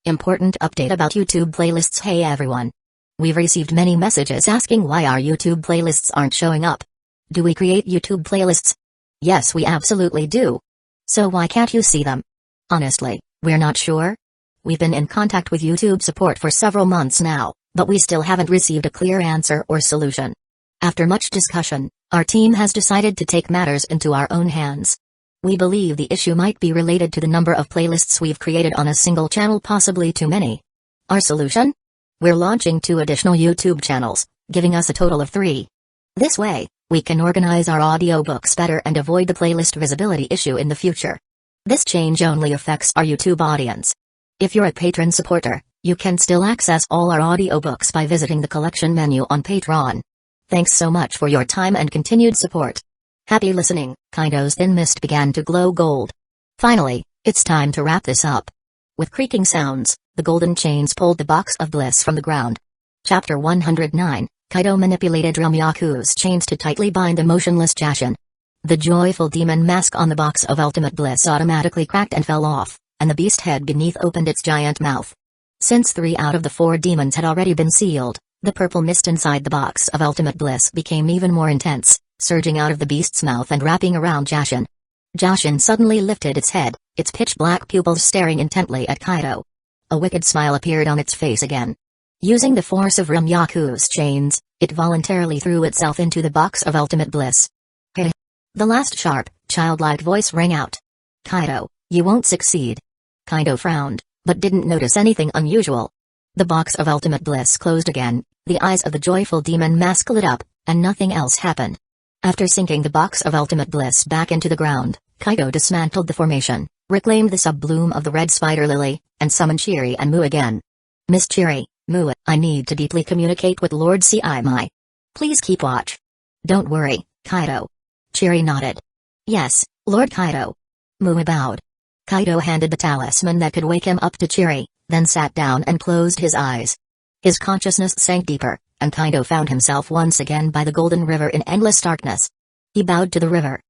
Important update about YouTube playlists. Hey everyone. We've received many messages asking why our YouTube playlists aren't showing up. Do we create YouTube playlists? Yes, we absolutely do. So why can't you see them? Honestly, we're not sure. We've been in contact with YouTube support for several months now, but we still haven't received a clear answer or solution. After much discussion, our team has decided to take matters into our own hands. We believe the issue might be related to the number of playlists we've created on a single channel, possibly too many. Our solution? We're launching 2 additional YouTube channels, giving us a total of 3. This way, we can organize our audiobooks better and avoid the playlist visibility issue in the future. This change only affects our YouTube audience. If you're a patron supporter, you can still access all our audiobooks by visiting the collection menu on Patreon. Thanks so much for your time and continued support. Happy listening. Kaido's thin mist began to glow gold. Finally, it's time to wrap this up. With creaking sounds, the golden chains pulled the box of bliss from the ground. Chapter 109, Kaido manipulated Drumroll's chains to tightly bind the motionless Jashin. The joyful demon mask on the box of ultimate bliss automatically cracked and fell off, and the beast head beneath opened its giant mouth. Since 3 out of the 4 demons had already been sealed, the purple mist inside the box of ultimate bliss became even more intense, surging out of the beast's mouth and wrapping around Jashin. Jashin suddenly lifted its head, its pitch-black pupils staring intently at Kaido. A wicked smile appeared on its face again. Using the force of Drumroll's chains, it voluntarily threw itself into the box of ultimate bliss. Hey! The last sharp, childlike voice rang out. Kaido, you won't succeed. Kaido frowned, but didn't notice anything unusual. The box of ultimate bliss closed again, the eyes of the joyful demon mask lit up, and nothing else happened. After sinking the box of ultimate bliss back into the ground, Kaido dismantled the formation, reclaimed the sub-bloom of the red spider lily, and summoned Chiri and Mu again. Miss Chiri, Mu, I need to deeply communicate with Lord Mai. Please keep watch. Don't worry, Kaido. Chiri nodded. Yes, Lord Kaido. Mu bowed. Kaido handed the talisman that could wake him up to Chiri, then sat down and closed his eyes. His consciousness sank deeper, and Kaido found himself once again by the golden river in endless darkness. He bowed to the river.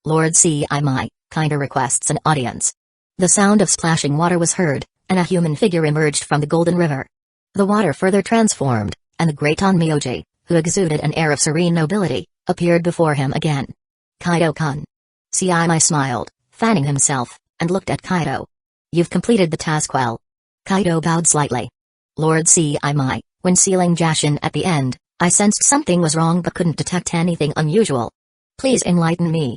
Lord Mai, Kaido requests an audience. The sound of splashing water was heard, and a human figure emerged from the golden river. The water further transformed, and the great Onmyoji, who exuded an air of serene nobility, appeared before him again. Kaido-kun. Mai smiled, fanning himself, and looked at Kaido. You've completed the task well. Kaido bowed slightly. Lord Mai, when sealing Jashin at the end, I sensed something was wrong but couldn't detect anything unusual. Please enlighten me.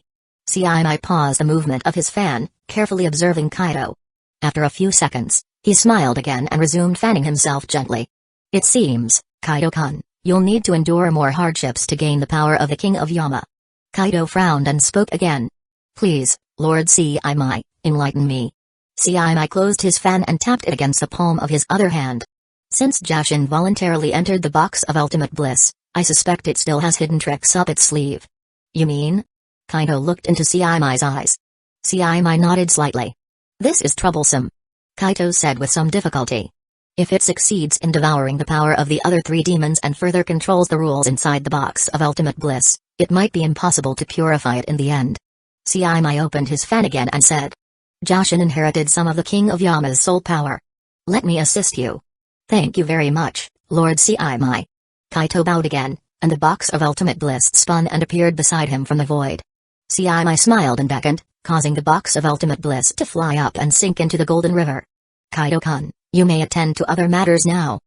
Mai paused the movement of his fan, carefully observing Kaido. After a few seconds, he smiled again and resumed fanning himself gently. It seems, Kaido-kun, you'll need to endure more hardships to gain the power of the King of Yama. Kaido frowned and spoke again. Please, Lord Mai, enlighten me. Mai closed his fan and tapped it against the palm of his other hand. Since Jashin voluntarily entered the box of ultimate bliss, I suspect it still has hidden tricks up its sleeve. You mean? Kaido looked into Mai's eyes. Mai nodded slightly. This is troublesome. Kaido said with some difficulty. If it succeeds in devouring the power of the other 3 demons and further controls the rules inside the box of ultimate bliss, it might be impossible to purify it in the end. Mai opened his fan again and said. Jashin inherited some of the King of Yama's soul power. Let me assist you. Thank you very much, Lord Mai. Kaido bowed again, and the box of ultimate bliss spun and appeared beside him from the void. Mai smiled and beckoned, causing the box of ultimate bliss to fly up and sink into the golden river. Kaido-kun, you may attend to other matters now.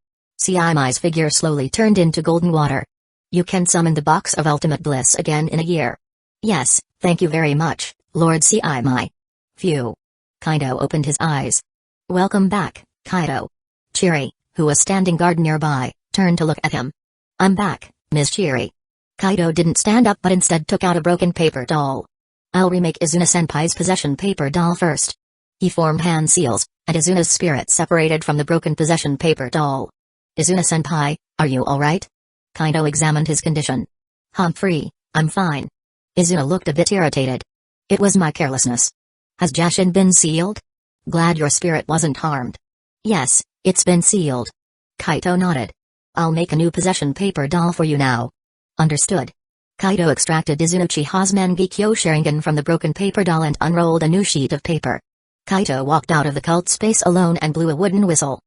Mai's figure slowly turned into golden water. You can summon the box of ultimate bliss again in a year. Yes, thank you very much, Lord Mai. Phew. Kaido opened his eyes. Welcome back, Kaido. Chiri, who was standing guard nearby, turned to look at him. I'm back, Ms. Chiri. Kaido didn't stand up but instead took out a broken paper doll. I'll remake Izuna-senpai's possession paper doll first. He formed hand seals, and Izuna's spirit separated from the broken possession paper doll. Izuna-senpai, are you alright? Kaido examined his condition. Humphrey, I'm fine. Izuna looked a bit irritated. It was my carelessness. Has Jashin been sealed? Glad your spirit wasn't harmed. Yes, it's been sealed. Kaido nodded. I'll make a new possession paper doll for you now. Understood. Kaido extracted Uchiha's Mangekyo Sharingan from the broken paper doll and unrolled a new sheet of paper. Kaido walked out of the cult space alone and blew a wooden whistle.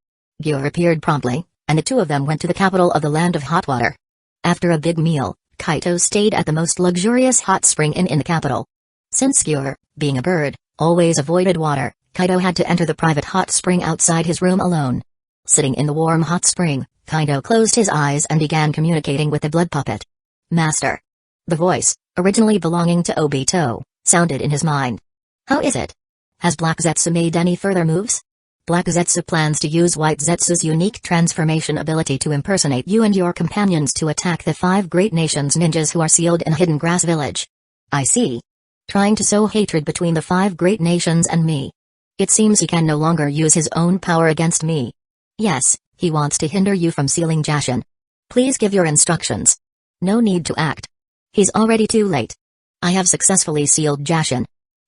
Gyor appeared promptly, and the two of them went to the capital of the land of hot water. After a big meal, Kaito stayed at the most luxurious hot spring inn in the capital. Since Gyor, being a bird, always avoided water, Kaito had to enter the private hot spring outside his room alone. Sitting in the warm hot spring, Kaito closed his eyes and began communicating with the blood puppet. Master. The voice, originally belonging to Obito, sounded in his mind. How is it? Has Black Zetsu made any further moves? Black Zetsu plans to use White Zetsu's unique transformation ability to impersonate you and your companions to attack the 5 Great Nations ninjas who are sealed in Hidden Grass Village. I see. Trying to sow hatred between the 5 Great Nations and me. It seems he can no longer use his own power against me. Yes, he wants to hinder you from sealing Jashin. Please give your instructions. No need to act. He's already too late. I have successfully sealed Jashin.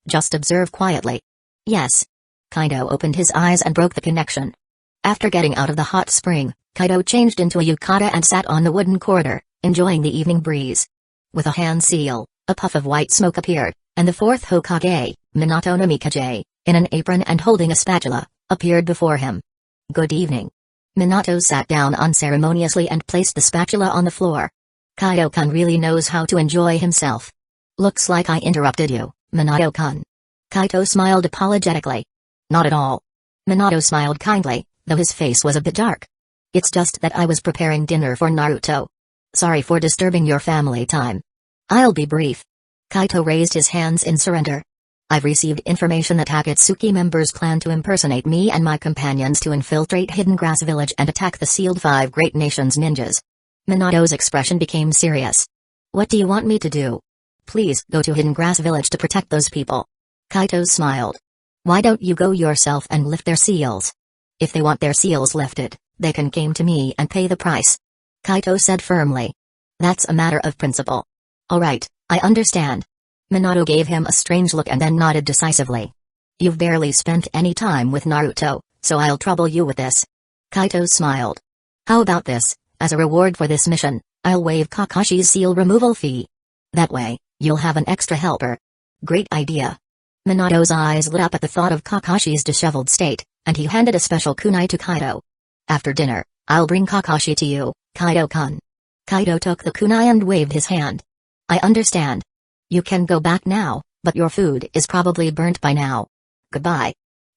Just observe quietly. Yes. Kaito opened his eyes and broke the connection. After getting out of the hot spring, Kaito changed into a yukata and sat on the wooden corridor, enjoying the evening breeze. With a hand seal, a puff of white smoke appeared, and the 4th Hokage, Minato no Mikage, in an apron and holding a spatula, appeared before him. Good evening. Minato sat down unceremoniously and placed the spatula on the floor. Kaito-kun really knows how to enjoy himself. Looks like I interrupted you, Minato-kun. Kaito smiled apologetically. Not at all. Minato smiled kindly, though his face was a bit dark. It's just that I was preparing dinner for Naruto. Sorry for disturbing your family time. I'll be brief. Kaito raised his hands in surrender. I've received information that Akatsuki members plan to impersonate me and my companions to infiltrate Hidden Grass Village and attack the sealed 5 Great Nations ninjas. Minato's expression became serious. What do you want me to do? Please go to Hidden Grass Village to protect those people. Kaito smiled. Why don't you go yourself and lift their seals? If they want their seals lifted, they can come to me and pay the price. Kaito said firmly. That's a matter of principle. Alright, I understand. Minato gave him a strange look and then nodded decisively. You've barely spent any time with Naruto, so I'll trouble you with this. Kaito smiled. How about this, as a reward for this mission, I'll waive Kakashi's seal removal fee. That way, you'll have an extra helper. Great idea. Minato's eyes lit up at the thought of Kakashi's disheveled state, and he handed a special kunai to Kaito. After dinner, I'll bring Kakashi to you, Kaito-kun. Kaito took the kunai and waved his hand. I understand. You can go back now, but your food is probably burnt by now. Goodbye.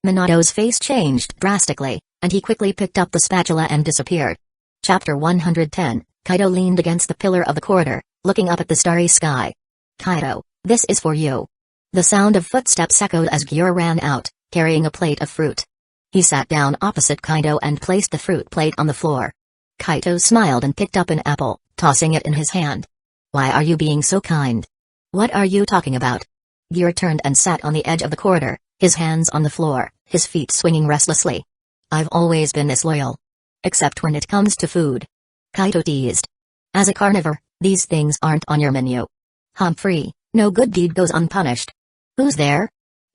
Minato's face changed drastically, and he quickly picked up the spatula and disappeared. Chapter 110, Kaito leaned against the pillar of the corridor, looking up at the starry sky. Kaito, this is for you. The sound of footsteps echoed as Gyor ran out, carrying a plate of fruit. He sat down opposite Kaito and placed the fruit plate on the floor. Kaito smiled and picked up an apple, tossing it in his hand. Why are you being so kind? What are you talking about? Gyor turned and sat on the edge of the corridor, his hands on the floor, his feet swinging restlessly. I've always been this loyal. Except when it comes to food. Kaito teased. As a carnivore, these things aren't on your menu. Humphrey, no good deed goes unpunished. Who's there?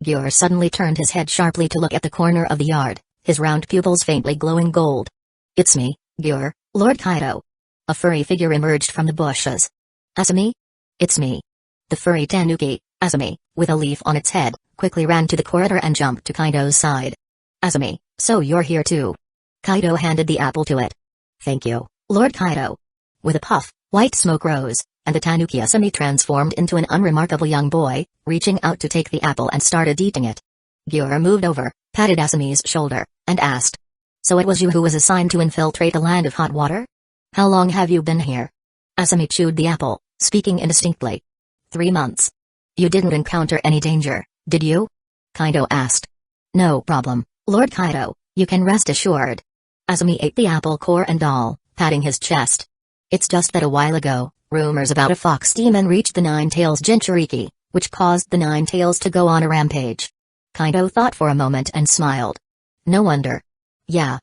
Gyor suddenly turned his head sharply to look at the corner of the yard, his round pupils faintly glowing gold. It's me, Gyor, Lord Kaito. A furry figure emerged from the bushes. Asami? It's me. The furry tanuki, Asami, with a leaf on its head, quickly ran to the corridor and jumped to Kaito's side. Asami, so you're here too. Kaito handed the apple to it. Thank you, Lord Kaito. With a puff, white smoke rose, and the tanuki Asami transformed into an unremarkable young boy, reaching out to take the apple and started eating it. Gyor moved over, patted Asami's shoulder, and asked. So it was you who was assigned to infiltrate the land of hot water? How long have you been here? Asami chewed the apple, speaking indistinctly. 3 months. You didn't encounter any danger, did you? Kaito asked. No problem, Lord Kaito, you can rest assured. Asami ate the apple core and all, patting his chest. It's just that a while ago, rumors about a fox demon reached the Nine-Tails Jinchuriki, which caused the Nine-Tails to go on a rampage. Kaito thought for a moment and smiled. No wonder. Yeah.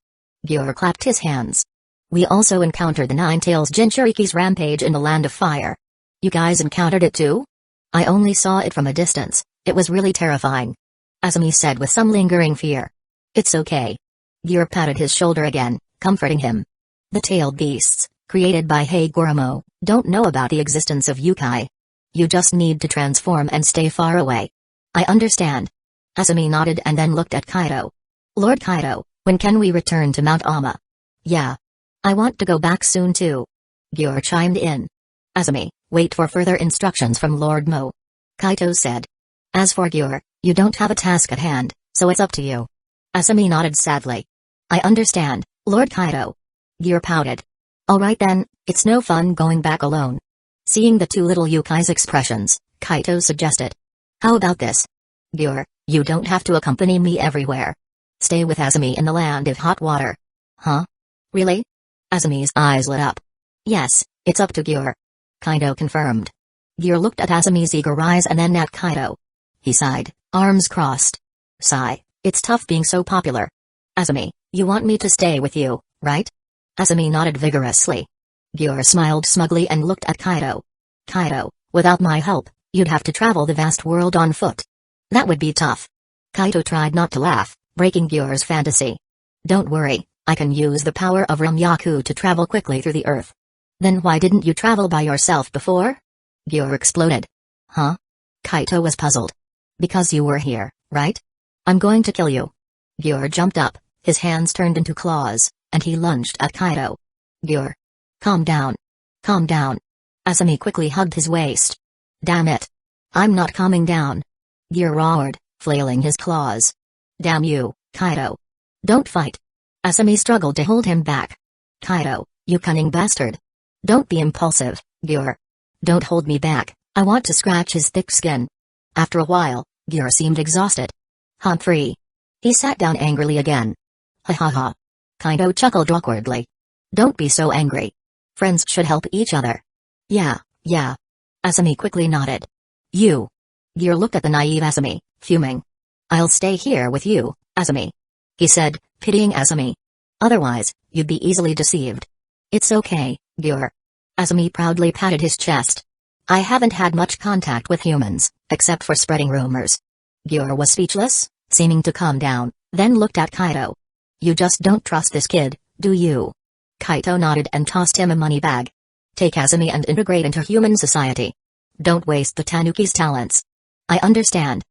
Gyor clapped his hands. We also encountered the Nine-Tails Jinchuriki's rampage in the Land of Fire. You guys encountered it too? I only saw it from a distance, it was really terrifying. Asami said with some lingering fear. It's okay. Gyor patted his shoulder again, comforting him. The tailed beasts, created by Hagoromo, don't know about the existence of yokai. You just need to transform and stay far away. I understand. Asami nodded and then looked at Kaito. Lord Kaito, When can we return to Mount Ama? Yeah. I want to go back soon too. Gyor chimed in. Asami, wait for further instructions from Lord Mo. Kaito said. As for Gyor, you don't have a task at hand, so it's up to you. Asami nodded sadly. I understand, Lord Kaito. Gyor pouted. Alright then, it's no fun going back alone. Seeing the two little yukai's expressions, Kaito suggested. How about this? Gyor, you don't have to accompany me everywhere. Stay with Asami in the land of hot water. Huh? Really? Asami's eyes lit up. Yes, it's up to Gyor. Kaito confirmed. Gyor looked at Asami's eager eyes and then at Kaito. He sighed, arms crossed. Sigh, it's tough being so popular. Asami, you want me to stay with you, right? Asami nodded vigorously. Gyor smiled smugly and looked at Kaito. Kaito, without my help, you'd have to travel the vast world on foot. That would be tough. Kaito tried not to laugh, breaking Gyor's fantasy. Don't worry, I can use the power of Ramyaku to travel quickly through the earth. Then why didn't you travel by yourself before? Gyor exploded. Huh? Kaito was puzzled. Because you were here, right? I'm going to kill you. Gyor jumped up, his hands turned into claws, and he lunged at Kaito. Gyor. Calm down. Calm down. Asami quickly hugged his waist. Damn it. I'm not calming down. Gyor roared, flailing his claws. Damn you, Kaito. Don't fight. Asami struggled to hold him back. Kaito, you cunning bastard. Don't be impulsive, Gyor. Don't hold me back, I want to scratch his thick skin. After a while, Gyor seemed exhausted. Humphrey. He sat down angrily again. Ha ha ha. Kaito chuckled awkwardly. Don't be so angry. Friends should help each other. Yeah. Asami quickly nodded. You. Gyor looked at the naive Asami, fuming. I'll stay here with you, Asami. He said, pitying Asami. Otherwise, you'd be easily deceived. It's okay, Gyor. Asami proudly patted his chest. I haven't had much contact with humans, except for spreading rumors. Gyor was speechless, seeming to calm down, then looked at Kaito. You just don't trust this kid, do you? Kaito nodded and tossed him a money bag. Take Asami and integrate into human society. Don't waste the Tanuki's talents. I understand.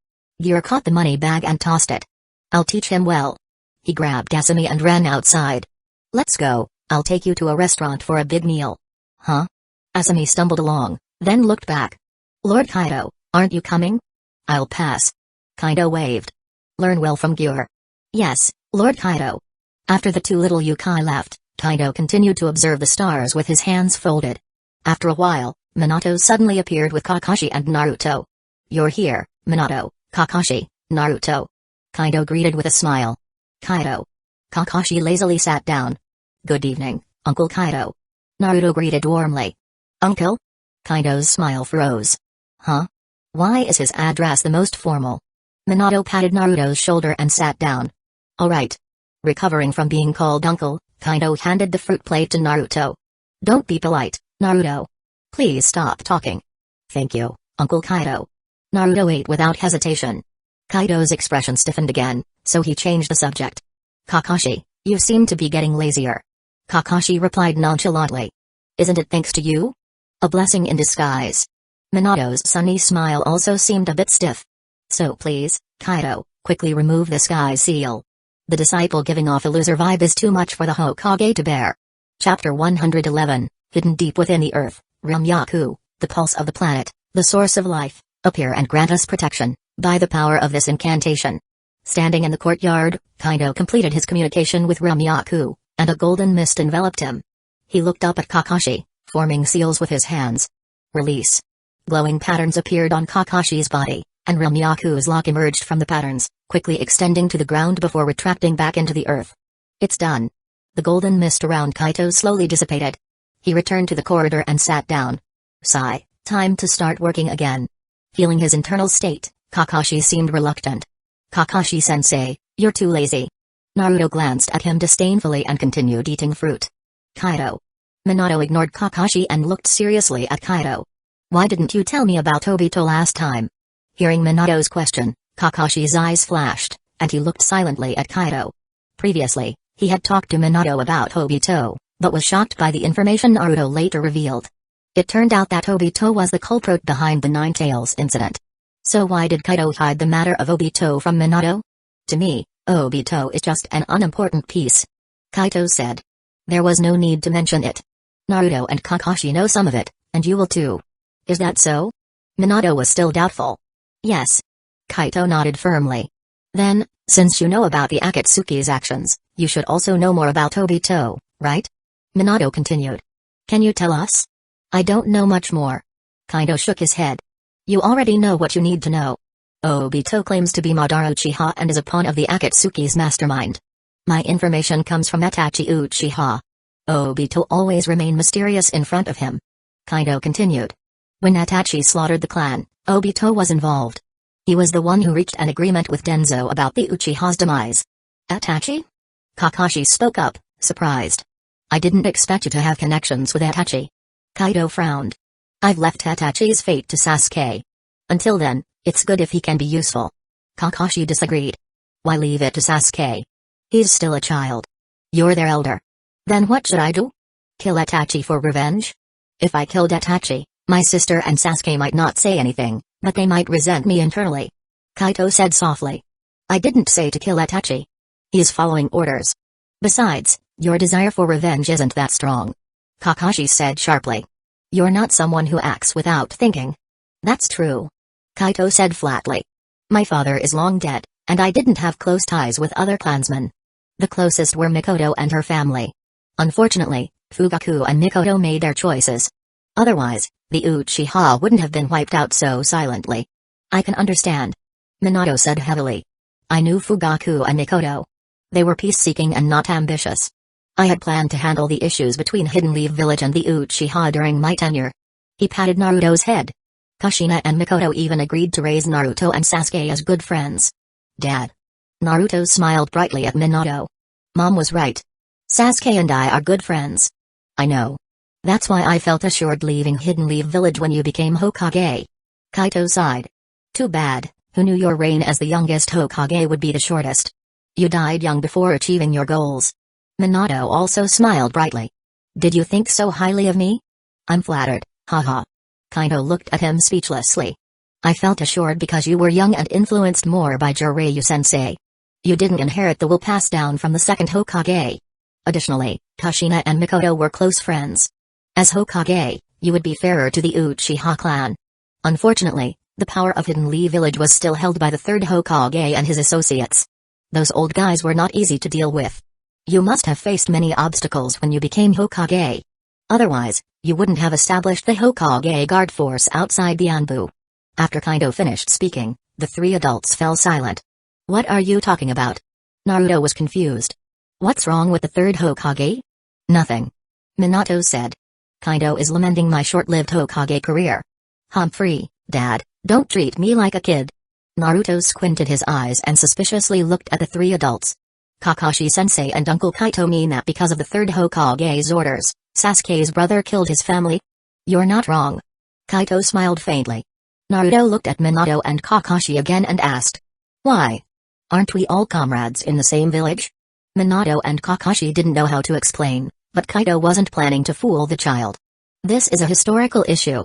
Gyor caught the money bag and tossed it. I'll teach him well. He grabbed Asami and ran outside. Let's go, I'll take you to a restaurant for a big meal. Huh? Asami stumbled along, then looked back. Lord Kaito, aren't you coming? I'll pass. Kaito waved. Learn well from Gyor. Yes, Lord Kaito. After the two little yukai left, Kaito continued to observe the stars with his hands folded. After a while, Minato suddenly appeared with Kakashi and Naruto. You're here, Minato, Kakashi, Naruto. Kaito greeted with a smile. Kaito. Kakashi lazily sat down. Good evening, Uncle Kaito. Naruto greeted warmly. Uncle? Kaito's smile froze. Huh? Why is his address the most formal? Minato patted Naruto's shoulder and sat down. Alright. Recovering from being called uncle, Kaito handed the fruit plate to Naruto. Don't be polite, Naruto. Please stop talking. Thank you, Uncle Kaito. Naruto ate without hesitation. Kaito's expression stiffened again, so he changed the subject. Kakashi, you seem to be getting lazier. Kakashi replied nonchalantly. Isn't it thanks to you? A blessing in disguise. Minato's sunny smile also seemed a bit stiff. So please, Kaito, quickly remove the sky seal. The disciple giving off a loser vibe is too much for the Hokage to bear. Chapter 111, Hidden deep within the earth, Ramyaku, the pulse of the planet, the source of life, appear and grant us protection, by the power of this incantation. Standing in the courtyard, Kaito completed his communication with Ramyaku, and a golden mist enveloped him. He looked up at Kakashi, forming seals with his hands. Release. Glowing patterns appeared on Kakashi's body, and Ramyaku's lock emerged from the patterns, quickly extending to the ground before retracting back into the earth. It's done. The golden mist around Kaito slowly dissipated. He returned to the corridor and sat down. Sigh, time to start working again. Feeling his internal state, Kakashi seemed reluctant. Kakashi-sensei, you're too lazy. Naruto glanced at him disdainfully and continued eating fruit. Kaito. Minato ignored Kakashi and looked seriously at Kaito. Why didn't you tell me about Obito last time? Hearing Minato's question, Kakashi's eyes flashed, and he looked silently at Kaito. Previously, he had talked to Minato about Obito, but was shocked by the information Naruto later revealed. It turned out that Obito was the culprit behind the Nine Tails incident. So why did Kaito hide the matter of Obito from Minato? To me, Obito is just an unimportant piece. Kaito said. There was no need to mention it. Naruto and Kakashi know some of it, and you will too. Is that so? Minato was still doubtful. Yes. Kaito nodded firmly. Then, since you know about the Akatsuki's actions, you should also know more about Obito, right? Minato continued. Can you tell us? I don't know much more. Kaito shook his head. You already know what you need to know. Obito claims to be Madara Uchiha and is a pawn of the Akatsuki's mastermind. My information comes from Itachi Uchiha. Obito always remained mysterious in front of him. Kaito continued. When Itachi slaughtered the clan, Obito was involved. He was the one who reached an agreement with Denzo about the Uchiha's demise. Itachi? Kakashi spoke up, surprised. I didn't expect you to have connections with Itachi. Kaito frowned. I've left Itachi's fate to Sasuke. Until then, it's good if he can be useful. Kakashi disagreed. Why leave it to Sasuke? He's still a child. You're their elder. Then what should I do? Kill Itachi for revenge? If I killed Itachi, my sister and Sasuke might not say anything, but they might resent me internally. Kaito said softly. I didn't say to kill Itachi. He's following orders. Besides, your desire for revenge isn't that strong. Kakashi said sharply. You're not someone who acts without thinking. That's true. Kaito said flatly. My father is long dead, and I didn't have close ties with other clansmen. The closest were Mikoto and her family. Unfortunately, Fugaku and Mikoto made their choices. Otherwise, the Uchiha wouldn't have been wiped out so silently. I can understand. Minato said heavily. I knew Fugaku and Mikoto. They were peace-seeking and not ambitious. I had planned to handle the issues between Hidden Leaf Village and the Uchiha during my tenure. He patted Naruto's head. Kushina and Mikoto even agreed to raise Naruto and Sasuke as good friends. Dad. Naruto smiled brightly at Minato. Mom was right. Sasuke and I are good friends. I know. That's why I felt assured leaving Hidden Leaf Village when you became Hokage. Kaito sighed. Too bad, who knew your reign as the youngest Hokage would be the shortest. You died young before achieving your goals. Minato also smiled brightly. Did you think so highly of me? I'm flattered, haha. Kaito looked at him speechlessly. I felt assured because you were young and influenced more by Jiraiya-sensei. You didn't inherit the will passed down from the second Hokage. Additionally, Kushina and Mikoto were close friends. As Hokage, you would be fairer to the Uchiha clan. Unfortunately, the power of Hidden Leaf Village was still held by the third Hokage and his associates. Those old guys were not easy to deal with. You must have faced many obstacles when you became Hokage. Otherwise, you wouldn't have established the Hokage guard force outside the Anbu. After Kaito finished speaking, the three adults fell silent. What are you talking about? Naruto was confused. What's wrong with the third Hokage? Nothing. Minato said. Kaito is lamenting my short-lived Hokage career. Humphrey, Dad, don't treat me like a kid. Naruto squinted his eyes and suspiciously looked at the three adults. Kakashi-sensei and Uncle Kaito mean that because of the third Hokage's orders, Sasuke's brother killed his family? You're not wrong. Kaito smiled faintly. Naruto looked at Minato and Kakashi again and asked. Why? Aren't we all comrades in the same village? Minato and Kakashi didn't know how to explain, but Kaito wasn't planning to fool the child. This is a historical issue.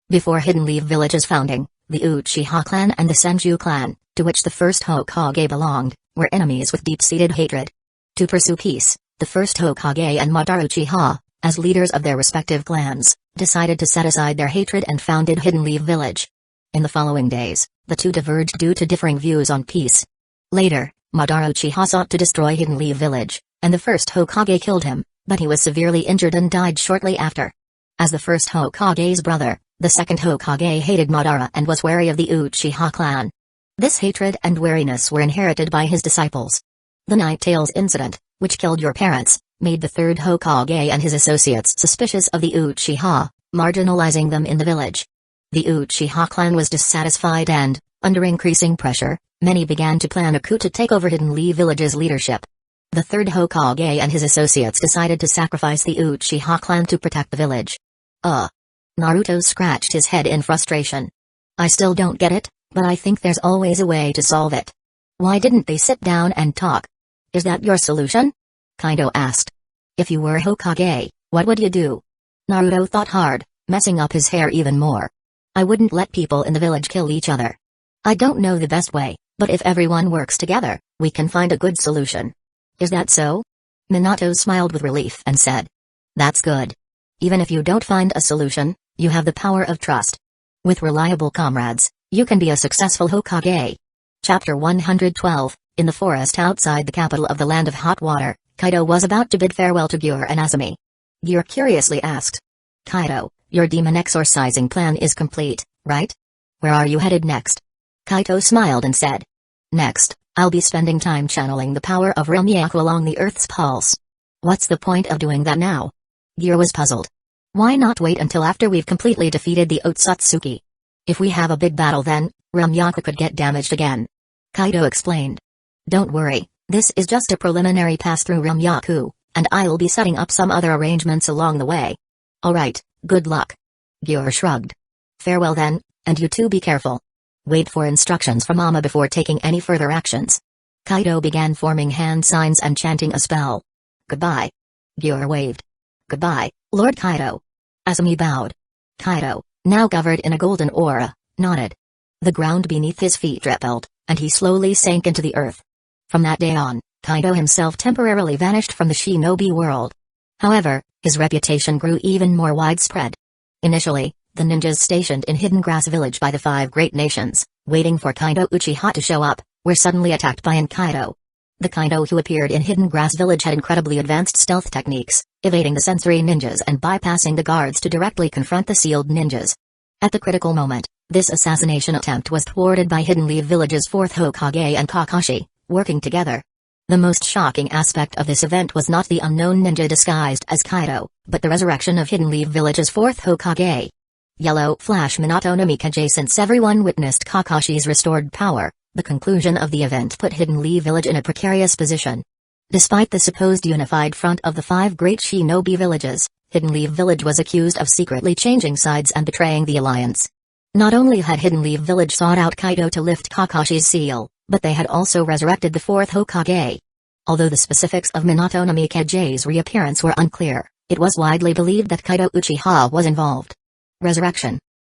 Before Hidden Leaf Village's founding, the Uchiha clan and the Senju clan, to which the first Hokage belonged, were enemies with deep-seated hatred. To pursue peace, the first Hokage and Madara Uchiha, as leaders of their respective clans, decided to set aside their hatred and founded Hidden Leaf Village. In the following days, the two diverged due to differing views on peace. Later, Madara Uchiha sought to destroy Hidden Leaf Village, and the first Hokage killed him, but he was severely injured and died shortly after. As the first Hokage's brother, the second Hokage hated Madara and was wary of the Uchiha clan. This hatred and wariness were inherited by his disciples. The Night Tales incident, which killed your parents, made the third Hokage and his associates suspicious of the Uchiha, marginalizing them in the village. The Uchiha clan was dissatisfied and, under increasing pressure, many began to plan a coup to take over Hidden Leaf Village's leadership. The third Hokage and his associates decided to sacrifice the Uchiha clan to protect the village. Naruto scratched his head in frustration. I still don't get it, but I think there's always a way to solve it. Why didn't they sit down and talk? Is that your solution? Kaito asked. If you were Hokage, what would you do? Naruto thought hard, messing up his hair even more. I wouldn't let people in the village kill each other. I don't know the best way, But if everyone works together, we can find a good solution. Is that so? Minato smiled with relief and said. That's good. Even if you don't find a solution, you have the power of trust. With reliable comrades, you can be a successful Hokage. Chapter 112, in the forest outside the capital of the Land of Hot Water, Kaido was about to bid farewell to Gyur and Azumi. Gyur curiously asked. Kaido, your demon exorcising plan is complete, right? Where are you headed next? Kaido smiled and said. Next, I'll be spending time channeling the power of Rilmyaku along the Earth's pulse. What's the point of doing that now? Gyur was puzzled. Why not wait until after we've completely defeated the Otsutsuki? If we have a big battle then, Rilmyaku could get damaged again. Kaido explained. Don't worry, this is just a preliminary pass through Rilmyaku, and I'll be setting up some other arrangements along the way. Alright, good luck. Gyur shrugged. Farewell then, and you two be careful. Wait for instructions from Mama before taking any further actions. Kaido began forming hand signs and chanting a spell. Goodbye. Gyur waved. Goodbye, Lord Kaido. Azumi bowed. Kaido, now covered in a golden aura, nodded. The ground beneath his feet rippled, and he slowly sank into the earth. From that day on, Kaido himself temporarily vanished from the shinobi world. However, his reputation grew even more widespread. Initially, the ninjas stationed in Hidden Grass Village by the five great nations, waiting for Kaido Uchiha to show up, were suddenly attacked by Kaido. The Kaido who appeared in Hidden Grass Village had incredibly advanced stealth techniques, evading the sensory ninjas and bypassing the guards to directly confront the sealed ninjas. At the critical moment, this assassination attempt was thwarted by Hidden Leaf Village's fourth Hokage and Kakashi, working together. The most shocking aspect of this event was not the unknown ninja disguised as Kaido, but the resurrection of Hidden Leaf Village's fourth Hokage. Yellow Flash Minato no Mikaze. Since everyone witnessed Kakashi's restored power, the conclusion of the event put Hidden Leaf Village in a precarious position. Despite the supposed unified front of the five great shinobi villages, Hidden Leaf Village was accused of secretly changing sides and betraying the alliance. Not only had Hidden Leaf Village sought out Kaido to lift Kakashi's seal, but they had also resurrected the fourth Hokage. Although the specifics of Minato no Mikaze's reappearance were unclear, it was widely believed that Kaido Uchiha was involved. Resurrection.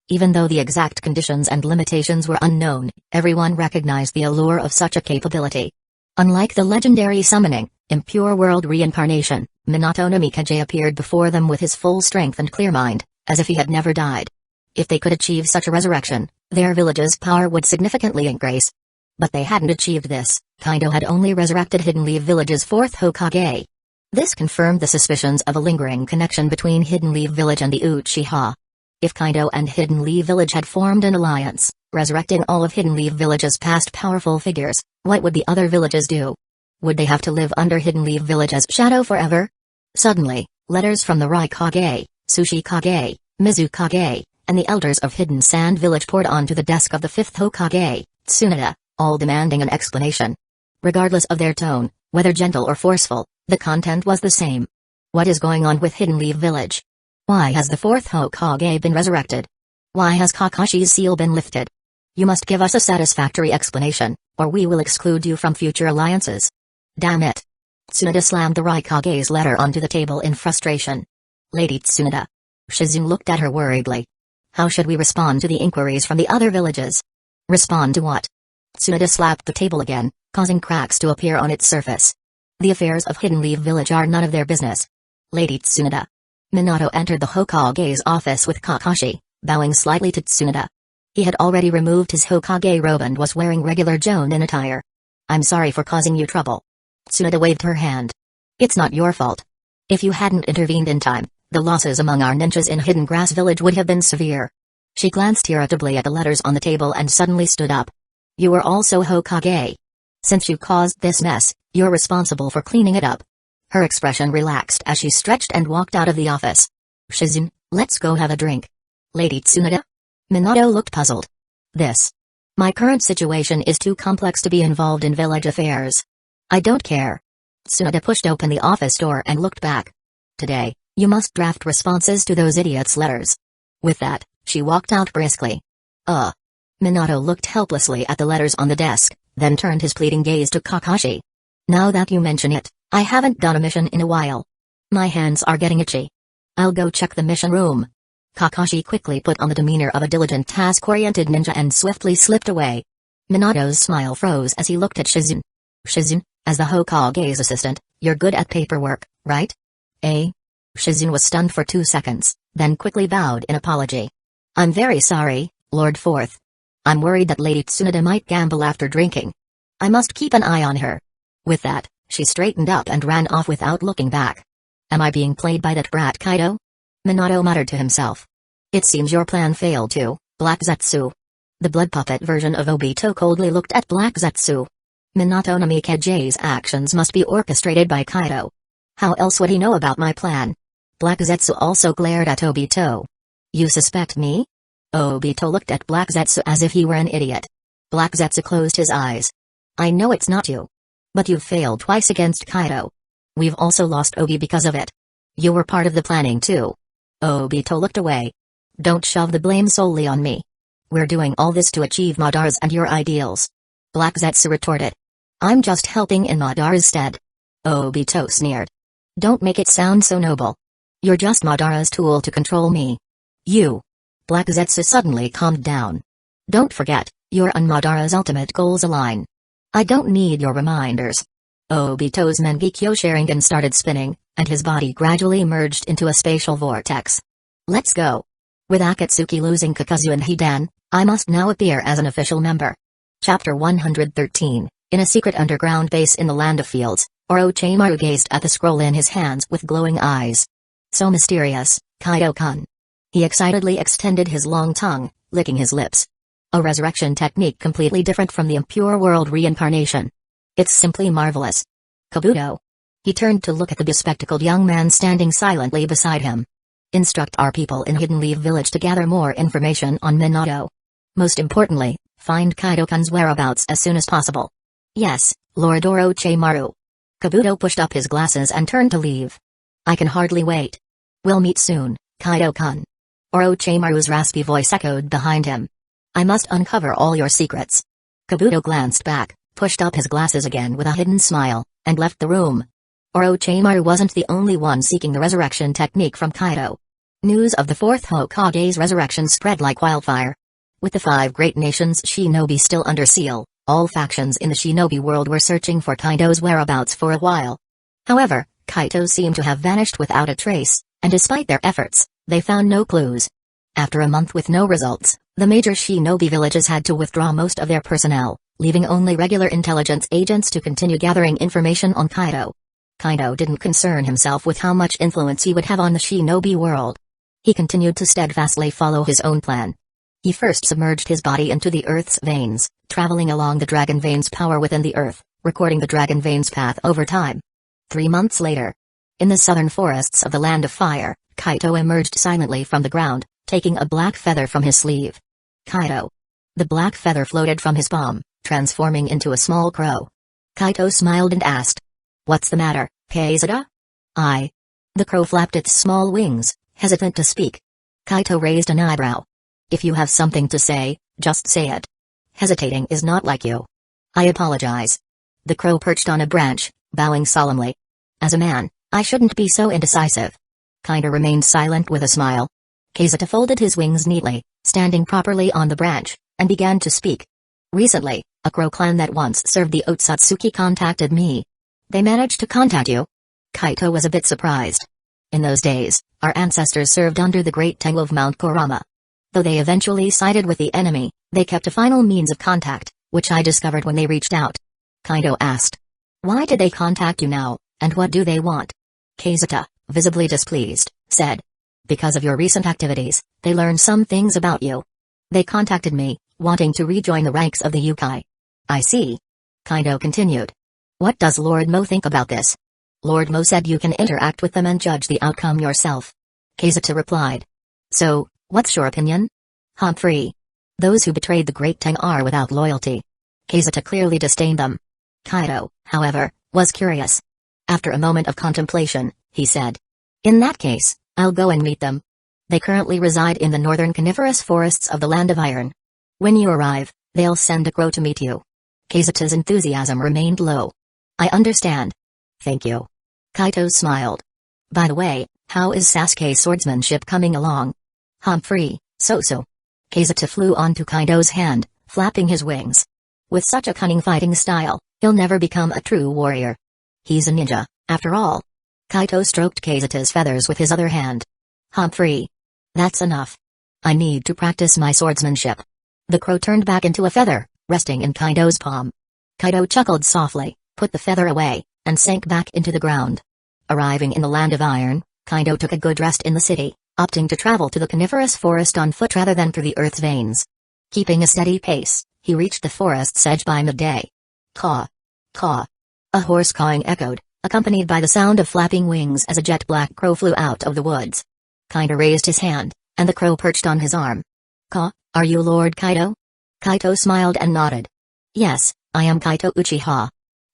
Even though the exact conditions and limitations were unknown, everyone recognized the allure of such a capability. Unlike the legendary summoning, impure world reincarnation, Minato no Mikaze appeared before them with his full strength and clear mind, as if he had never died. If they could achieve such a resurrection, their village's power would significantly increase. But they hadn't achieved this. Kaido had only resurrected Hidden Leaf Village's fourth Hokage. This confirmed the suspicions of a lingering connection between Hidden Leaf Village and the Uchiha. If Kaido and Hidden Leaf Village had formed an alliance, resurrecting all of Hidden Leaf Village's past powerful figures, what would the other villages do? Would they have to live under Hidden Leaf Village's shadow forever? Suddenly, letters from the Raikage, Tsuchikage, Mizukage, and the elders of Hidden Sand Village poured onto the desk of the fifth Hokage, Tsunade, all demanding an explanation. Regardless of their tone, whether gentle or forceful, the content was the same. What is going on with Hidden Leaf Village? Why has the fourth Hokage been resurrected? Why has Kakashi's seal been lifted? You must give us a satisfactory explanation, or we will exclude you from future alliances. Damn it. Tsunade slammed the Raikage's letter onto the table in frustration. Lady Tsunade. Shizune looked at her worriedly. How should we respond to the inquiries from the other villages? Respond to what? Tsunade slapped the table again, causing cracks to appear on its surface. The affairs of Hidden Leaf Village are none of their business. Lady Tsunade. Minato entered the Hokage's office with Kakashi, bowing slightly to Tsunade. He had already removed his Hokage robe and was wearing regular Jonin attire. I'm sorry for causing you trouble. Tsunade waved her hand. It's not your fault. If you hadn't intervened in time, the losses among our ninjas in Hidden Grass Village would have been severe. She glanced irritably at the letters on the table and suddenly stood up. You were also Hokage. Since you caused this mess, you're responsible for cleaning it up. Her expression relaxed as she stretched and walked out of the office. Shizune, let's go have a drink. Lady Tsunade? Minato looked puzzled. My current situation is too complex to be involved in village affairs. I don't care. Tsunade pushed open the office door and looked back. Today, you must draft responses to those idiots' letters. With that, she walked out briskly. Minato looked helplessly at the letters on the desk, then turned his pleading gaze to Kakashi. Now that you mention it, I haven't done a mission in a while. My hands are getting itchy. I'll go check the mission room. Kakashi quickly put on the demeanor of a diligent task-oriented ninja and swiftly slipped away. Minato's smile froze as he looked at Shizune. Shizune, as the Hokage's assistant, you're good at paperwork, right? Eh? Shizune was stunned for 2 seconds, then quickly bowed in apology. I'm very sorry, Lord Fourth. I'm worried that Lady Tsunade might gamble after drinking. I must keep an eye on her. With that, she straightened up and ran off without looking back. Am I being played by that brat Kaido? Minato muttered to himself. It seems your plan failed too, Black Zetsu. The blood puppet version of Obito coldly looked at Black Zetsu. Minato Namikage's actions must be orchestrated by Kaido. How else would he know about my plan? Black Zetsu also glared at Obito. You suspect me? Obito looked at Black Zetsu as if he were an idiot. Black Zetsu closed his eyes. I know it's not you. But you've failed twice against Kaido. We've also lost Ogi because of it. You were part of the planning too. Obito looked away. Don't shove the blame solely on me. We're doing all this to achieve Madara's and your ideals. Black Zetsu retorted. I'm just helping in Madara's stead. Obito sneered. Don't make it sound so noble. You're just Madara's tool to control me. You. Black Zetsu suddenly calmed down. Don't forget, your and Madara's ultimate goals align. I don't need your reminders. Obito's Mangekyo Sharingan started spinning, and his body gradually merged into a spatial vortex. Let's go. With Akatsuki losing Kakazu and Hidan, I must now appear as an official member. Chapter 113, in a secret underground base in the Land of Fields, Orochimaru gazed at the scroll in his hands with glowing eyes. So mysterious, Kaido-kun. He excitedly extended his long tongue, licking his lips. A resurrection technique completely different from the impure world reincarnation. It's simply marvelous. Kabuto. He turned to look at the bespectacled young man standing silently beside him. Instruct our people in Hidden Leaf Village to gather more information on Minato. Most importantly, find Kaido-kun's whereabouts as soon as possible. Yes, Lord Orochimaru. Kabuto pushed up his glasses and turned to leave. I can hardly wait. We'll meet soon, Kaido-kun. Orochimaru's raspy voice echoed behind him. I must uncover all your secrets. Kabuto glanced back, pushed up his glasses again with a hidden smile, and left the room. Orochimaru wasn't the only one seeking the resurrection technique from Kaido. News of the fourth Hokage's resurrection spread like wildfire. With the 5 great nations shinobi still under seal, all factions in the shinobi world were searching for Kaido's whereabouts for a while. However, Kaido seemed to have vanished without a trace, and despite their efforts, they found no clues. After a month with no results, the major shinobi villages had to withdraw most of their personnel, leaving only regular intelligence agents to continue gathering information on Kaido. Kaido didn't concern himself with how much influence he would have on the shinobi world. He continued to steadfastly follow his own plan. He first submerged his body into the Earth's veins, traveling along the Dragon Veins power within the Earth, recording the Dragon Veins path over time. 3 months later, in the southern forests of the Land of Fire, Kaido emerged silently from the ground, taking a black feather from his sleeve. Kaido. The black feather floated from his palm, transforming into a small crow. Kaido smiled and asked. What's the matter, Kazeda? The crow flapped its small wings, hesitant to speak. Kaido raised an eyebrow. If you have something to say, just say it. Hesitating is not like you. I apologize. The crow perched on a branch, bowing solemnly. As a man, I shouldn't be so indecisive. Kaido remained silent with a smile. Kazeta folded his wings neatly, standing properly on the branch, and began to speak. Recently, a crow clan that once served the Otsutsuki contacted me. They managed to contact you? Kaido was a bit surprised. In those days, our ancestors served under the Great Tengu of Mount Kurama. Though they eventually sided with the enemy, they kept a final means of contact, which I discovered when they reached out. Kaido asked. Why did they contact you now, and what do they want? Kazeta, visibly displeased, said. Because of your recent activities, they learned some things about you. They contacted me, wanting to rejoin the ranks of the Yukai. I see. Kaido continued. What does Lord Mo think about this? Lord Mo said you can interact with them and judge the outcome yourself. Kazeta replied. So, what's your opinion? Humphrey. Those who betrayed the Great Tang are without loyalty. Kazeta clearly disdained them. Kaido, however, was curious. After a moment of contemplation, he said. In that case, I'll go and meet them. They currently reside in the northern coniferous forests of the Land of Iron. When you arrive, they'll send a crow to meet you. Kazeta's enthusiasm remained low. I understand. Thank you. Kaido smiled. By the way, how is Sasuke's swordsmanship coming along? Humphrey, so-so. Kazeta flew onto Kaido's hand, flapping his wings. With such a cunning fighting style, he'll never become a true warrior. He's a ninja, after all. Kaito stroked Kazuta's feathers with his other hand. Humphrey. That's enough. I need to practice my swordsmanship. The crow turned back into a feather, resting in Kaito's palm. Kaito chuckled softly, put the feather away, and sank back into the ground. Arriving in the land of iron, Kaito took a good rest in the city, opting to travel to the coniferous forest on foot rather than through the earth's veins. Keeping a steady pace, he reached the forest's edge by midday. Caw. Caw. A hoarse cawing echoed, accompanied by the sound of flapping wings as a jet-black crow flew out of the woods. Kaito raised his hand, and the crow perched on his arm. Caw, are you Lord Kaito? Kaito smiled and nodded. Yes, I am Kaito Uchiha.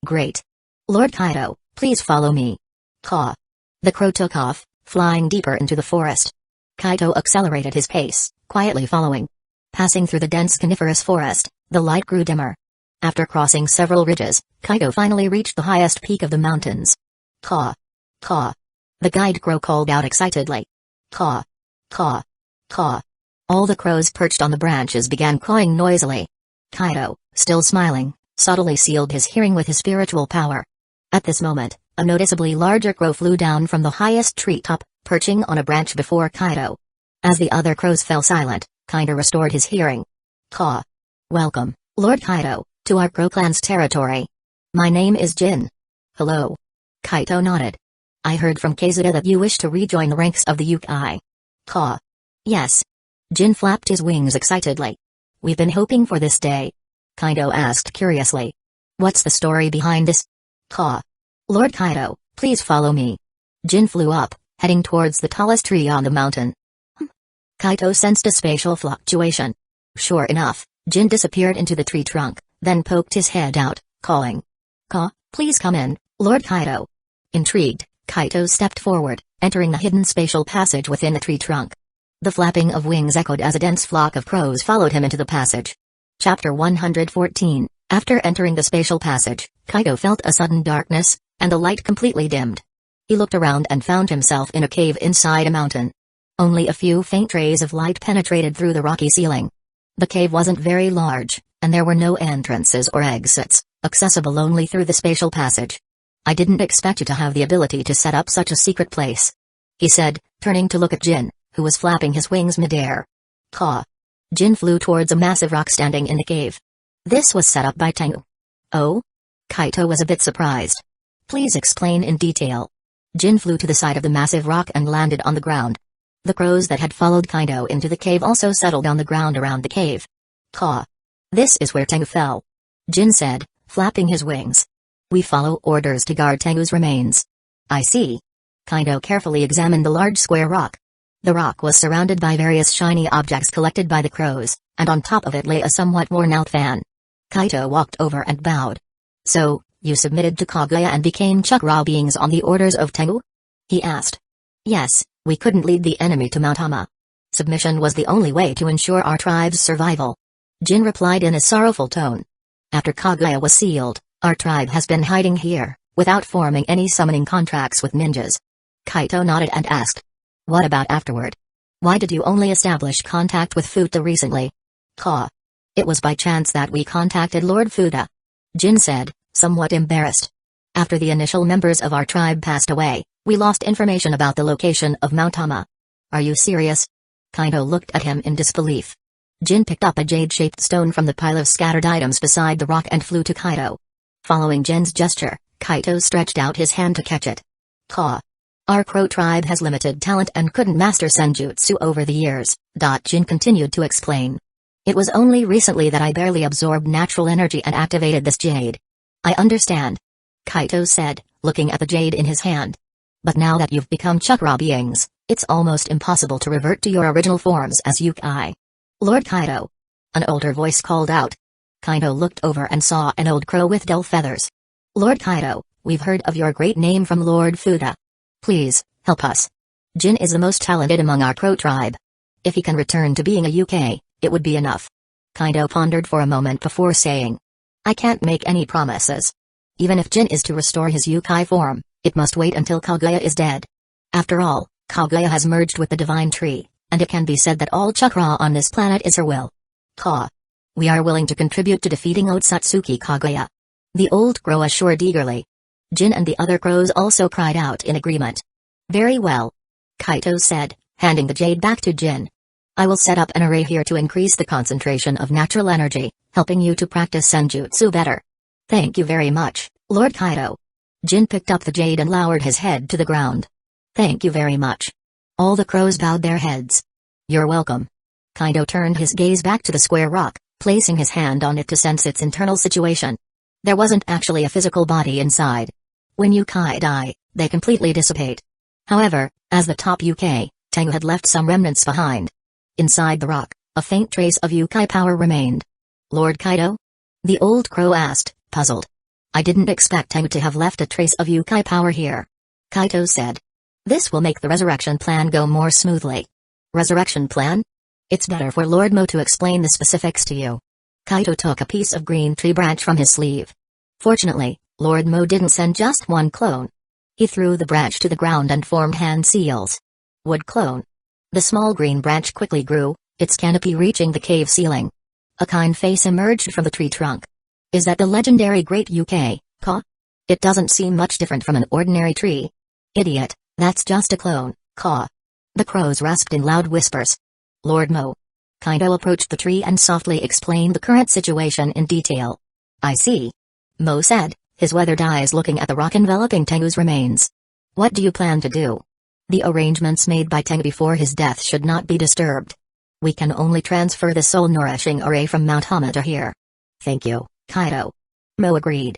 Great. Lord Kaito, please follow me. Caw. The crow took off, flying deeper into the forest. Kaito accelerated his pace, quietly following. Passing through the dense coniferous forest, the light grew dimmer. After crossing several ridges, Kaito finally reached the highest peak of the mountains. Caw. Caw. The guide crow called out excitedly. Caw. Caw. Caw. All the crows perched on the branches began cawing noisily. Kaito, still smiling, subtly sealed his hearing with his spiritual power. At this moment, a noticeably larger crow flew down from the highest treetop, perching on a branch before Kaito. As the other crows fell silent, Kaito restored his hearing. Caw. Welcome, Lord Kaito, to our crow clan's territory. My name is Jin. Hello. Kaito nodded. I heard from Kazuta that you wish to rejoin the ranks of the Uchiha. Caw. Yes. Jin flapped his wings excitedly. We've been hoping for this day. Kaito asked curiously. What's the story behind this? Caw. Lord Kaito, please follow me. Jin flew up, heading towards the tallest tree on the mountain. Kaito sensed a spatial fluctuation. Sure enough, Jin disappeared into the tree trunk, then poked his head out, calling. Caw, please come in, Lord Kaito. Intrigued, Kaito stepped forward, entering the hidden spatial passage within the tree trunk. The flapping of wings echoed as a dense flock of crows followed him into the passage. Chapter 114. After entering the spatial passage, Kaito felt a sudden darkness, and the light completely dimmed. He looked around and found himself in a cave inside a mountain. Only a few faint rays of light penetrated through the rocky ceiling. The cave wasn't very large, and there were no entrances or exits, accessible only through the spatial passage. I didn't expect you to have the ability to set up such a secret place, he said, turning to look at Jin, who was flapping his wings midair. Caw. Jin flew towards a massive rock standing in the cave. This was set up by Tengu. Oh? Kaito was a bit surprised. Please explain in detail. Jin flew to the side of the massive rock and landed on the ground. The crows that had followed Kaito into the cave also settled on the ground around the cave. Caw. This is where Tengu fell. Jin said, flapping his wings. We follow orders to guard Tengu's remains. I see. Kaito carefully examined the large square rock. The rock was surrounded by various shiny objects collected by the crows, and on top of it lay a somewhat worn-out fan. Kaito walked over and bowed. So, you submitted to Kaguya and became chakra beings on the orders of Tengu? He asked. Yes, we couldn't lead the enemy to Mount Hama. Submission was the only way to ensure our tribe's survival. Jin replied in a sorrowful tone. After Kaguya was sealed, our tribe has been hiding here, without forming any summoning contracts with ninjas. Kaito nodded and asked. What about afterward? Why did you only establish contact with Futa recently? Caw. It was by chance that we contacted Lord Futa. Jin said, somewhat embarrassed. After the initial members of our tribe passed away, we lost information about the location of Mount Hama. Are you serious? Kaito looked at him in disbelief. Jin picked up a jade-shaped stone from the pile of scattered items beside the rock and flew to Kaito. Following Jin's gesture, Kaito stretched out his hand to catch it. Caw. Our crow tribe has limited talent and couldn't master senjutsu over the years, Jin continued to explain. It was only recently that I barely absorbed natural energy and activated this jade. I understand. Kaito said, looking at the jade in his hand. But now that you've become chakra beings, it's almost impossible to revert to your original forms as Uchiha. Lord Kaito. An older voice called out. Kaito looked over and saw an old crow with dull feathers. Lord Kaito, we've heard of your great name from Lord Futa. Please, help us. Jin is the most talented among our crow tribe. If he can return to being a Uchiha, it would be enough. Kaito pondered for a moment before saying. I can't make any promises. Even if Jin is to restore his Uchiha form, it must wait until Kaguya is dead. After all, Kaguya has merged with the divine tree, and it can be said that all chakra on this planet is her will. Caw. We are willing to contribute to defeating Otsutsuki Kaguya. The old crow assured eagerly. Jin and the other crows also cried out in agreement. Very well. Kaito said, handing the jade back to Jin. I will set up an array here to increase the concentration of natural energy, helping you to practice senjutsu better. Thank you very much, Lord Kaito. Jin picked up the jade and lowered his head to the ground. Thank you very much. All the crows bowed their heads. You're welcome. Kaito turned his gaze back to the square rock, placing his hand on it to sense its internal situation. There wasn't actually a physical body inside. When Yukai die, they completely dissipate. However, as the top Yukai, Tengu had left some remnants behind. Inside the rock, a faint trace of Yukai power remained. Lord Kaito? The old crow asked, puzzled. I didn't expect Tengu to have left a trace of Yukai power here. Kaito said. This will make the resurrection plan go more smoothly. Resurrection plan? It's better for Lord Mo to explain the specifics to you. Kaito took a piece of green tree branch from his sleeve. Fortunately, Lord Mo didn't send just one clone. He threw the branch to the ground and formed hand seals. Wood clone. The small green branch quickly grew, its canopy reaching the cave ceiling. A kind face emerged from the tree trunk. Is that the legendary Great UK, Ka? It doesn't seem much different from an ordinary tree. Idiot, that's just a clone, Ka. The crows rasped in loud whispers. Lord Mo. Kaito approached the tree and softly explained the current situation in detail. I see. Mo said, his weathered eyes looking at the rock enveloping Tengu's remains. What do you plan to do? The arrangements made by Tengu before his death should not be disturbed. We can only transfer the soul-nourishing array from Mount Hama to here. Thank you, Kaito. Mo agreed.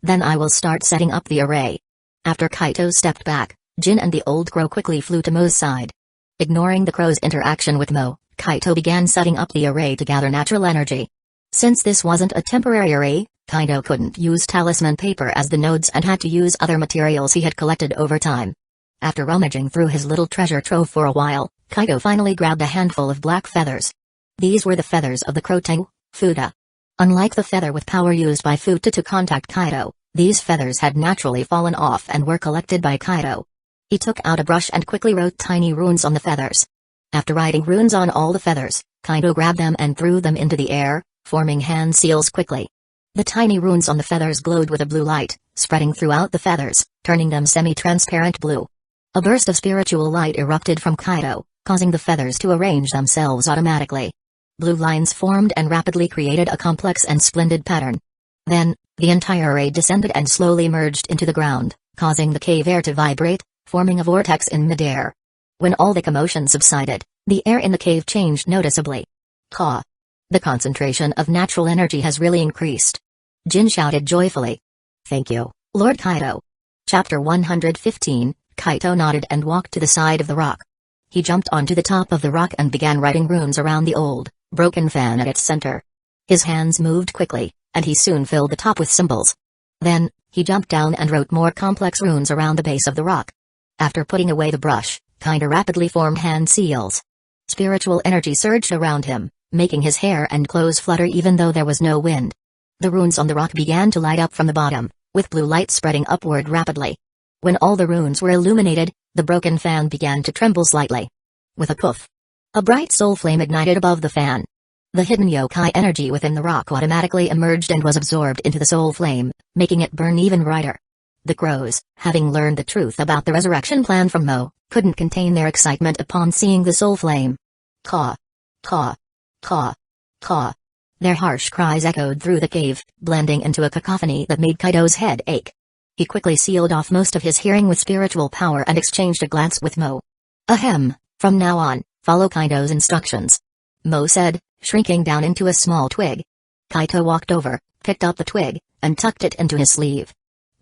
Then I will start setting up the array. After Kaito stepped back, Jin and the old crow quickly flew to Mo's side. Ignoring the crow's interaction with Mo, Kaito began setting up the array to gather natural energy. Since this wasn't a temporary array, Kaito couldn't use talisman paper as the nodes and had to use other materials he had collected over time. After rummaging through his little treasure trove for a while, Kaito finally grabbed a handful of black feathers. These were the feathers of the crow Tengu, Fuda. Unlike the feather with power used by Fuda to contact Kaito, these feathers had naturally fallen off and were collected by Kaito. He took out a brush and quickly wrote tiny runes on the feathers. After writing runes on all the feathers, Kaito grabbed them and threw them into the air, forming hand seals quickly. The tiny runes on the feathers glowed with a blue light, spreading throughout the feathers, turning them semi-transparent blue. A burst of spiritual light erupted from Kaito, causing the feathers to arrange themselves automatically. Blue lines formed and rapidly created a complex and splendid pattern. Then, the entire array descended and slowly merged into the ground, causing the cave air to vibrate, forming a vortex in midair. When all the commotion subsided, the air in the cave changed noticeably. Ka! The concentration of natural energy has really increased. Jin shouted joyfully. Thank you, Lord Kaito. Chapter 115, Kaito nodded and walked to the side of the rock. He jumped onto the top of the rock and began writing runes around the old, broken fan at its center. His hands moved quickly, and he soon filled the top with symbols. Then, he jumped down and wrote more complex runes around the base of the rock. After putting away the brush, Kaito rapidly formed hand seals. Spiritual energy surged around him, making his hair and clothes flutter even though there was no wind. The runes on the rock began to light up from the bottom, with blue light spreading upward rapidly. When all the runes were illuminated, the broken fan began to tremble slightly. With a poof, a bright soul flame ignited above the fan. The hidden yokai energy within the rock automatically emerged and was absorbed into the soul flame, making it burn even brighter. The crows, having learned the truth about the resurrection plan from Mo, couldn't contain their excitement upon seeing the soul flame. Caw! Caw! Caw! Caw! Their harsh cries echoed through the cave, blending into a cacophony that made Kaito's head ache. He quickly sealed off most of his hearing with spiritual power and exchanged a glance with Mo. Ahem, from now on, follow Kaito's instructions. Mo said, shrinking down into a small twig. Kaito walked over, picked up the twig, and tucked it into his sleeve.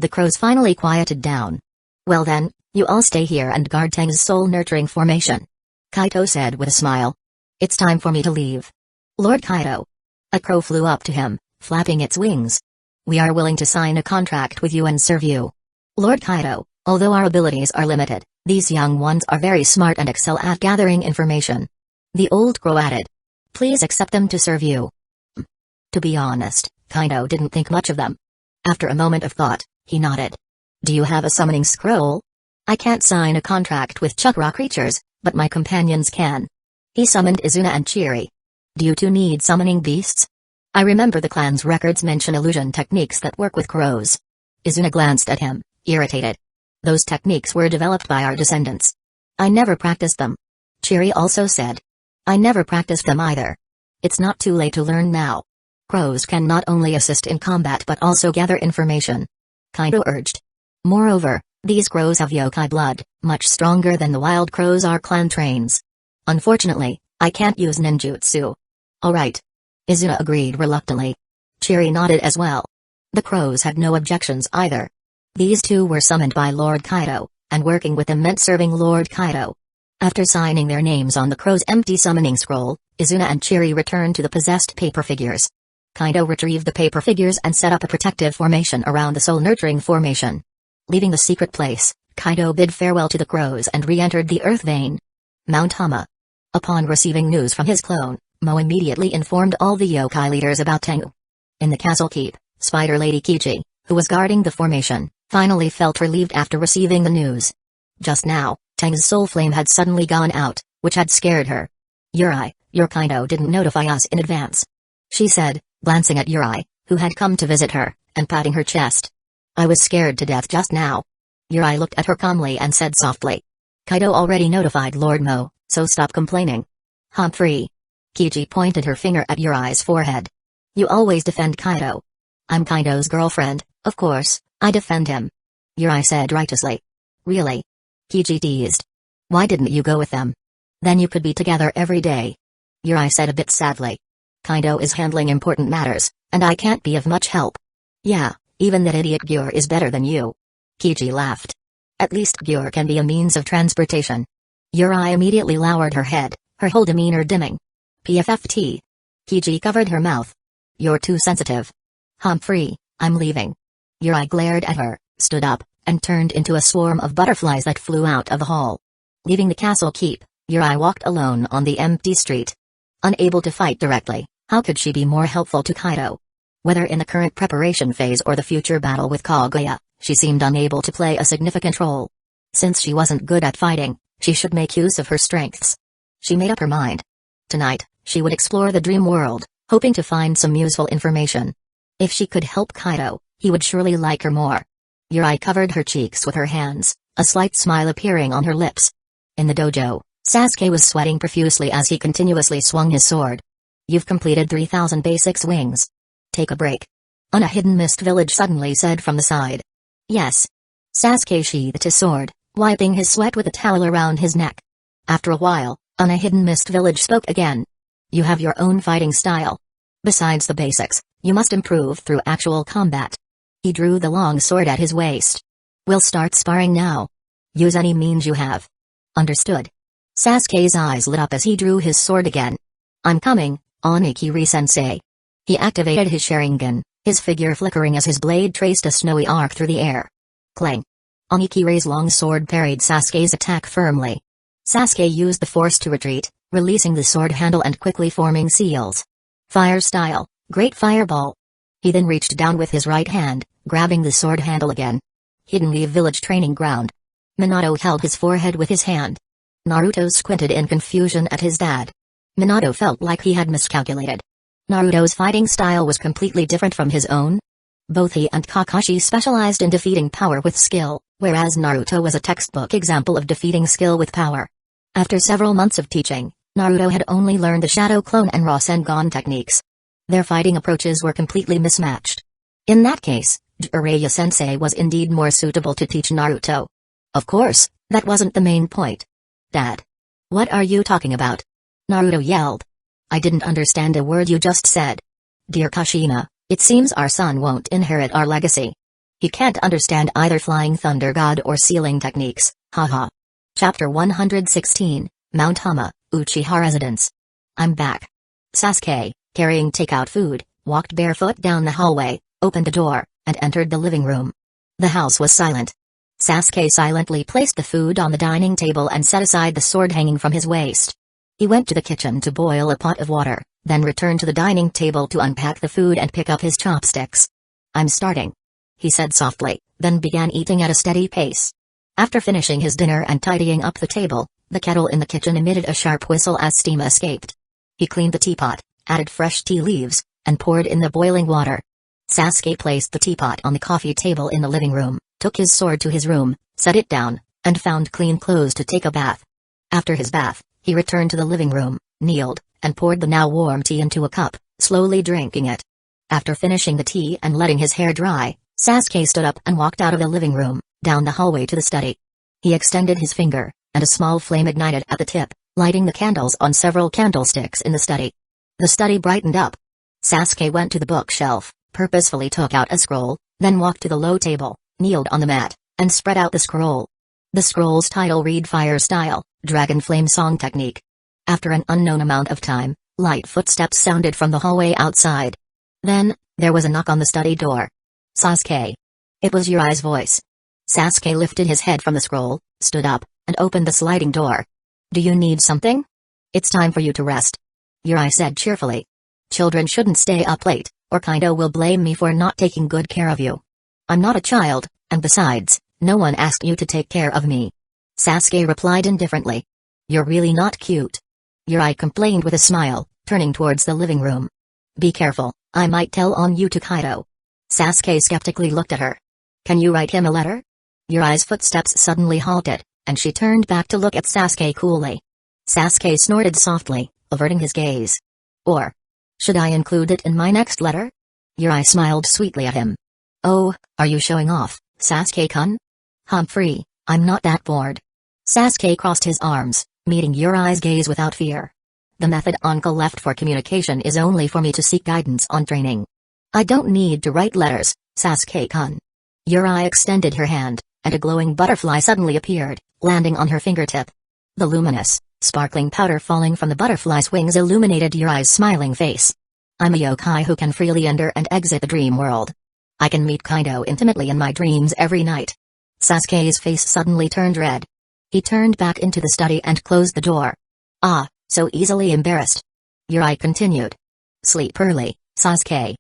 The crows finally quieted down. Well then, you all stay here and guard Tengu's soul-nurturing formation. Kaito said with a smile. It's time for me to leave. Lord Kaito. A crow flew up to him, flapping its wings. We are willing to sign a contract with you and serve you. Lord Kaito, although our abilities are limited, these young ones are very smart and excel at gathering information. The old crow added. Please accept them to serve you. To be honest, Kaito didn't think much of them. After a moment of thought, he nodded. Do you have a summoning scroll? I can't sign a contract with chakra creatures, but my companions can. He summoned Izuna and Chiri. Do you two need summoning beasts? I remember the clan's records mention illusion techniques that work with crows. Izuna glanced at him, irritated. Those techniques were developed by our descendants. I never practiced them. Chiri also said. I never practiced them either. It's not too late to learn now. Crows can not only assist in combat but also gather information. Kaido urged. Moreover, these crows have yokai blood, much stronger than the wild crows our clan trains. Unfortunately, I can't use ninjutsu. Alright. Izuna agreed reluctantly. Chiri nodded as well. The crows had no objections either. These two were summoned by Lord Kaido, and working with them meant serving Lord Kaido. After signing their names on the crow's empty summoning scroll, Izuna and Chiri returned to the possessed paper figures. Kaido retrieved the paper figures and set up a protective formation around the soul-nurturing formation. Leaving the secret place, Kaido bid farewell to the crows and re-entered the earth vein. Mount Hama. Upon receiving news from his clone, Mo immediately informed all the yokai leaders about Tengu. In the castle keep, Spider Lady Kichi, who was guarding the formation, finally felt relieved after receiving the news. Just now, Tengu's soul flame had suddenly gone out, which had scared her. Yuri, your Kaido didn't notify us in advance, she said, glancing at Yuri, who had come to visit her, and patting her chest. I was scared to death just now. Yuri looked at her calmly and said softly. Kaido already notified Lord Mo, so stop complaining. Humphrey. Kichi pointed her finger at Yuri's forehead. You always defend Kaido. I'm Kaido's girlfriend, of course, I defend him. Yuri said righteously. Really? Kichi teased. Why didn't you go with them? Then you could be together every day. Yuri said a bit sadly. Kaido is handling important matters, and I can't be of much help. Yeah, even that idiot Gyur is better than you. Kichi laughed. At least Gyur can be a means of transportation. Yuri immediately lowered her head, her whole demeanor dimming. PFFT. Kichi covered her mouth. You're too sensitive. Humphrey, I'm leaving. Yuri glared at her, stood up, and turned into a swarm of butterflies that flew out of the hall. Leaving the castle keep, Yuri walked alone on the empty street. Unable to fight directly, how could she be more helpful to Kaido? Whether in the current preparation phase or the future battle with Kaguya, she seemed unable to play a significant role. Since she wasn't good at fighting, she should make use of her strengths. She made up her mind. Tonight, she would explore the dream world, hoping to find some useful information. If she could help Kaido, he would surely like her more. Yuri covered her cheeks with her hands, a slight smile appearing on her lips. In the dojo, Sasuke was sweating profusely as he continuously swung his sword. You've completed 3,000 basic swings. Take a break. On a hidden mist village suddenly said from the side. Yes. Sasuke sheathed his sword, wiping his sweat with a towel around his neck. After a while, on a hidden mist village spoke again. You have your own fighting style. Besides the basics, you must improve through actual combat. He drew the long sword at his waist. We'll start sparring now. Use any means you have. Understood. Sasuke's eyes lit up as he drew his sword again. I'm coming, Onikiri-sensei. He activated his Sharingan, his figure flickering as his blade traced a snowy arc through the air. Clang. Onikiri's long sword parried Sasuke's attack firmly. Sasuke used the force to retreat, releasing the sword handle and quickly forming seals. Fire style, great fireball. He then reached down with his right hand, grabbing the sword handle again. Hidden Leaf Village training ground. Minato held his forehead with his hand. Naruto squinted in confusion at his dad. Minato felt like he had miscalculated. Naruto's fighting style was completely different from his own. Both he and Kakashi specialized in defeating power with skill, whereas Naruto was a textbook example of defeating skill with power. After several months of teaching, Naruto had only learned the Shadow Clone and Rasengan techniques. Their fighting approaches were completely mismatched. In that case, Jiraiya-sensei was indeed more suitable to teach Naruto. Of course, that wasn't the main point. Dad. What are you talking about? Naruto yelled. I didn't understand a word you just said. Dear Kushina, it seems our son won't inherit our legacy. He can't understand either Flying Thunder God or sealing techniques, haha. Chapter 116, Mount Hama, Uchiha Residence. I'm back. Sasuke, carrying takeout food, walked barefoot down the hallway, opened the door, and entered the living room. The house was silent. Sasuke silently placed the food on the dining table and set aside the sword hanging from his waist. He went to the kitchen to boil a pot of water, then returned to the dining table to unpack the food and pick up his chopsticks. I'm starting, he said softly, then began eating at a steady pace. After finishing his dinner and tidying up the table, the kettle in the kitchen emitted a sharp whistle as steam escaped. He cleaned the teapot, added fresh tea leaves, and poured in the boiling water. Sasuke placed the teapot on the coffee table in the living room, took his sword to his room, set it down, and found clean clothes to take a bath. After his bath, he returned to the living room, kneeled, and poured the now warm tea into a cup, slowly drinking it. After finishing the tea and letting his hair dry, Sasuke stood up and walked out of the living room, down the hallway to the study. He extended his finger, and a small flame ignited at the tip, lighting the candles on several candlesticks in the study. The study brightened up. Sasuke went to the bookshelf, purposefully took out a scroll, then walked to the low table, kneeled on the mat, and spread out the scroll. The scroll's title read Fire Style, Dragon Flame Song Technique. After an unknown amount of time, light footsteps sounded from the hallway outside. Then, there was a knock on the study door. Sasuke. It was Yurai's voice. Sasuke lifted his head from the scroll, stood up, and opened the sliding door. Do you need something? It's time for you to rest. Yurai said cheerfully. Children shouldn't stay up late, or Kaido will blame me for not taking good care of you. I'm not a child, and besides, no one asked you to take care of me. Sasuke replied indifferently. You're really not cute. Yurai complained with a smile, turning towards the living room. Be careful, I might tell on you to Kaido. Sasuke skeptically looked at her. Can you write him a letter? Yurai's footsteps suddenly halted, and she turned back to look at Sasuke coolly. Sasuke snorted softly, averting his gaze. Or, should I include it in my next letter? Yurai smiled sweetly at him. Oh, are you showing off, Sasuke-kun? Humphrey, I'm not that bored. Sasuke crossed his arms, meeting Yurai's gaze without fear. The method Uncle left for communication is only for me to seek guidance on training. I don't need to write letters, Sasuke-kun. Yurai extended her hand, and a glowing butterfly suddenly appeared, landing on her fingertip. The luminous, sparkling powder falling from the butterfly's wings illuminated Yurai's smiling face. I'm a yokai who can freely enter and exit the dream world. I can meet Kaido intimately in my dreams every night. Sasuke's face suddenly turned red. He turned back into the study and closed the door. Ah, so easily embarrassed. Yurai continued. Sleep early, Sasuke.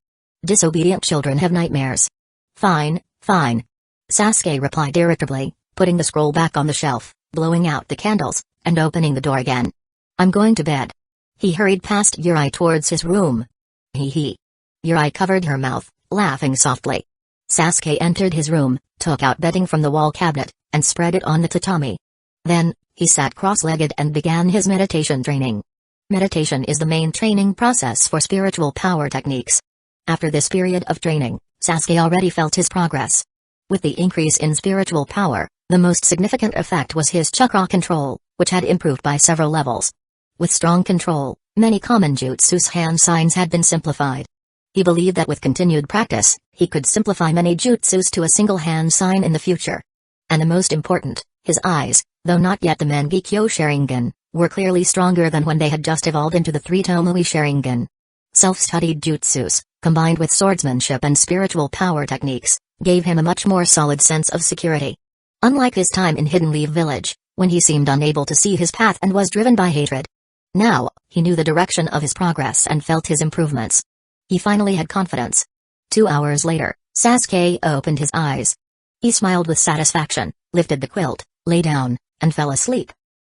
Disobedient children have nightmares. Fine, fine. Sasuke replied irritably, putting the scroll back on the shelf, blowing out the candles, and opening the door again. I'm going to bed. He hurried past Yurai towards his room. Hee. Yurai covered her mouth, laughing softly. Sasuke entered his room, took out bedding from the wall cabinet, and spread it on the tatami. Then, he sat cross-legged and began his meditation training. Meditation is the main training process for spiritual power techniques. After this period of training, Sasuke already felt his progress. With the increase in spiritual power, the most significant effect was his chakra control, which had improved by several levels. With strong control, many common jutsu's hand signs had been simplified. He believed that with continued practice, he could simplify many jutsus to a single hand sign in the future. And the most important, his eyes, though not yet the Mangekyo Sharingan, were clearly stronger than when they had just evolved into the three Tomoe Sharingan. Self-studied jutsus, combined with swordsmanship and spiritual power techniques, gave him a much more solid sense of security. Unlike his time in Hidden Leaf Village, when he seemed unable to see his path and was driven by hatred. Now, he knew the direction of his progress and felt his improvements. He finally had confidence. 2 hours later, Sasuke opened his eyes. He smiled with satisfaction, lifted the quilt, lay down, and fell asleep.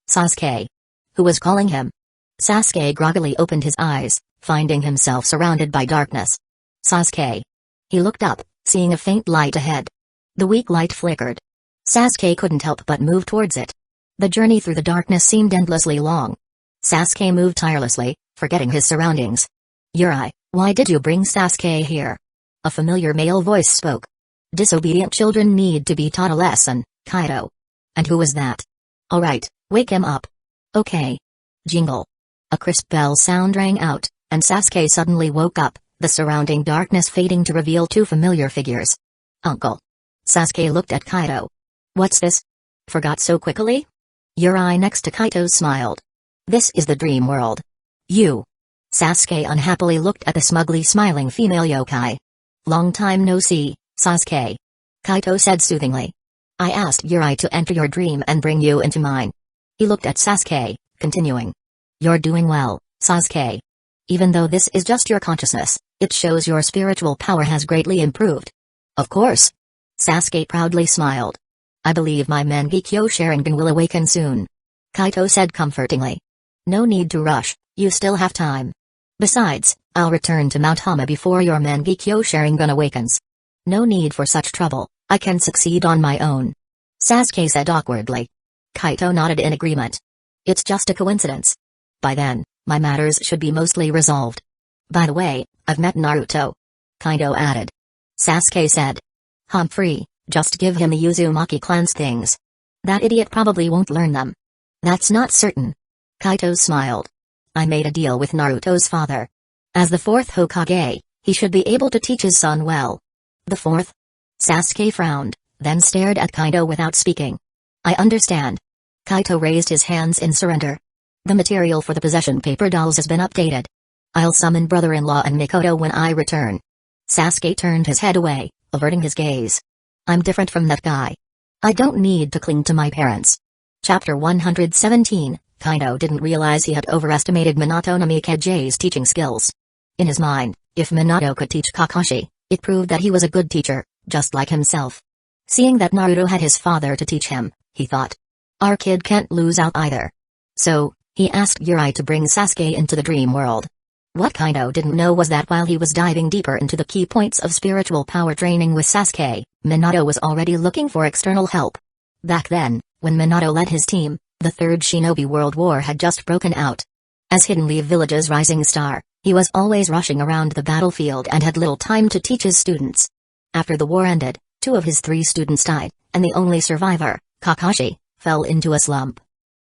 Sasuke. Who was calling him? Sasuke groggily opened his eyes, finding himself surrounded by darkness. Sasuke. He looked up, seeing a faint light ahead. The weak light flickered. Sasuke couldn't help but move towards it. The journey through the darkness seemed endlessly long. Sasuke moved tirelessly, forgetting his surroundings. Yurai, why did you bring Sasuke here? A familiar male voice spoke. Disobedient children need to be taught a lesson, Kaido. And who was that? Alright, wake him up. Okay. Jingle. A crisp bell sound rang out, and Sasuke suddenly woke up, the surrounding darkness fading to reveal 2 familiar figures. Uncle. Sasuke looked at Kaido. What's this? Forgot so quickly? Yurai next to Kaido smiled. This is the dream world. You. Sasuke unhappily looked at the smugly smiling female yokai. Long time no see, Sasuke. Kaido said soothingly. I asked Yurai to enter your dream and bring you into mine. He looked at Sasuke, continuing. You're doing well, Sasuke. Even though this is just your consciousness, it shows your spiritual power has greatly improved. Of course. Sasuke proudly smiled. I believe my Mangekyo Sharingan will awaken soon. Kaido said comfortingly. No need to rush, you still have time. Besides, I'll return to Mount Hama before your Mangekyo Sharingan awakens. No need for such trouble, I can succeed on my own. Sasuke said awkwardly. Kaito nodded in agreement. It's just a coincidence. By then, my matters should be mostly resolved. By the way, I've met Naruto. Kaito added. Sasuke said. Humphrey, just give him the Uzumaki clan's things. That idiot probably won't learn them. That's not certain. Kaito smiled. I made a deal with Naruto's father. As the fourth Hokage, he should be able to teach his son well. The fourth? Sasuke frowned, then stared at Kaito without speaking. I understand. Kaito raised his hands in surrender. The material for the possession paper dolls has been updated. I'll summon brother-in-law and Mikoto when I return. Sasuke turned his head away, averting his gaze. I'm different from that guy. I don't need to cling to my parents. Chapter 117, Kaito didn't realize he had overestimated Minato Namikage's teaching skills. In his mind, if Minato could teach Kakashi, it proved that he was a good teacher, just like himself. Seeing that Naruto had his father to teach him, he thought. Our kid can't lose out either. So, he asked Yuri to bring Sasuke into the dream world. What Kaito didn't know was that while he was diving deeper into the key points of spiritual power training with Sasuke, Minato was already looking for external help. Back then, when Minato led his team, the Third Shinobi World War had just broken out. As Hidden Leaf Village's rising star, he was always rushing around the battlefield and had little time to teach his students. After the war ended, 2 of his 3 students died, and the only survivor, Kakashi, fell into a slump.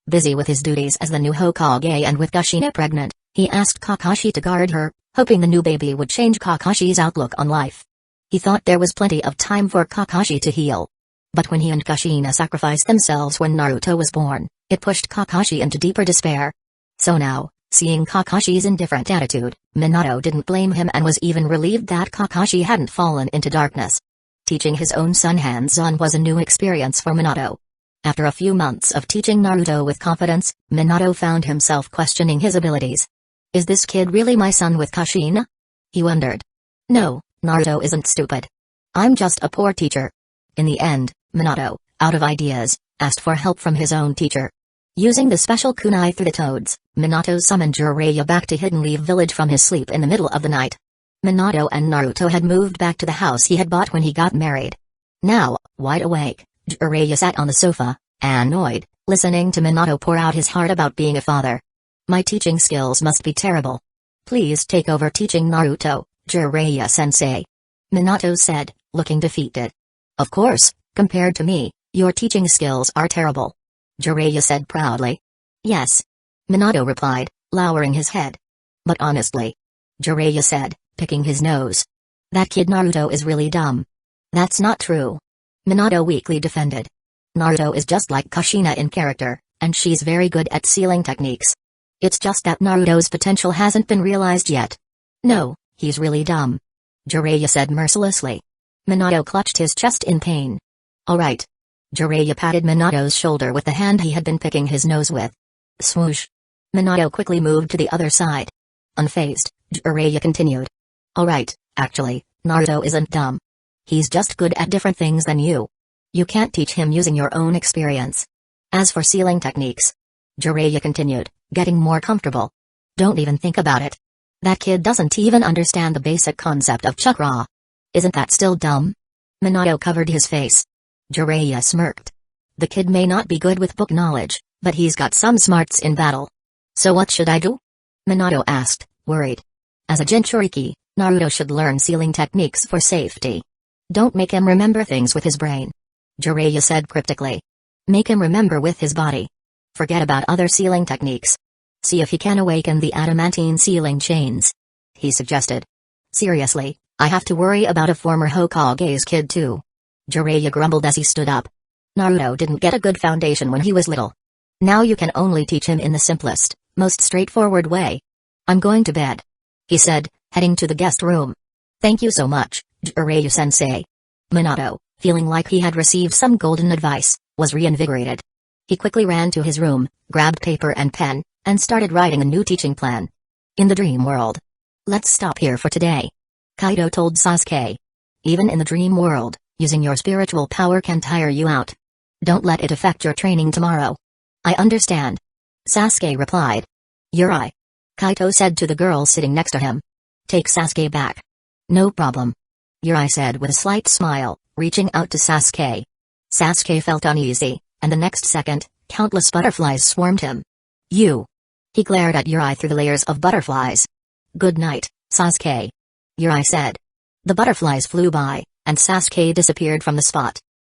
Busy with his duties as the new Hokage and with Kushina pregnant, he asked Kakashi to guard her, hoping the new baby would change Kakashi's outlook on life. He thought there was plenty of time for Kakashi to heal. But when he and Kushina sacrificed themselves when Naruto was born, it pushed Kakashi into deeper despair. So now, seeing Kakashi's indifferent attitude, Minato didn't blame him and was even relieved that Kakashi hadn't fallen into darkness. Teaching his own son hands-on was a new experience for Minato. After a few months of teaching Naruto with confidence, Minato found himself questioning his abilities. Is this kid really my son with Kushina? He wondered. No, Naruto isn't stupid. I'm just a poor teacher. In the end, Minato, out of ideas, asked for help from his own teacher. Using the special kunai through the toads, Minato summoned Jiraiya back to Hidden Leaf Village from his sleep in the middle of the night. Minato and Naruto had moved back to the house he had bought when he got married. Now, wide awake, Jiraiya sat on the sofa, annoyed, listening to Minato pour out his heart about being a father. My teaching skills must be terrible. Please take over teaching Naruto, Jiraiya-sensei. Minato said, looking defeated. Of course, compared to me, your teaching skills are terrible. Jiraiya said proudly. Yes. Minato replied, lowering his head. But honestly. Jiraiya said, picking his nose. That kid Naruto is really dumb. That's not true. Minato weakly defended. Naruto is just like Kushina in character, and she's very good at sealing techniques. It's just that Naruto's potential hasn't been realized yet. No, he's really dumb. Jiraiya said mercilessly. Minato clutched his chest in pain. Alright. Jiraiya patted Minato's shoulder with the hand he had been picking his nose with. Swoosh. Minato quickly moved to the other side. Unfazed, Jiraiya continued. Alright, actually, Naruto isn't dumb. He's just good at different things than you. You can't teach him using your own experience. As for sealing techniques, Jiraiya continued, getting more comfortable. Don't even think about it. That kid doesn't even understand the basic concept of chakra. Isn't that still dumb? Minato covered his face. Jiraiya smirked. The kid may not be good with book knowledge, but he's got some smarts in battle. So what should I do? Minato asked, worried. As a Jinchuriki, Naruto should learn sealing techniques for safety. Don't make him remember things with his brain. Jiraiya said cryptically. Make him remember with his body. Forget about other sealing techniques. See if he can awaken the adamantine sealing chains. He suggested. Seriously, I have to worry about a former Hokage's kid too. Jiraiya grumbled as he stood up. Naruto didn't get a good foundation when he was little. Now you can only teach him in the simplest, most straightforward way. I'm going to bed. He said, heading to the guest room. Thank you so much, Jiraiya-sensei. Minato, feeling like he had received some golden advice, was reinvigorated. He quickly ran to his room, grabbed paper and pen, and started writing a new teaching plan. In the dream world. Let's stop here for today. Kaito told Sasuke. Even in the dream world, using your spiritual power can tire you out. Don't let it affect your training tomorrow. I understand. Sasuke replied. Yuri. Kaito said to the girl sitting next to him. Take Sasuke back. No problem. Yuri said with a slight smile, reaching out to Sasuke. Sasuke felt uneasy, and the next second, countless butterflies swarmed him. You. He glared at Yuri through the layers of butterflies. Good night, Sasuke. Yuri said. The butterflies flew by, and Sasuke disappeared from the spot.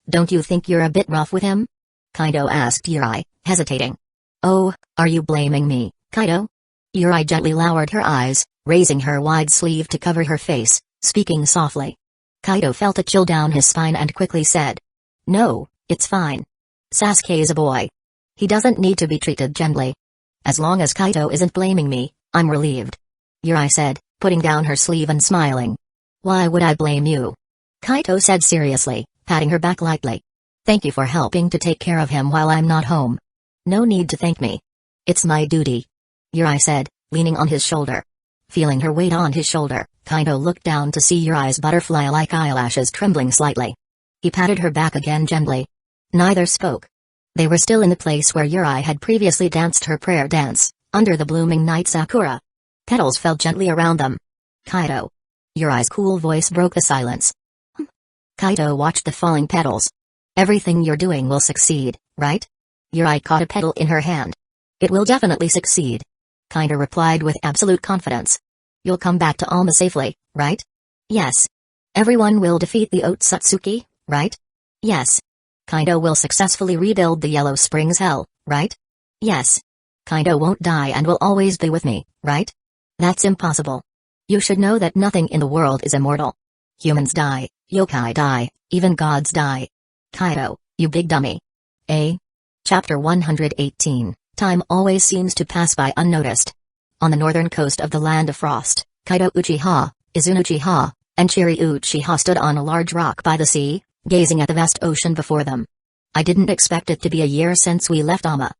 Don't you think you're a bit rough with him? Kaito asked Yuri, hesitating. Oh, are you blaming me, Kaito? Yuri gently lowered her eyes, raising her wide sleeve to cover her face, speaking softly. Kaito felt a chill down his spine and quickly said. No, it's fine. Sasuke is a boy. He doesn't need to be treated gently. As long as Kaito isn't blaming me, I'm relieved. Yuri said, putting down her sleeve and smiling. Why would I blame you? Kaito said seriously, patting her back lightly. Thank you for helping to take care of him while I'm not home. No need to thank me. It's my duty. Yuri said, leaning on his shoulder. Feeling her weight on his shoulder, Kaito looked down to see Yuri's butterfly-like eyelashes trembling slightly. He patted her back again gently. Neither spoke. They were still in the place where Yuri had previously danced her prayer dance, under the blooming night sakura. Petals fell gently around them. Kaito. Yuri's cool voice broke the silence. Kaito watched the falling petals. Everything you're doing will succeed, right? Yuri caught a petal in her hand. It will definitely succeed. Kaito replied with absolute confidence. You'll come back to Alma safely, right? Yes. Everyone will defeat the Otsutsuki, right? Yes. Kaito will successfully rebuild the Yellow Springs Hell, right? Yes. Kaito won't die and will always be with me, right? That's impossible. You should know that nothing in the world is immortal. Humans die, yokai die, even gods die. Kaito, you big dummy. Chapter 118, Time always seems to pass by unnoticed. On the northern coast of the Land of Frost, Kaito Uchiha, Izuna Uchiha, and Chiri Uchiha stood on a large rock by the sea, gazing at the vast ocean before them. I didn't expect it to be a year since we left Alma.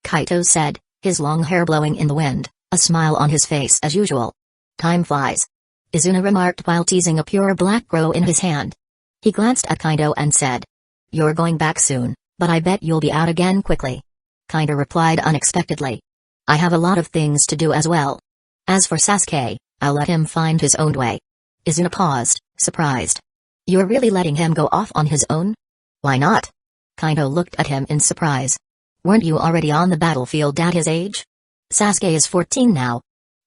Kaito said, his long hair blowing in the wind, a smile on his face as usual. Time flies. Izuna remarked while teasing a pure black crow in his hand. He glanced at Kaito and said. You're going back soon, but I bet you'll be out again quickly. Kaito replied unexpectedly. I have a lot of things to do as well. As for Sasuke, I'll let him find his own way. Izuna paused, surprised. You're really letting him go off on his own? Why not? Kaito looked at him in surprise. Weren't you already on the battlefield at his age? Sasuke is 14 now.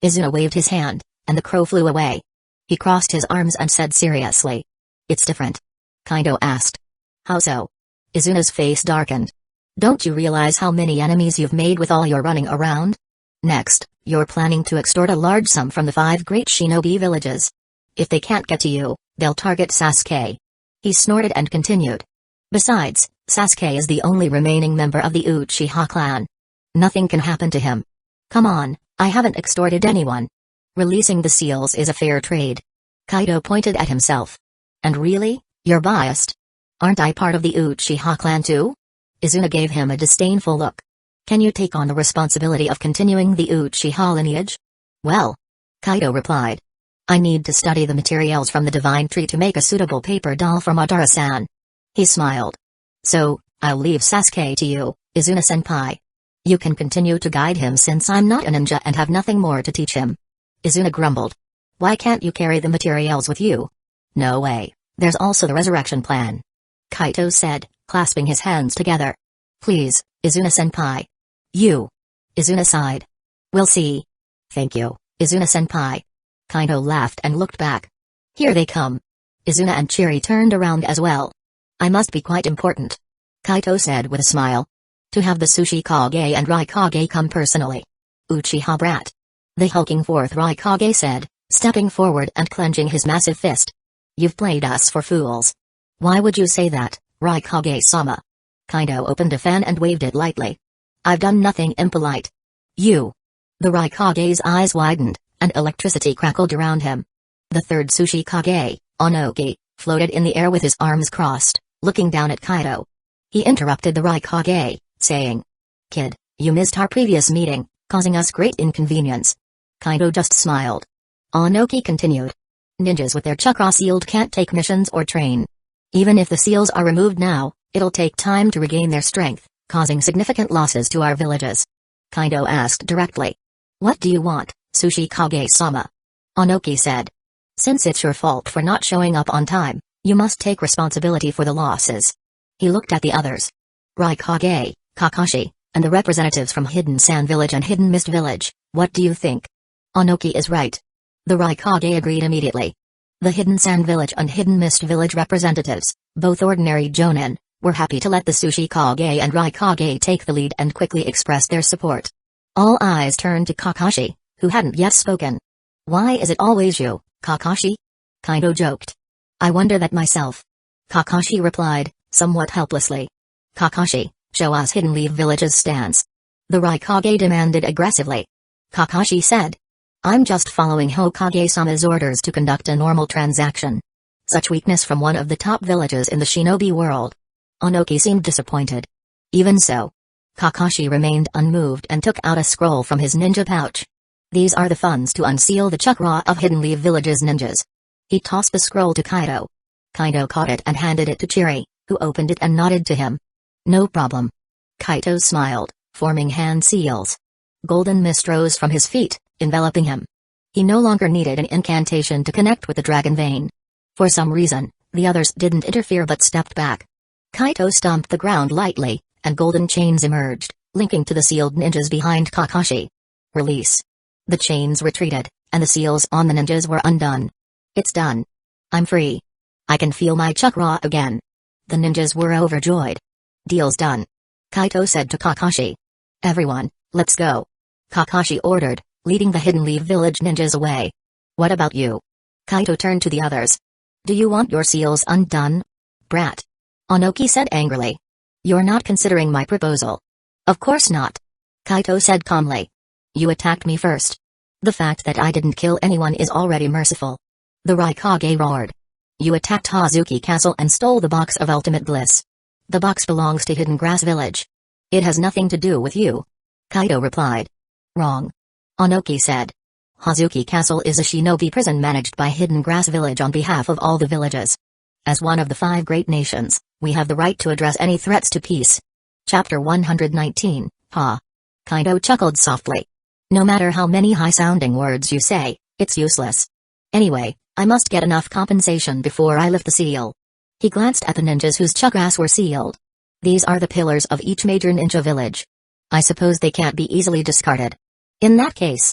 Izuna waved his hand, and the crow flew away. He crossed his arms and said seriously. It's different. Kaito asked. How so? Izuna's face darkened. Don't you realize how many enemies you've made with all your running around? Next, you're planning to extort a large sum from the 5 great shinobi villages. If they can't get to you, they'll target Sasuke. He snorted and continued. Besides, Sasuke is the only remaining member of the Uchiha clan. Nothing can happen to him. Come on, I haven't extorted anyone. Releasing the seals is a fair trade. Kaito pointed at himself. And really, you're biased? Aren't I part of the Uchiha clan too? Izuna gave him a disdainful look. Can you take on the responsibility of continuing the Uchiha lineage? Well, Kaito replied. I need to study the materials from the divine tree to make a suitable paper doll for Madara-san. He smiled. So, I'll leave Sasuke to you, Izuna-senpai. You can continue to guide him since I'm not a ninja and have nothing more to teach him. Izuna grumbled. Why can't you carry the materials with you? No way, there's also the resurrection plan. Kaito said, clasping his hands together. Please, Izuna-senpai. You. Izuna sighed. We'll see. Thank you, Izuna-senpai. Kaito laughed and looked back. Here they come. Izuna and Chiri turned around as well. I must be quite important. Kaito said with a smile. To have the Sushi Kage and Raikage come personally. Uchiha brat. The hulking fourth Raikage said, stepping forward and clenching his massive fist. You've played us for fools. Why would you say that, Raikage-sama? Kaito opened a fan and waved it lightly. I've done nothing impolite. You. The Raikage's eyes widened, and electricity crackled around him. The third Sushi Kage, Onoki, floated in the air with his arms crossed, looking down at Kaito. He interrupted the Raikage, saying, Kid, you missed our previous meeting, causing us great inconvenience. Kaito just smiled. Onoki continued. Ninjas with their chakra sealed can't take missions or train. Even if the seals are removed now, it'll take time to regain their strength, causing significant losses to our villages. Kaito asked directly. What do you want, Sushi Kage-sama. Onoki said. Since it's your fault for not showing up on time, you must take responsibility for the losses. He looked at the others. Raikage, Kakashi, and the representatives from Hidden Sand Village and Hidden Mist Village, what do you think? Onoki is right. The Raikage agreed immediately. The Hidden Sand Village and Hidden Mist Village representatives, both ordinary jonin, were happy to let the Sushi Kage and Raikage take the lead and quickly express their support. All eyes turned to Kakashi, who hadn't yet spoken. Why is it always you, Kakashi? Kaido joked. I wonder that myself. Kakashi replied, somewhat helplessly. Kakashi, show us Hidden Leaf Village's stance. The Raikage demanded aggressively. Kakashi said. I'm just following Hokage-sama's orders to conduct a normal transaction. Such weakness from one of the top villages in the shinobi world. Onoki seemed disappointed. Even so. Kakashi remained unmoved and took out a scroll from his ninja pouch. These are the funds to unseal the chakra of Hidden Leaf Village's ninjas. He tossed the scroll to Kaido. Kaido caught it and handed it to Chiri, who opened it and nodded to him. No problem. Kaido smiled, forming hand seals. Golden mist rose from his feet, enveloping him. He no longer needed an incantation to connect with the dragon vein. For some reason, the others didn't interfere but stepped back. Kaido stomped the ground lightly, and golden chains emerged, linking to the sealed ninjas behind Kakashi. Release. The chains retreated, and the seals on the ninjas were undone. It's done. I'm free. I can feel my chakra again. The ninjas were overjoyed. Deal's done. Kaido said to Kakashi. Everyone, let's go. Kakashi ordered, leading the Hidden Leaf Village ninjas away. What about you? Kaido turned to the others. Do you want your seals undone? Brat. Onoki said angrily. You're not considering my proposal. Of course not. Kaido said calmly. You attacked me first. The fact that I didn't kill anyone is already merciful. The Raikage roared. You attacked Hazuki Castle and stole the box of ultimate bliss. The box belongs to Hidden Grass Village. It has nothing to do with you. Kaido replied. Wrong. Onoki said. Hazuki Castle is a shinobi prison managed by Hidden Grass Village on behalf of all the villages. As one of the 5 great nations, we have the right to address any threats to peace. Chapter 119, Ha. Kaido chuckled softly. No matter how many high-sounding words you say, it's useless. Anyway, I must get enough compensation before I lift the seal. He glanced at the ninjas whose chakras were sealed. These are the pillars of each major ninja village. I suppose they can't be easily discarded. In that case.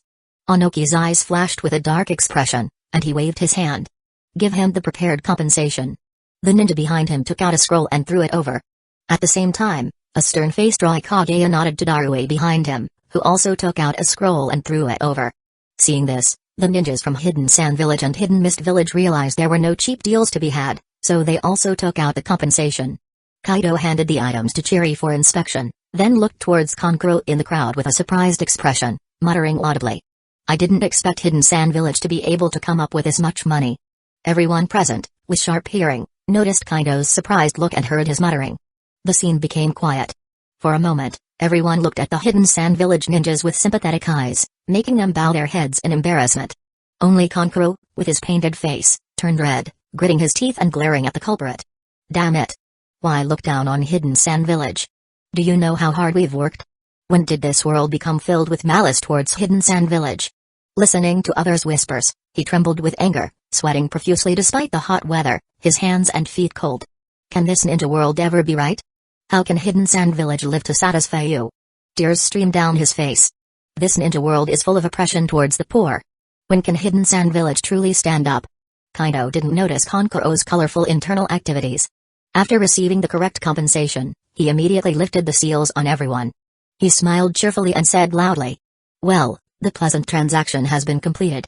Onoki's eyes flashed with a dark expression, and he waved his hand. Give him the prepared compensation. The ninja behind him took out a scroll and threw it over. At the same time, a stern-faced Raikage nodded to Darue behind him, who also took out a scroll and threw it over. Seeing this, the ninjas from Hidden Sand Village and Hidden Mist Village realized there were no cheap deals to be had, so they also took out the compensation. Kaido handed the items to Chiri for inspection, then looked towards Kankuro in the crowd with a surprised expression, muttering audibly. I didn't expect Hidden Sand Village to be able to come up with this much money. Everyone present, with sharp hearing, noticed Kaido's surprised look and heard his muttering. The scene became quiet. For a moment, everyone looked at the Hidden Sand Village ninjas with sympathetic eyes, making them bow their heads in embarrassment. Only Kankuro, with his painted face, turned red, gritting his teeth and glaring at the culprit. Damn it. Why look down on Hidden Sand Village? Do you know how hard we've worked? When did this world become filled with malice towards Hidden Sand Village? Listening to others' whispers, he trembled with anger, sweating profusely despite the hot weather, his hands and feet cold. Can this ninja world ever be right? How can Hidden Sand Village live to satisfy you? Tears streamed down his face. This ninja world is full of oppression towards the poor. When can Hidden Sand Village truly stand up? Kaido didn't notice Kankuro's colorful internal activities. After receiving the correct compensation, he immediately lifted the seals on everyone. He smiled cheerfully and said loudly. Well, the pleasant transaction has been completed.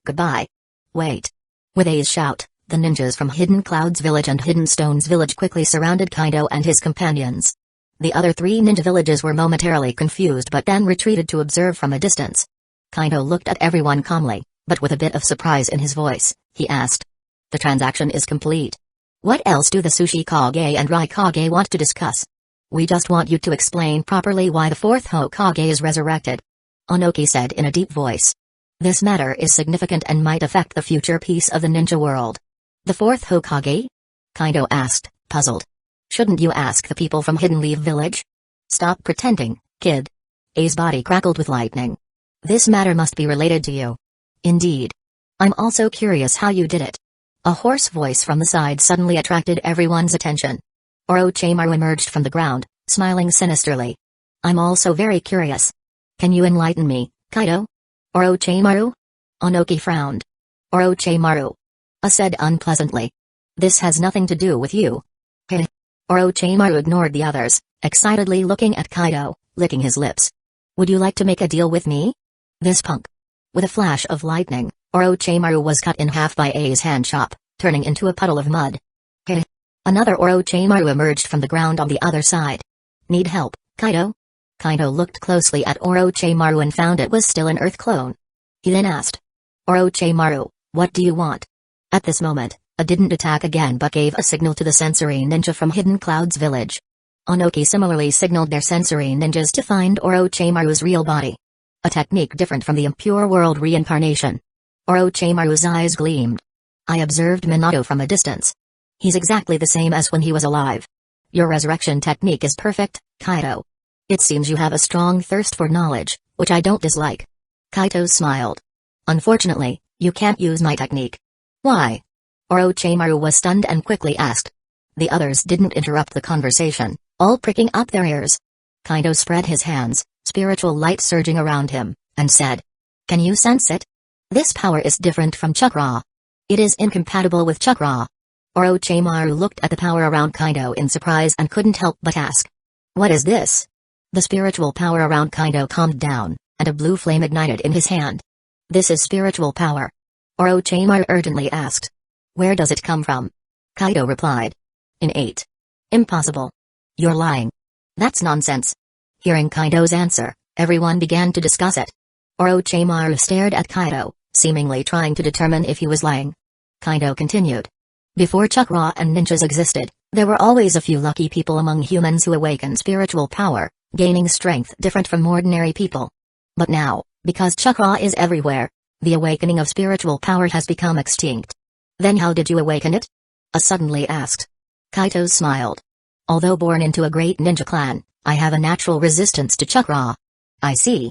Goodbye. Wait. With a shout, the ninjas from Hidden Clouds Village and Hidden Stones Village quickly surrounded Kaido and his companions. The other 3 ninja villages were momentarily confused but then retreated to observe from a distance. Kaido looked at everyone calmly, but with a bit of surprise in his voice, he asked. The transaction is complete. What else do the Sushi Kage and Raikage want to discuss? We just want you to explain properly why the 4th Hokage is resurrected. Onoki said in a deep voice. This matter is significant and might affect the future peace of the ninja world. The 4th Hokage? Kaido asked, puzzled. Shouldn't you ask the people from Hidden Leaf Village? Stop pretending, kid. A's body crackled with lightning. This matter must be related to you. Indeed. I'm also curious how you did it. A hoarse voice from the side suddenly attracted everyone's attention. Orochimaru emerged from the ground, smiling sinisterly. I'm also very curious. Can you enlighten me, Kaido? Orochimaru? Onoki frowned. Orochimaru. Said unpleasantly. This has nothing to do with you. Heh. Orochimaru ignored the others, excitedly looking at Kaido, licking his lips. Would you like to make a deal with me? This punk. With a flash of lightning, Orochimaru was cut in half by A's hand chop, turning into a puddle of mud. Heh. Another Orochimaru emerged from the ground on the other side. Need help, Kaido? Kaido looked closely at Orochimaru and found it was still an Earth clone. He then asked. Orochimaru, what do you want? At this moment, A didn't attack again but gave a signal to the sensory ninja from Hidden Cloud's village. Onoki similarly signaled their sensory ninjas to find Orochimaru's real body. A technique different from the impure world reincarnation. Orochimaru's eyes gleamed. I observed Minato from a distance. He's exactly the same as when he was alive. Your resurrection technique is perfect, Kaido. It seems you have a strong thirst for knowledge, which I don't dislike. Kaito smiled. Unfortunately, you can't use my technique. Why? Orochimaru was stunned and quickly asked. The others didn't interrupt the conversation, all pricking up their ears. Kaido spread his hands, spiritual light surging around him, and said. Can you sense it? This power is different from chakra. It is incompatible with chakra. Orochimaru looked at the power around Kaido in surprise and couldn't help but ask. What is this? The spiritual power around Kaido calmed down, and a blue flame ignited in his hand. This is spiritual power. Orochimaru urgently asked. Where does it come from? Kaido replied. Innate. Impossible. You're lying. That's nonsense. Hearing Kaido's answer, everyone began to discuss it. Orochimaru stared at Kaido, seemingly trying to determine if he was lying. Kaido continued. Before chakra and ninjas existed, there were always a few lucky people among humans who awakened spiritual power, gaining strength different from ordinary people. But now, because chakra is everywhere, the awakening of spiritual power has become extinct. Then how did you awaken it? Suddenly asked. Kaito smiled. Although born into a great ninja clan, I have a natural resistance to chakra. I see.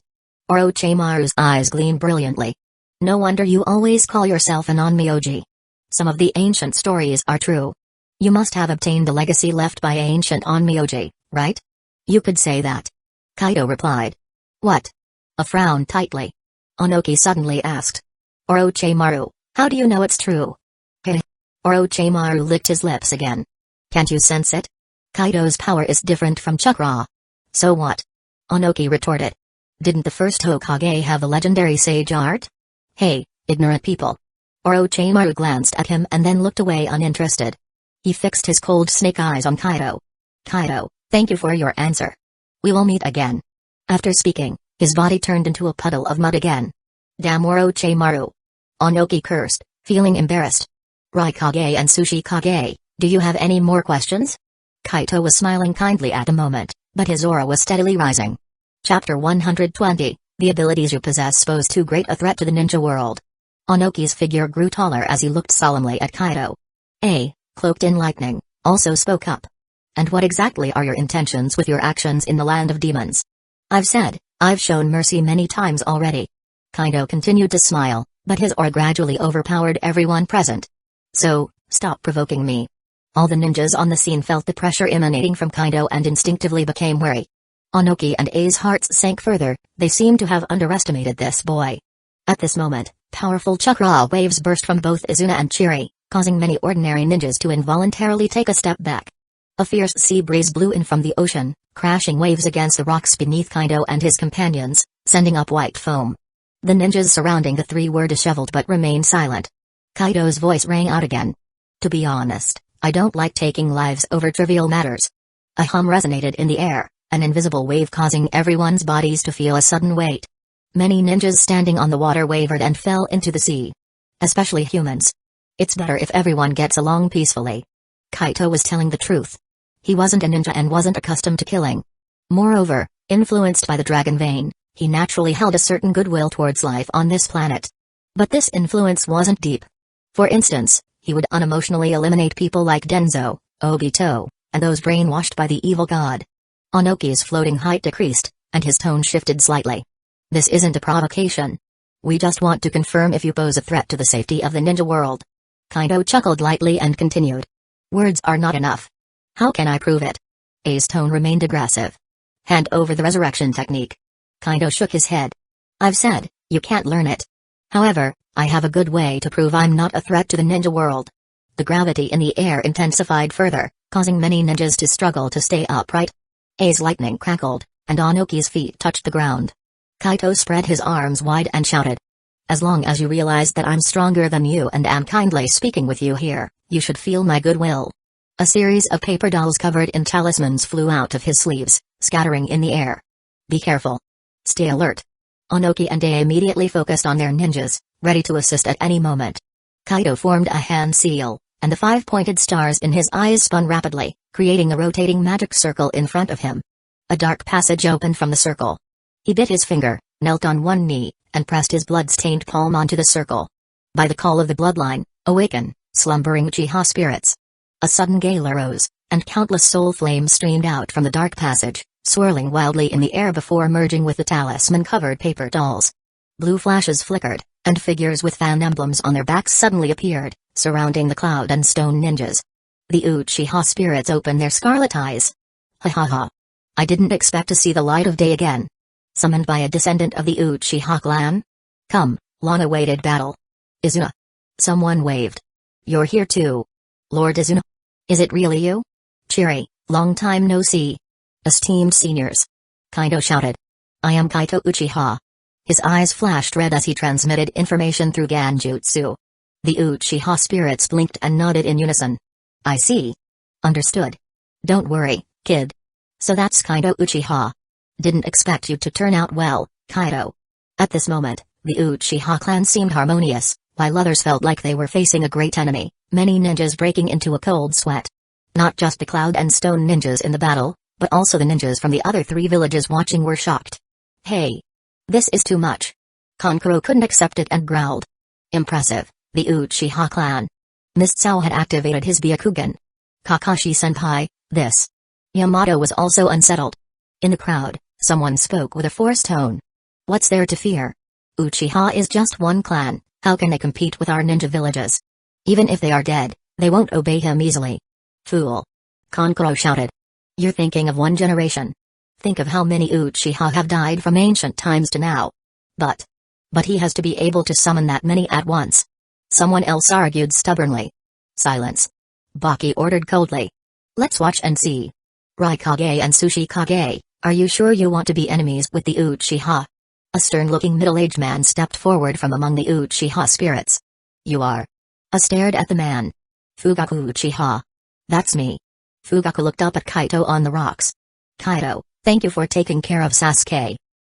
Orochimaru's eyes gleamed brilliantly. No wonder you always call yourself an onmyoji. Some of the ancient stories are true. You must have obtained the legacy left by ancient onmyoji, right? You could say that. Kaito replied. What? A frown tightly. Onoki suddenly asked. Orochimaru, how do you know it's true? Heh. Orochimaru licked his lips again. Can't you sense it? Kaido's power is different from chakra. So what? Onoki retorted. Didn't the first Hokage have the legendary sage art? Hey, ignorant people. Orochimaru glanced at him and then looked away uninterested. He fixed his cold snake eyes on Kaido. Kaido, thank you for your answer. We will meet again. After speaking, his body turned into a puddle of mud again. Damn Orochimaru. Onoki cursed, feeling embarrassed. Raikage and Tsuchikage, do you have any more questions? Kaito was smiling kindly at the moment, but his aura was steadily rising. Chapter 120, The abilities you possess pose too great a threat to the ninja world. Onoki's figure grew taller as he looked solemnly at Kaito. Cloaked in lightning, also spoke up. And what exactly are your intentions with your actions in the land of demons? I've shown mercy many times already. Kaito continued to smile, but his aura gradually overpowered everyone present. So, stop provoking me. All the ninjas on the scene felt the pressure emanating from Kaito and instinctively became wary. Onoki and A's hearts sank further, they seemed to have underestimated this boy. At this moment, powerful chakra waves burst from both Izuna and Chiri, causing many ordinary ninjas to involuntarily take a step back. A fierce sea breeze blew in from the ocean, crashing waves against the rocks beneath Kaito and his companions, sending up white foam. The ninjas surrounding the three were disheveled but remained silent. Kaito's voice rang out again. To be honest, I don't like taking lives over trivial matters. A hum resonated in the air, an invisible wave causing everyone's bodies to feel a sudden weight. Many ninjas standing on the water wavered and fell into the sea. Especially humans. It's better if everyone gets along peacefully. Kaito was telling the truth. He wasn't a ninja and wasn't accustomed to killing. Moreover, influenced by the dragon vein, he naturally held a certain goodwill towards life on this planet. But this influence wasn't deep. For instance, he would unemotionally eliminate people like Denzo, Obito, and those brainwashed by the evil god. Onoki's floating height decreased, and his tone shifted slightly. This isn't a provocation. We just want to confirm if you pose a threat to the safety of the ninja world. Kaido chuckled lightly and continued. Words are not enough. How can I prove it? A's tone remained aggressive. Hand over the resurrection technique. Kaido shook his head. I've said, you can't learn it. However, I have a good way to prove I'm not a threat to the ninja world. The gravity in the air intensified further, causing many ninjas to struggle to stay upright. A's lightning crackled, and Onoki's feet touched the ground. Kaito spread his arms wide and shouted. As long as you realize that I'm stronger than you and am kindly speaking with you here, you should feel my goodwill. A series of paper dolls covered in talismans flew out of his sleeves, scattering in the air. Be careful. Stay alert. Onoki and A immediately focused on their ninjas, ready to assist at any moment. Kaito formed a hand seal, and the 5 pointed stars in his eyes spun rapidly, creating a rotating magic circle in front of him. A dark passage opened from the circle. He bit his finger, knelt on one knee, and pressed his blood-stained palm onto the circle. By the call of the bloodline, awaken, slumbering Uchiha spirits. A sudden gale arose, and countless soul flames streamed out from the dark passage, swirling wildly in the air before merging with the talisman-covered paper dolls. Blue flashes flickered, and figures with fan emblems on their backs suddenly appeared, surrounding the cloud and stone ninjas. The Uchiha spirits opened their scarlet eyes. Ha ha ha. I didn't expect to see the light of day again. Summoned by a descendant of the Uchiha clan? Come, long-awaited battle. Izuna. Someone waved. You're here too. Lord Izuna. Is it really you? Cheery, long time no see. Esteemed seniors. Kaido shouted. I am Kaito Uchiha. His eyes flashed red as he transmitted information through Ganjutsu. The Uchiha spirits blinked and nodded in unison. I see. Understood. Don't worry, kid. So that's Kaido Uchiha. Didn't expect you to turn out well, Kaido. At this moment, the Uchiha clan seemed harmonious, while others felt like they were facing a great enemy, many ninjas breaking into a cold sweat. Not just the cloud and stone ninjas in the battle, but also the ninjas from the other 3 villages watching were shocked. Hey! This is too much. Kankuro couldn't accept it and growled. Impressive, the Uchiha clan. Mist-Sao had activated his Byakugan. Kakashi-senpai, this. Yamato was also unsettled. In the crowd, someone spoke with a forced tone. What's there to fear? Uchiha is just one clan, how can they compete with our ninja villages? Even if they are dead, they won't obey him easily. Fool. Kankuro shouted. You're thinking of one generation. Think of how many Uchiha have died from ancient times to now. But he has to be able to summon that many at once. Someone else argued stubbornly. Silence. Baki ordered coldly. Let's watch and see. Raikage and Tsuchikage, are you sure you want to be enemies with the Uchiha? A stern-looking middle-aged man stepped forward from among the Uchiha spirits. You are. I stared at the man. Fugaku Uchiha. That's me. Fugaku looked up at Kaito on the rocks. Kaito, thank you for taking care of Sasuke.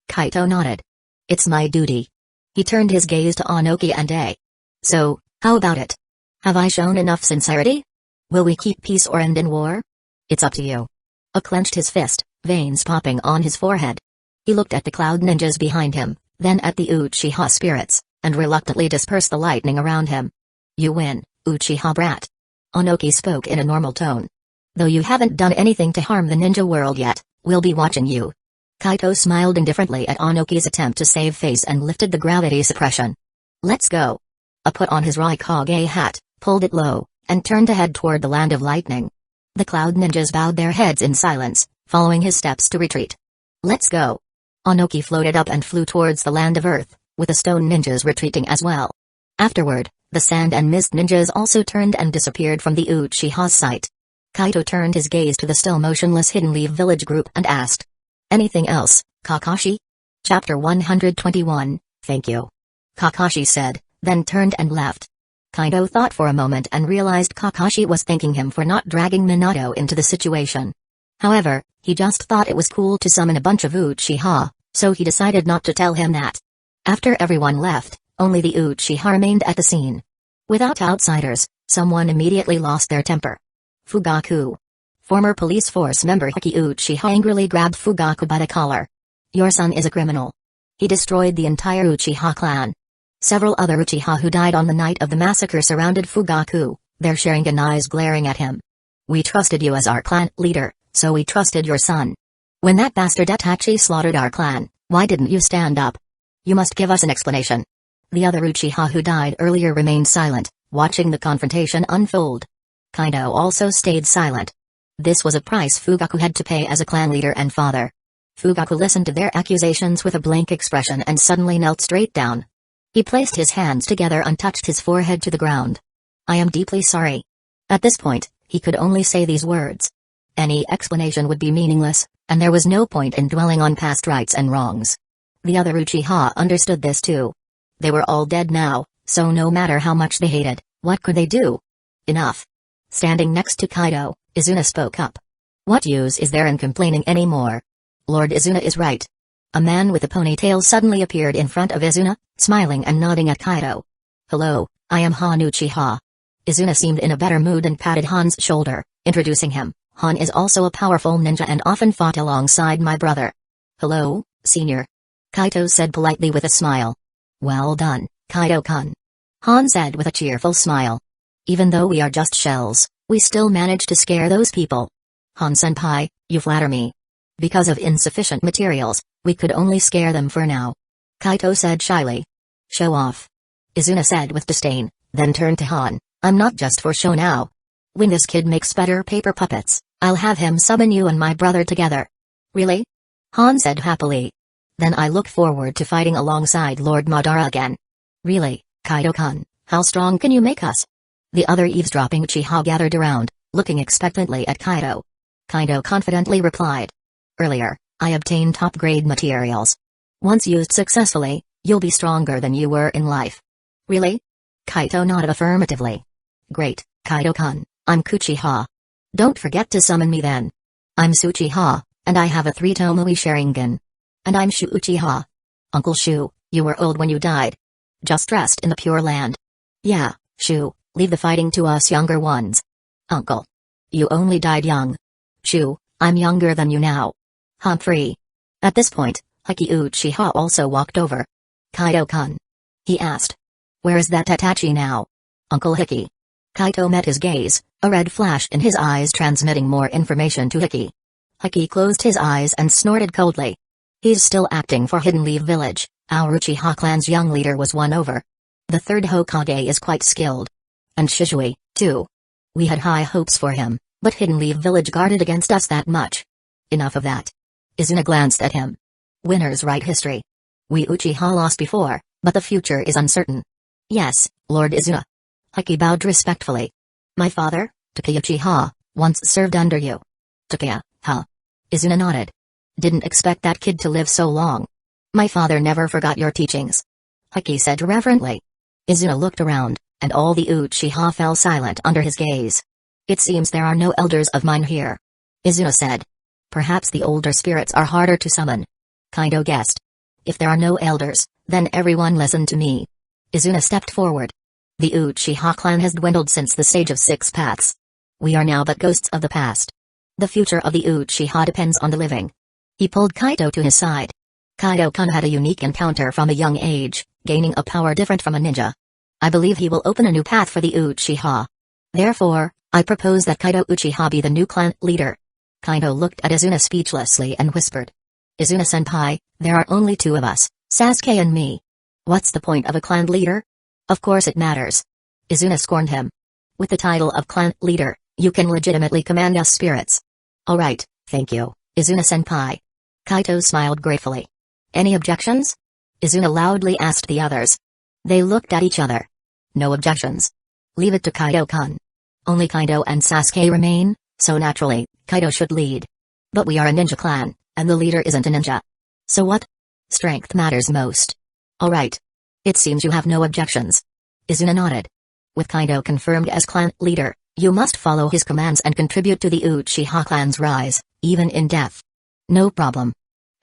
Kaito nodded. It's my duty. He turned his gaze to Onoki and A. So, how about it? Have I shown enough sincerity? Will we keep peace or end in war? It's up to you. A clenched his fist, veins popping on his forehead. He looked at the cloud ninjas behind him, then at the Uchiha spirits, and reluctantly dispersed the lightning around him. You win, Uchiha brat. Onoki spoke in a normal tone. Though you haven't done anything to harm the ninja world yet, we'll be watching you. Kaito smiled indifferently at Onoki's attempt to save face and lifted the gravity suppression. Let's go. A put on his Raikage hat, pulled it low, and turned to head toward the land of lightning. The cloud ninjas bowed their heads in silence, following his steps to retreat. Let's go. Onoki floated up and flew towards the land of earth, with the stone ninjas retreating as well. Afterward, the sand and mist ninjas also turned and disappeared from the Uchiha's sight. Kaito turned his gaze to the still motionless Hidden Leaf village group and asked. Anything else, Kakashi? Chapter 121, Thank you. Kakashi said, then turned and left. Kaito thought for a moment and realized Kakashi was thanking him for not dragging Minato into the situation. However, he just thought it was cool to summon a bunch of Uchiha, so he decided not to tell him that. After everyone left, only the Uchiha remained at the scene. Without outsiders, someone immediately lost their temper. Fugaku. Former police force member Hiki Uchiha angrily grabbed Fugaku by the collar. Your son is a criminal. He destroyed the entire Uchiha clan. Several other Uchiha who died on the night of the massacre surrounded Fugaku, their Sharingan eyes glaring at him. We trusted you as our clan leader, so we trusted your son. When that bastard Itachi slaughtered our clan, Why didn't you stand up? You must give us an explanation. The other Uchiha who died earlier remained silent, watching the confrontation unfold. Kaido also stayed silent. This was a price Fugaku had to pay as a clan leader and father. Fugaku listened to their accusations with a blank expression and suddenly knelt straight down. He placed his hands together and touched his forehead to the ground. I am deeply sorry. At this point, he could only say these words. Any explanation would be meaningless, and there was no point in dwelling on past rights and wrongs. The other Uchiha understood this too. They were all dead now, so no matter how much they hated, what could they do? Enough. Standing next to Kaido, Izuna spoke up. What use is there in complaining anymore? Lord Izuna is right. A man with a ponytail suddenly appeared in front of Izuna, smiling and nodding at Kaido. Hello, I am Han Uchiha. Izuna seemed in a better mood and patted Han's shoulder, introducing him. Han is also a powerful ninja and often fought alongside my brother. Hello, senior. Kaito said politely with a smile. Well done, Kaido-kun. Han said with a cheerful smile. Even though we are just shells, we still managed to scare those people. Han-senpai, you flatter me. Because of insufficient materials, we could only scare them for now. Kaito said shyly. Show off. Izuna said with disdain, then turned to Han. I'm not just for show now. When this kid makes better paper puppets, I'll have him summon you and my brother together. Really? Han said happily. Then I look forward to fighting alongside Lord Madara again. Really, Kaido-kun, how strong can you make us? The other eavesdropping Uchiha gathered around, looking expectantly at Kaido. Kaido confidently replied. Earlier, I obtained top-grade materials. Once used successfully, you'll be stronger than you were in life. Really? Kaito nodded affirmatively. Great, Kaido-kun, I'm Uchiha. Don't forget to summon me then. I'm Uchiha, and I have a 3-Tomoe Sharingan. And I'm Shu Uchiha. Uncle Shu, you were old when you died. Just rest in the Pure Land. Yeah, Shu, leave the fighting to us younger ones. Uncle. You only died young. Shu, I'm younger than you now. Humphrey. At this point, Haki Uchiha also walked over. Kaido-kun. He asked. Where is that Itachi now? Uncle Hiki. Kaito met his gaze, a red flash in his eyes transmitting more information to Hiki. Hiki closed his eyes and snorted coldly. He's still acting for Hidden Leaf Village. Our Uchiha clan's young leader was won over. The third Hokage is quite skilled. And Shishui, too. We had high hopes for him, but Hidden Leaf Village guarded against us that much. Enough of that. Izuna glanced at him. Winners write history. We Uchiha lost before, but the future is uncertain. Yes, Lord Izuna. Haki bowed respectfully. My father, Takeya Uchiha, once served under you. Takeya, huh? Izuna nodded. Didn't expect that kid to live so long. My father never forgot your teachings. Haki said reverently. Izuna looked around, and all the Uchiha fell silent under his gaze. It seems there are no elders of mine here. Izuna said. Perhaps the older spirits are harder to summon. Kaido guessed. If there are no elders, then everyone listen to me. Izuna stepped forward. The Uchiha clan has dwindled since the Sage of Six Paths. We are now but ghosts of the past. The future of the Uchiha depends on the living. He pulled Kaito to his side. Kaido-kun had a unique encounter from a young age, gaining a power different from a ninja. I believe he will open a new path for the Uchiha. Therefore, I propose that Kaido Uchiha be the new clan leader. Kaido looked at Izuna speechlessly and whispered. Izuna-senpai, there are only 2 of us, Sasuke and me. What's the point of a clan leader? Of course it matters. Izuna scorned him. With the title of clan leader, you can legitimately command us spirits. Alright, thank you, Izuna-senpai. Kaito smiled gratefully. Any objections? Izuna loudly asked the others. They looked at each other. No objections. Leave it to Kaido-kun. Only Kaido and Sasuke remain, so naturally, Kaido should lead. But we are a ninja clan, and the leader isn't a ninja. So what? Strength matters most. Alright. It seems you have no objections. Izuna nodded. With Kaido confirmed as clan leader, you must follow his commands and contribute to the Uchiha clan's rise, even in death. No problem.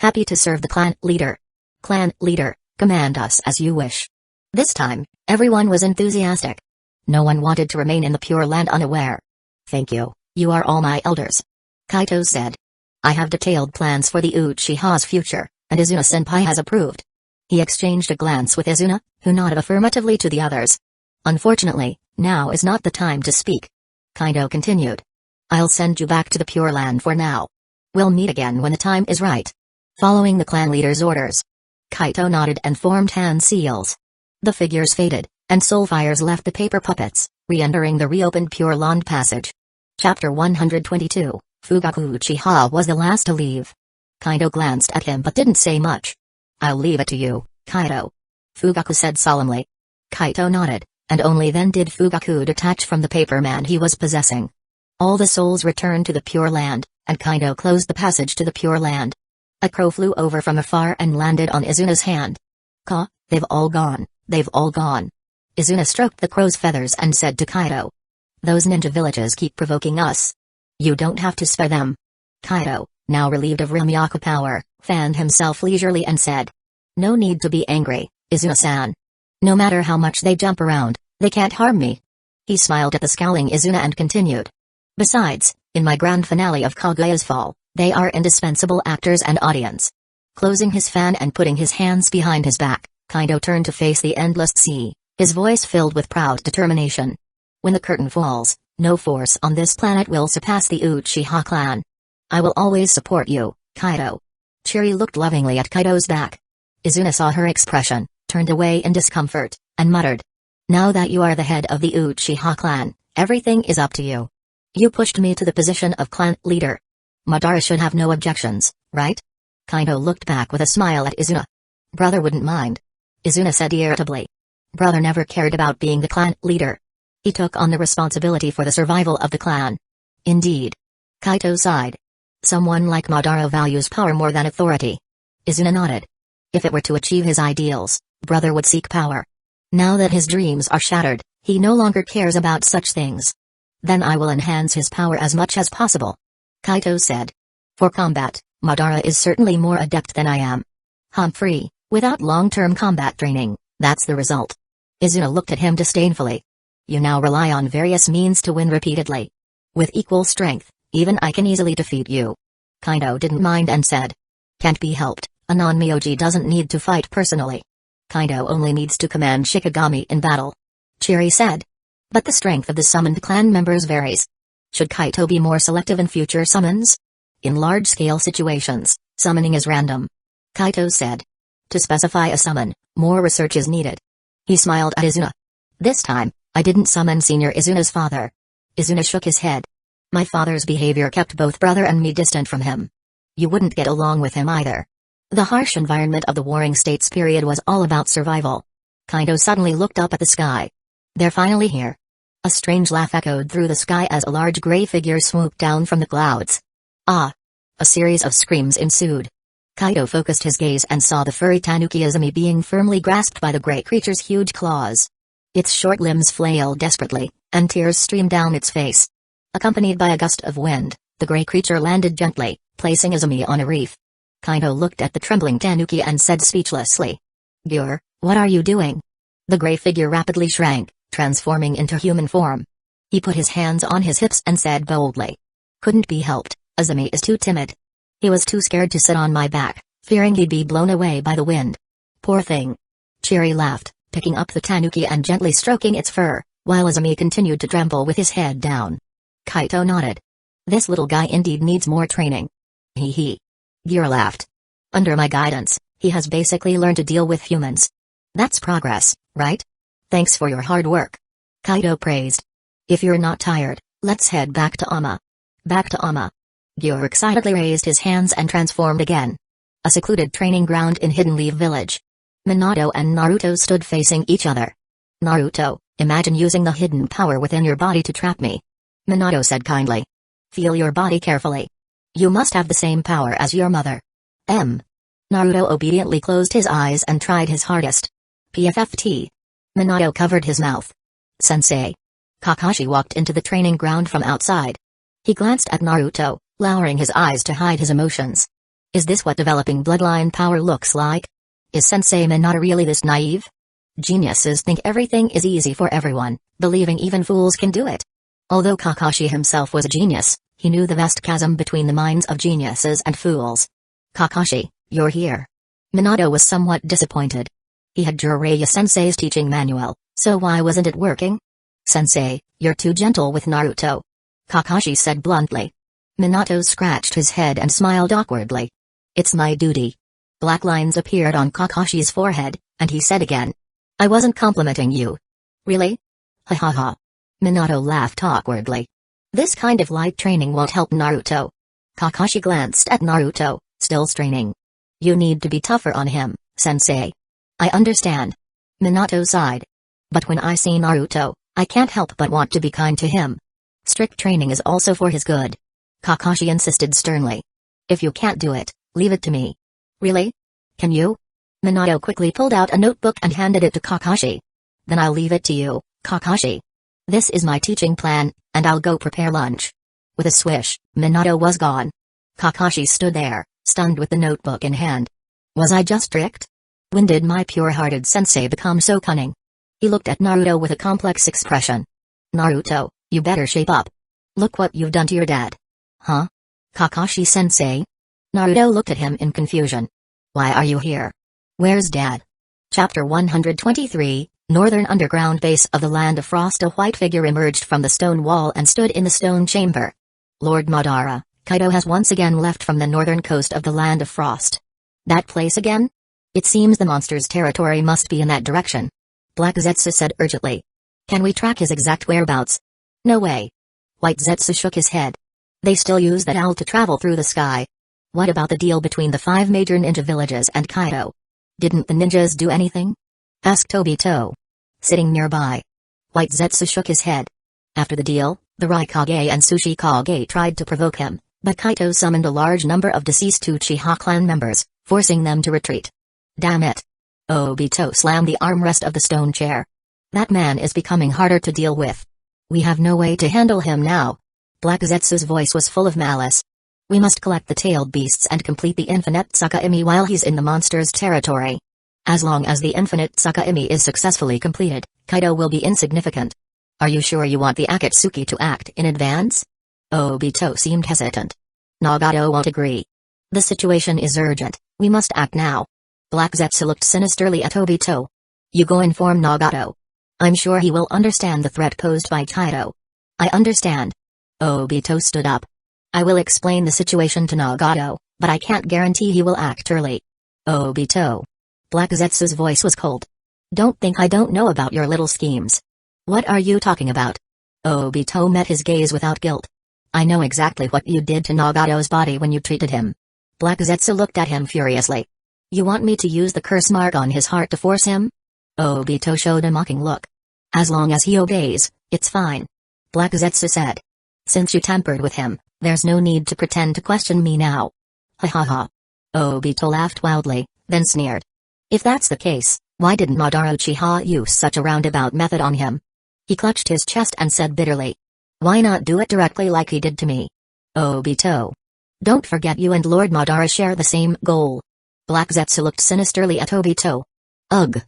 Happy to serve the clan leader. Clan leader, command us as you wish. This time, everyone was enthusiastic. No one wanted to remain in the Pure Land unaware. Thank you, you are all my elders. Kaito said. I have detailed plans for the Uchiha's future, and Izuna-senpai has approved. He exchanged a glance with Izuna, who nodded affirmatively to the others. Unfortunately, now is not the time to speak. Kaido continued. I'll send you back to the Pure Land for now. We'll meet again when the time is right. following the clan leader's orders. Kaito nodded and formed hand seals. The figures faded, and soul fires left the paper puppets, re-entering the reopened Pure Land passage. Chapter 122, Fugaku Uchiha was the last to leave. Kaito glanced at him but didn't say much. "I'll leave it to you, Kaito," Fugaku said solemnly. Kaito nodded, and only then did Fugaku detach from the paper man he was possessing. All the souls returned to the Pure Land, and Kaito closed the passage to the Pure Land. A crow flew over from afar and landed on Izuna's hand. They've all gone, they've all gone." Izuna stroked the crow's feathers and said to Kaito. "Those ninja villages keep provoking us. You don't have to spare them." Kaito, now relieved of Ramyaku power, fanned himself leisurely and said. "No need to be angry, Izuna-san. No matter how much they jump around, they can't harm me." He smiled at the scowling Izuna and continued. "Besides, in my grand finale of Kaguya's Fall, they are indispensable actors and audience." Closing his fan and putting his hands behind his back, Kaito turned to face the endless sea, his voice filled with proud determination. "When the curtain falls, no force on this planet will surpass the Uchiha clan. I will always support you, Kaito." Chiri looked lovingly at Kaito's back. Izuna saw her expression, turned away in discomfort, and muttered. "Now that you are the head of the Uchiha clan, everything is up to you. You pushed me to the position of clan leader. Madara should have no objections, right?" Kaito looked back with a smile at Izuna. "Brother wouldn't mind," Izuna said irritably. "Brother never cared about being the clan leader. He took on the responsibility for the survival of the clan." "Indeed." Kaito sighed. "Someone like Madara values power more than authority." Izuna nodded. "If it were to achieve his ideals, brother would seek power. Now that his dreams are shattered, he no longer cares about such things. Then I will enhance his power as much as possible," Kaito said. "For combat, Madara is certainly more adept than I am. Humphrey, without long-term combat training, that's the result." Izuna looked at him disdainfully. "You now rely on various means to win repeatedly. With equal strength, even I can easily defeat you." Kaito didn't mind and said. "Can't be helped, a non-Myoji doesn't need to fight personally. Kaito only needs to command Shikigami in battle," Chiri said. "But the strength of the summoned clan members varies. Should Kaito be more selective in future summons? In large-scale situations, summoning is random," Kaito said. "To specify a summon, more research is needed." He smiled at Izuna. "This time, I didn't summon Senior Izuna's father." Izuna shook his head. "My father's behavior kept both brother and me distant from him. You wouldn't get along with him either." The harsh environment of the Warring States period was all about survival. Kaito suddenly looked up at the sky. "They're finally here." A strange laugh echoed through the sky as a large gray figure swooped down from the clouds. "Ah!" A series of screams ensued. Kaito focused his gaze and saw the furry tanuki Izumi being firmly grasped by the gray creature's huge claws. Its short limbs flailed desperately, and tears streamed down its face. Accompanied by a gust of wind, the gray creature landed gently, placing Izumi on a reef. Kaito looked at the trembling tanuki and said speechlessly. "Gyur, what are you doing?" The gray figure rapidly shrank, transforming into human form. He put his hands on his hips and said boldly. "Couldn't be helped, Izumi is too timid. He was too scared to sit on my back, fearing he'd be blown away by the wind. Poor thing." Chiri laughed, picking up the tanuki and gently stroking its fur, while Izumi continued to tremble with his head down. Kaito nodded. "This little guy indeed needs more training." Hee hee. Gyur laughed. "Under my guidance, he has basically learned to deal with humans. That's progress, right? Thanks for your hard work." Kaito praised. "If you're not tired, let's head back to Ama." "Back to Ama." Gyur excitedly raised his hands and transformed again. A secluded training ground in Hidden Leaf Village. Minato and Naruto stood facing each other. "Naruto, imagine using the hidden power within your body to trap me," Minato said kindly. "Feel your body carefully. You must have the same power as your mother." Naruto obediently closed his eyes and tried his hardest. PFFT. Minato covered his mouth. "Sensei." Kakashi walked into the training ground from outside. He glanced at Naruto, lowering his eyes to hide his emotions. Is this what developing bloodline power looks like? Is Sensei Minato really this naive? Geniuses think everything is easy for everyone, believing even fools can do it. Although Kakashi himself was a genius, he knew the vast chasm between the minds of geniuses and fools. "Kakashi, you're here." Minato was somewhat disappointed. He had Jiraiya Sensei's teaching manual, so why wasn't it working? "Sensei, you're too gentle with Naruto," Kakashi said bluntly. Minato scratched his head and smiled awkwardly. It's my duty. Black lines appeared on Kakashi's forehead, and he said again. I wasn't complimenting you. Really? Ha ha ha. Minato laughed awkwardly. This kind of light training won't help Naruto. Kakashi glanced at Naruto, still straining. You need to be tougher on him, sensei. I understand. Minato sighed. But when I see Naruto, I can't help but want to be kind to him. Strict training is also for his good. Kakashi insisted sternly. If you can't do it, leave it to me. Really? Can you? Minato quickly pulled out a notebook and handed it to Kakashi. Then I'll leave it to you, Kakashi. This is my teaching plan, and I'll go prepare lunch. With a swish, Minato was gone. Kakashi stood there, stunned with the notebook in hand. Was I just tricked? When did my pure-hearted sensei become so cunning? He looked at Naruto with a complex expression. Naruto, you better shape up. Look what you've done to your dad. Huh? Kakashi-sensei? Naruto looked at him in confusion. Why are you here? Where's Dad? Chapter 123, Northern Underground Base of the Land of Frost. A white figure emerged from the stone wall and stood in the stone chamber. Lord Madara, Kaido has once again left from the northern coast of the Land of Frost. That place again? It seems the monster's territory must be in that direction. Black Zetsu said urgently. Can we track his exact whereabouts? No way. White Zetsu shook his head. They still use that owl to travel through the sky. What about the deal between the 5 major ninja villages and Kaido? Didn't the ninjas do anything? Asked Obito. Sitting nearby. White Zetsu shook his head. After the deal, the Raikage and Tsuchikage tried to provoke him, but Kaito summoned a large number of deceased Uchiha clan members, forcing them to retreat. Damn it. Obito slammed the armrest of the stone chair. That man is becoming harder to deal with. We have no way to handle him now. Black Zetsu's voice was full of malice. We must collect the tailed beasts and complete the infinite Tsukimi while he's in the monster's territory. As long as the infinite Tsukimi is successfully completed, Kaido will be insignificant. Are you sure you want the Akatsuki to act in advance? Obito seemed hesitant. Nagato won't agree. The situation is urgent, we must act now. Black Zetsu looked sinisterly at Obito. You go inform Nagato. I'm sure he will understand the threat posed by Kaido. I understand. Obito stood up. I will explain the situation to Nagato, but I can't guarantee he will act early. Obito. Black Zetsu's voice was cold. Don't think I don't know about your little schemes. What are you talking about? Obito met his gaze without guilt. I know exactly what you did to Nagato's body when you treated him. Black Zetsu looked at him furiously. You want me to use the curse mark on his heart to force him? Obito showed a mocking look. As long as he obeys, it's fine. Black Zetsu said. Since you tampered with him, there's no need to pretend to question me now. Ha ha ha. Obito laughed wildly, then sneered. If that's the case, why didn't Madara Uchiha use such a roundabout method on him? He clutched his chest and said bitterly. Why not do it directly like he did to me? Obito. Don't forget you and Lord Madara share the same goal. Black Zetsu looked sinisterly at Obito. Ugh.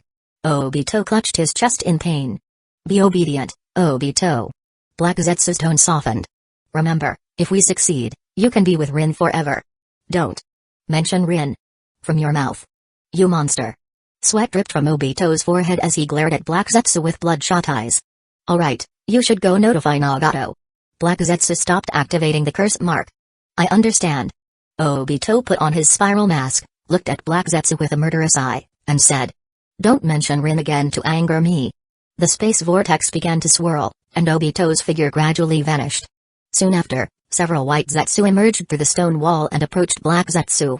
Obito clutched his chest in pain. Be obedient, Obito. Black Zetsu's tone softened. Remember, if we succeed, you can be with Rin forever. Don't mention Rin. From your mouth. You monster. Sweat dripped from Obito's forehead as he glared at Black Zetsu with bloodshot eyes. Alright, you should go notify Nagato. Black Zetsu stopped activating the curse mark. I understand. Obito put on his spiral mask, looked at Black Zetsu with a murderous eye, and said. Don't mention Rin again to anger me. The space vortex began to swirl, and Obito's figure gradually vanished. Soon after, several white Zetsu emerged through the stone wall and approached Black Zetsu.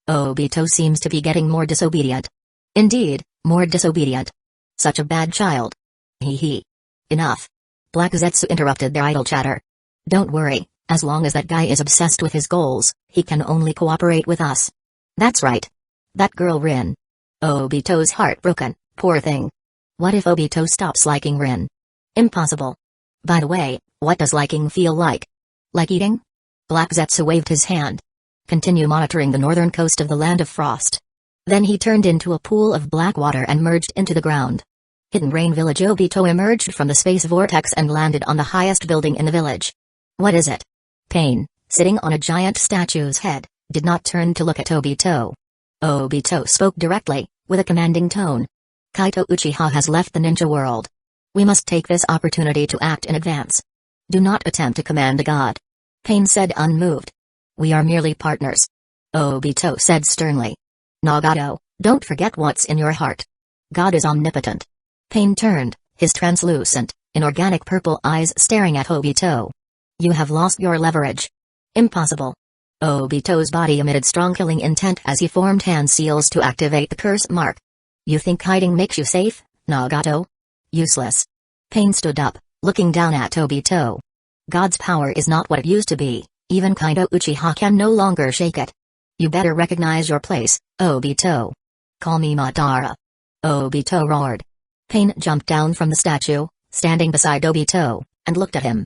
Obito seems to be getting more disobedient. Indeed, more disobedient. Such a bad child. Hee hee. Enough. Black Zetsu interrupted their idle chatter. Don't worry, as long as that guy is obsessed with his goals, he can only cooperate with us. That's right. That girl Rin. Obito's heart broken, poor thing. What if Obito stops liking Rin? Impossible. By the way, what does liking feel like? Like eating? Black Zetsu waved his hand. Continue monitoring the northern coast of the Land of Frost. Then he turned into a pool of black water and merged into the ground. Hidden Rain Village. Obito emerged from the space vortex and landed on the highest building in the village. What is it? Pain, sitting on a giant statue's head, did not turn to look at Obito. Obito spoke directly, with a commanding tone. Kaito Uchiha has left the ninja world. We must take this opportunity to act in advance. Do not attempt to command a god. Pain said unmoved. We are merely partners. Obito said sternly. Nagato, don't forget what's in your heart. God is omnipotent. Pain turned, his translucent, inorganic purple eyes staring at Obito. You have lost your leverage. Impossible. Obito's body emitted strong killing intent as he formed hand seals to activate the curse mark. You think hiding makes you safe, Nagato? Useless. Pain stood up, looking down at Obito. God's power is not what it used to be, even Kaido Uchiha can no longer shake it. You better recognize your place, Obito. Call me Madara. Obito roared. Pain jumped down from the statue, standing beside Obito, and looked at him.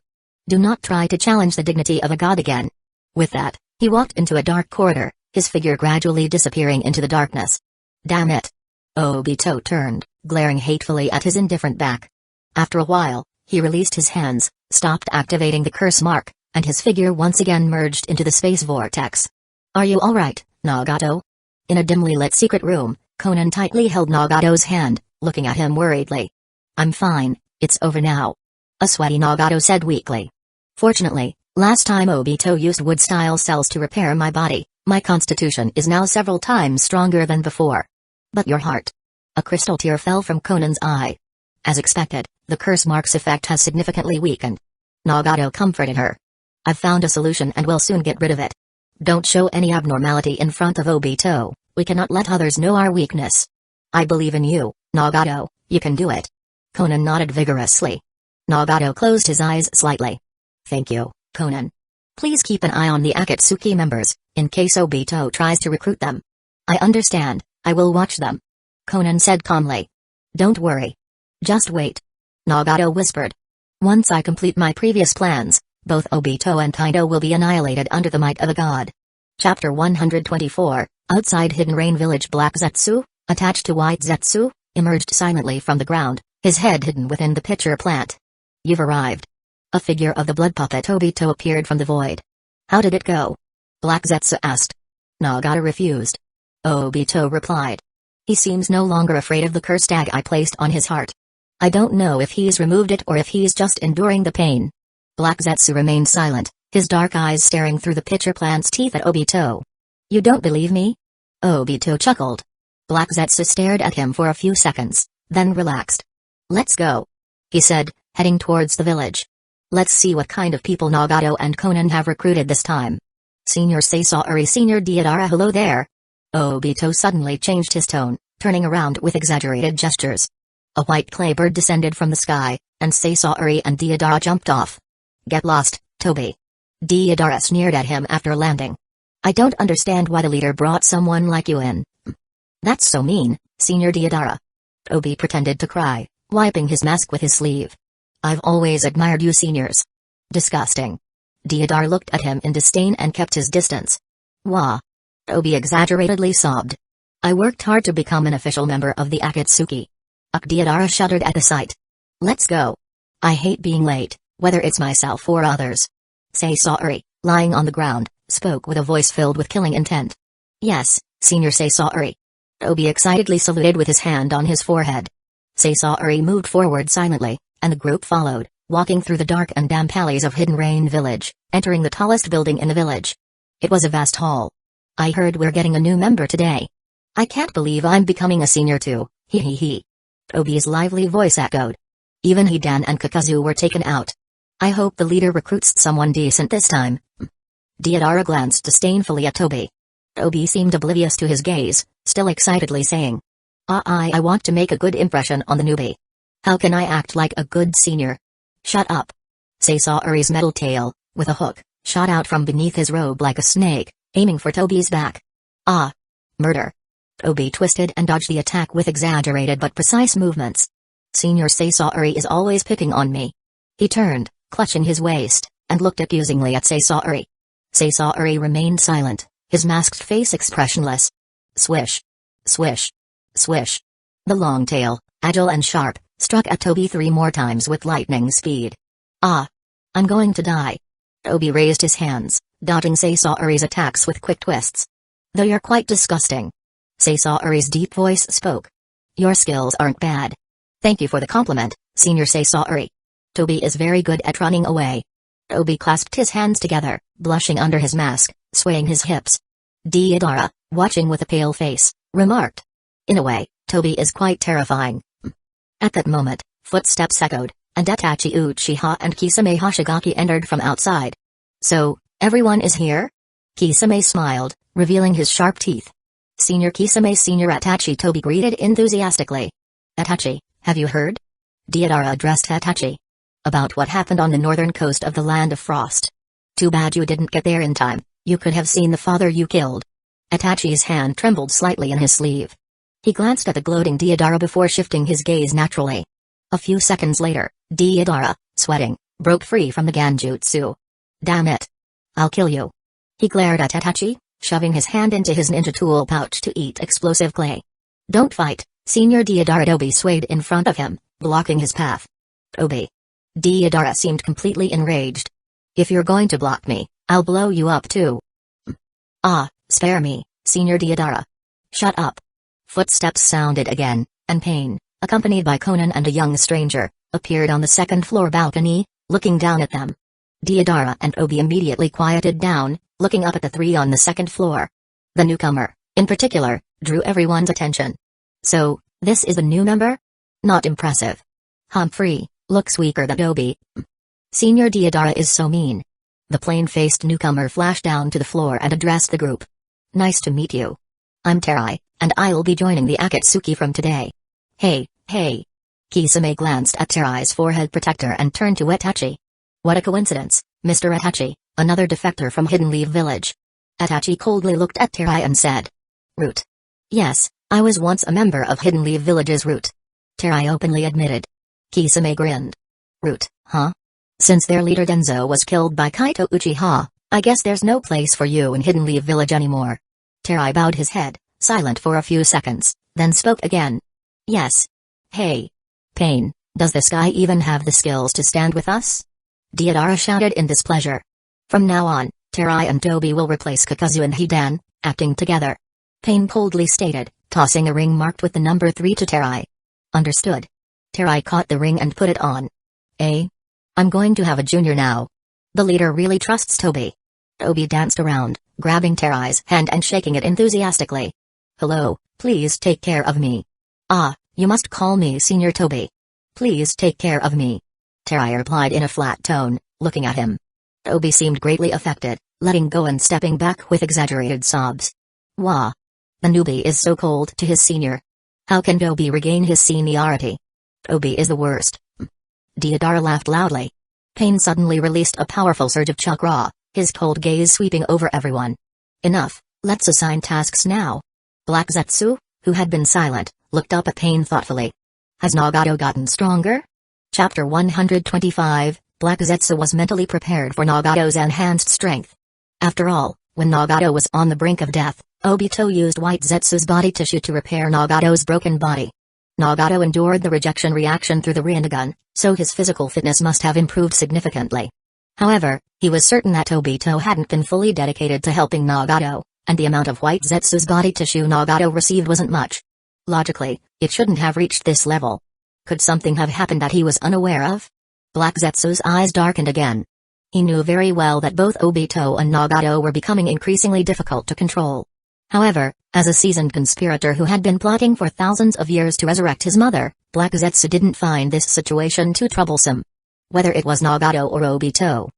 Do not try to challenge the dignity of a god again. With that, he walked into a dark corridor, his figure gradually disappearing into the darkness. Damn it. Obito turned, glaring hatefully at his indifferent back. After a while, he released his hands, stopped activating the curse mark, and his figure once again merged into the space vortex. Are you alright, Nagato? In a dimly lit secret room, Conan tightly held Nagato's hand, looking at him worriedly. I'm fine, it's over now. A sweaty Nagato said weakly. Fortunately, last time Obito used wood-style cells to repair my body, my constitution is now several times stronger than before. But your heart. A crystal tear fell from Conan's eye. As expected, the curse mark's effect has significantly weakened. Nagato comforted her. I've found a solution and will soon get rid of it. Don't show any abnormality in front of Obito, we cannot let others know our weakness. I believe in you, Nagato, you can do it. Conan nodded vigorously. Nagato closed his eyes slightly. Thank you, Conan. Please keep an eye on the Akatsuki members, in case Obito tries to recruit them. I understand, I will watch them. Conan said calmly. Don't worry. Just wait. Nagato whispered. Once I complete my previous plans, both Obito and Kaido will be annihilated under the might of a god. Chapter 124, Outside Hidden Rain Village. Black Zetsu, attached to White Zetsu, emerged silently from the ground, his head hidden within the pitcher plant. You've arrived. A figure of the blood puppet Obito appeared from the void. How did it go? Black Zetsu asked. Nagato refused. Obito replied. He seems no longer afraid of the curse tag I placed on his heart. I don't know if he's removed it or if he's just enduring the pain. Black Zetsu remained silent, his dark eyes staring through the pitcher plant's teeth at Obito. You don't believe me? Obito chuckled. Black Zetsu stared at him for a few seconds, then relaxed. Let's go, he said, heading towards the village. Let's see what kind of people Nagato and Conan have recruited this time. Senior Sasori, Senior Deidara, hello there. Obito suddenly changed his tone, turning around with exaggerated gestures. A white clay bird descended from the sky, and Sasori and Deidara jumped off. Get lost, Toby. Deidara sneered at him after landing. I don't understand why the leader brought someone like you in. That's so mean, Senior Deidara. Toby pretended to cry, wiping his mask with his sleeve. I've always admired you seniors. Disgusting. Deidara looked at him in disdain and kept his distance. Wah. Toby exaggeratedly sobbed. I worked hard to become an official member of the Akatsuki. Deidara shuddered at the sight. Let's go. I hate being late, whether it's myself or others. Sasori, lying on the ground, spoke with a voice filled with killing intent. Yes, Senior Sasori. Toby excitedly saluted with his hand on his forehead. Sasori moved forward silently, and the group followed, walking through the dark and damp alleys of Hidden Rain Village, entering the tallest building in the village. It was a vast hall. I heard we're getting a new member today. I can't believe I'm becoming a senior too, hee hee hee. Toby's lively voice echoed. Even Hidan and Kakazu were taken out. I hope the leader recruits someone decent this time. Deidara glanced disdainfully at Toby. Toby seemed oblivious to his gaze, still excitedly saying. I want to make a good impression on the newbie. How can I act like a good senior? Shut up. Sasori's metal tail, with a hook, shot out from beneath his robe like a snake, aiming for Toby's back. Ah! Murder. Toby twisted and dodged the attack with exaggerated but precise movements. Senior Sasori is always picking on me. He turned, clutching his waist, and looked accusingly at Sasori. Sasori remained silent, his masked face expressionless. Swish. Swish. Swish. The long tail, agile and sharp, struck at Toby 3 more times with lightning speed. Ah! I'm going to die. Toby raised his hands, dodging Sasori's attacks with quick twists. Though you're quite disgusting. Sasori's deep voice spoke. Your skills aren't bad. Thank you for the compliment, Senior Sasori. Toby is very good at running away. Toby clasped his hands together, blushing under his mask, swaying his hips. Deidara, watching with a pale face, remarked. In a way, Toby is quite terrifying. At that moment, footsteps echoed, and Itachi Uchiha and Kisame Hoshigaki entered from outside. So, everyone is here? Kisame smiled, revealing his sharp teeth. Senior Kisame Senior Itachi Toby greeted enthusiastically. Itachi, have you heard? Deidara addressed Itachi. About what happened on the northern coast of the Land of Frost. Too bad you didn't get there in time, you could have seen the father you killed. Itachi's hand trembled slightly in his sleeve. He glanced at the gloating Deidara before shifting his gaze naturally. A few seconds later, Deidara, sweating, broke free from the Genjutsu. Damn it. I'll kill you. He glared at Itachi, shoving his hand into his ninja tool pouch to eat explosive clay. Don't fight, Senior Deidara. Toby swayed in front of him, blocking his path. Toby. Deidara seemed completely enraged. If you're going to block me, I'll blow you up too. Ah, spare me, Senior Deidara. Shut up. Footsteps sounded again, and Pain, accompanied by Conan and a young stranger, appeared on the second-floor balcony, looking down at them. Deidara and Obi immediately quieted down, looking up at the three on the second floor. The newcomer, in particular, drew everyone's attention. So, this is the new member? Not impressive. Humphrey, looks weaker than Obi. Senior Deidara is so mean. The plain-faced newcomer flashed down to the floor and addressed the group. Nice to meet you. I'm Terai, and I'll be joining the Akatsuki from today. Hey. Kisame glanced at Terai's forehead protector and turned to Itachi. What a coincidence, Mr. Itachi, another defector from Hidden Leaf Village. Itachi coldly looked at Terai and said. Root. Yes, I was once a member of Hidden Leaf Village's Root. Terai openly admitted. Kisame grinned. Root, huh? Since their leader Denzo was killed by Kaito Uchiha, I guess there's no place for you in Hidden Leaf Village anymore. Terai bowed his head, silent for a few seconds, then spoke again. Yes. Hey. Pain, does this guy even have the skills to stand with us? Deidara shouted in displeasure. From now on, Terai and Toby will replace Kakazu and Hidan, acting together. Pain coldly stated, tossing a ring marked with the number 3 to Terai. Understood. Terai caught the ring and put it on. I'm going to have a junior now. The leader really trusts Toby. Toby danced around, grabbing Terai's hand and shaking it enthusiastically. Hello, please take care of me. Ah, you must call me Senior Toby. Please take care of me. Terai replied in a flat tone, looking at him. Toby seemed greatly affected, letting go and stepping back with exaggerated sobs. Wah. The newbie is so cold to his senior. How can Toby regain his seniority? Toby is the worst. Deidara laughed loudly. Pain suddenly released a powerful surge of chakra, his cold gaze sweeping over everyone. Enough, let's assign tasks now. Black Zetsu, who had been silent, looked up at Pain thoughtfully. Has Nagato gotten stronger? Chapter 125, Black Zetsu was mentally prepared for Nagato's enhanced strength. After all, when Nagato was on the brink of death, Obito used White Zetsu's body tissue to repair Nagato's broken body. Nagato endured the rejection reaction through the Rinnegan, so his physical fitness must have improved significantly. However, he was certain that Obito hadn't been fully dedicated to helping Nagato, and the amount of White Zetsu's body tissue Nagato received wasn't much. Logically, it shouldn't have reached this level. Could something have happened that he was unaware of? Black Zetsu's eyes darkened again. He knew very well that both Obito and Nagato were becoming increasingly difficult to control. However, as a seasoned conspirator who had been plotting for thousands of years to resurrect his mother, Black Zetsu didn't find this situation too troublesome. Whether it was Nagato or Obito.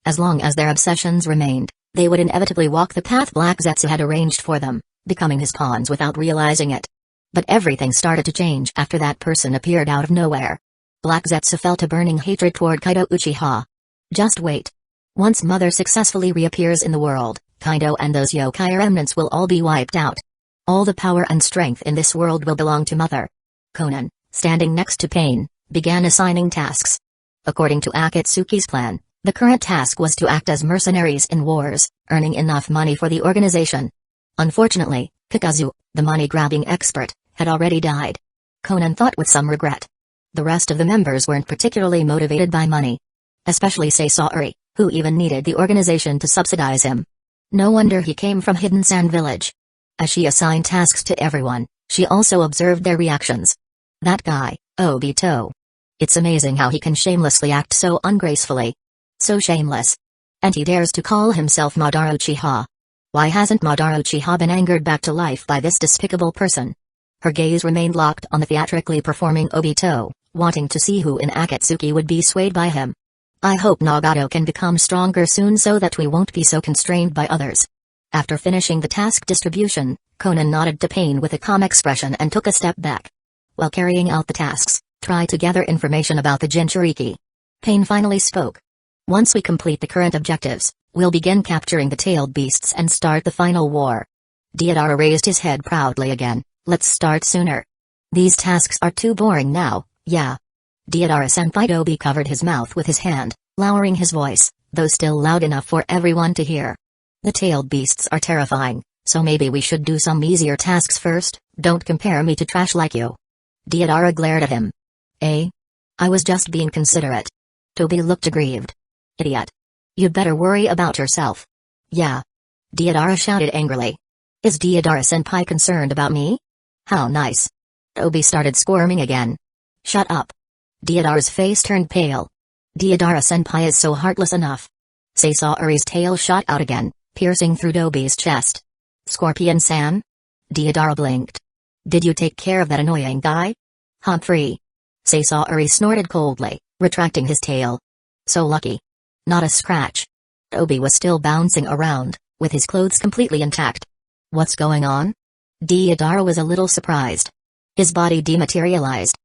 As long as their obsessions remained, they would inevitably walk the path Black Zetsu had arranged for them, becoming his pawns without realizing it. But everything started to change after that person appeared out of nowhere. Black Zetsu felt a burning hatred toward Kaito Uchiha. Just wait. Once Mother successfully reappears in the world, Kaido and those yokai remnants will all be wiped out. All the power and strength in this world will belong to Mother. Conan, standing next to Pain, began assigning tasks. According to Akatsuki's plan, the current task was to act as mercenaries in wars, earning enough money for the organization. Unfortunately, Kakazu, the money-grabbing expert, had already died. Conan thought with some regret. The rest of the members weren't particularly motivated by money. Especially Sasori, who even needed the organization to subsidize him. No wonder he came from Hidden Sand Village. As she assigned tasks to everyone, she also observed their reactions. That guy, Obito. It's amazing how he can shamelessly act so ungracefully. So shameless. And he dares to call himself Madara Uchiha. Why hasn't Madara Uchiha been angered back to life by this despicable person? Her gaze remained locked on the theatrically performing Obito, wanting to see who in Akatsuki would be swayed by him. I hope Nagato can become stronger soon so that we won't be so constrained by others. After finishing the task distribution, Conan nodded to Pain with a calm expression and took a step back. While carrying out the tasks, try to gather information about the Jinchuriki. Pain finally spoke. Once we complete the current objectives, we'll begin capturing the tailed beasts and start the final war. Deidara raised his head proudly again. Let's start sooner. These tasks are too boring now, yeah. Deidara-senpai. Tobi covered his mouth with his hand, lowering his voice, though still loud enough for everyone to hear. The tailed beasts are terrifying, so maybe we should do some easier tasks first. Don't compare me to trash like you. Deidara glared at him. I was just being considerate. Tobi looked aggrieved. Idiot. You'd better worry about yourself. Yeah. Deidara shouted angrily. Is Deidara-senpai concerned about me? How nice. Tobi started squirming again. Shut up. Deidara's face turned pale. Deidara-senpai is so heartless enough. Sasori's tail shot out again, piercing through Tobi's chest. Scorpion-san? Deidara blinked. Did you take care of that annoying guy? Humphrey. Sasori snorted coldly, retracting his tail. So lucky. Not a scratch. Tobi was still bouncing around, with his clothes completely intact. What's going on? Deidara was a little surprised. His body dematerialized.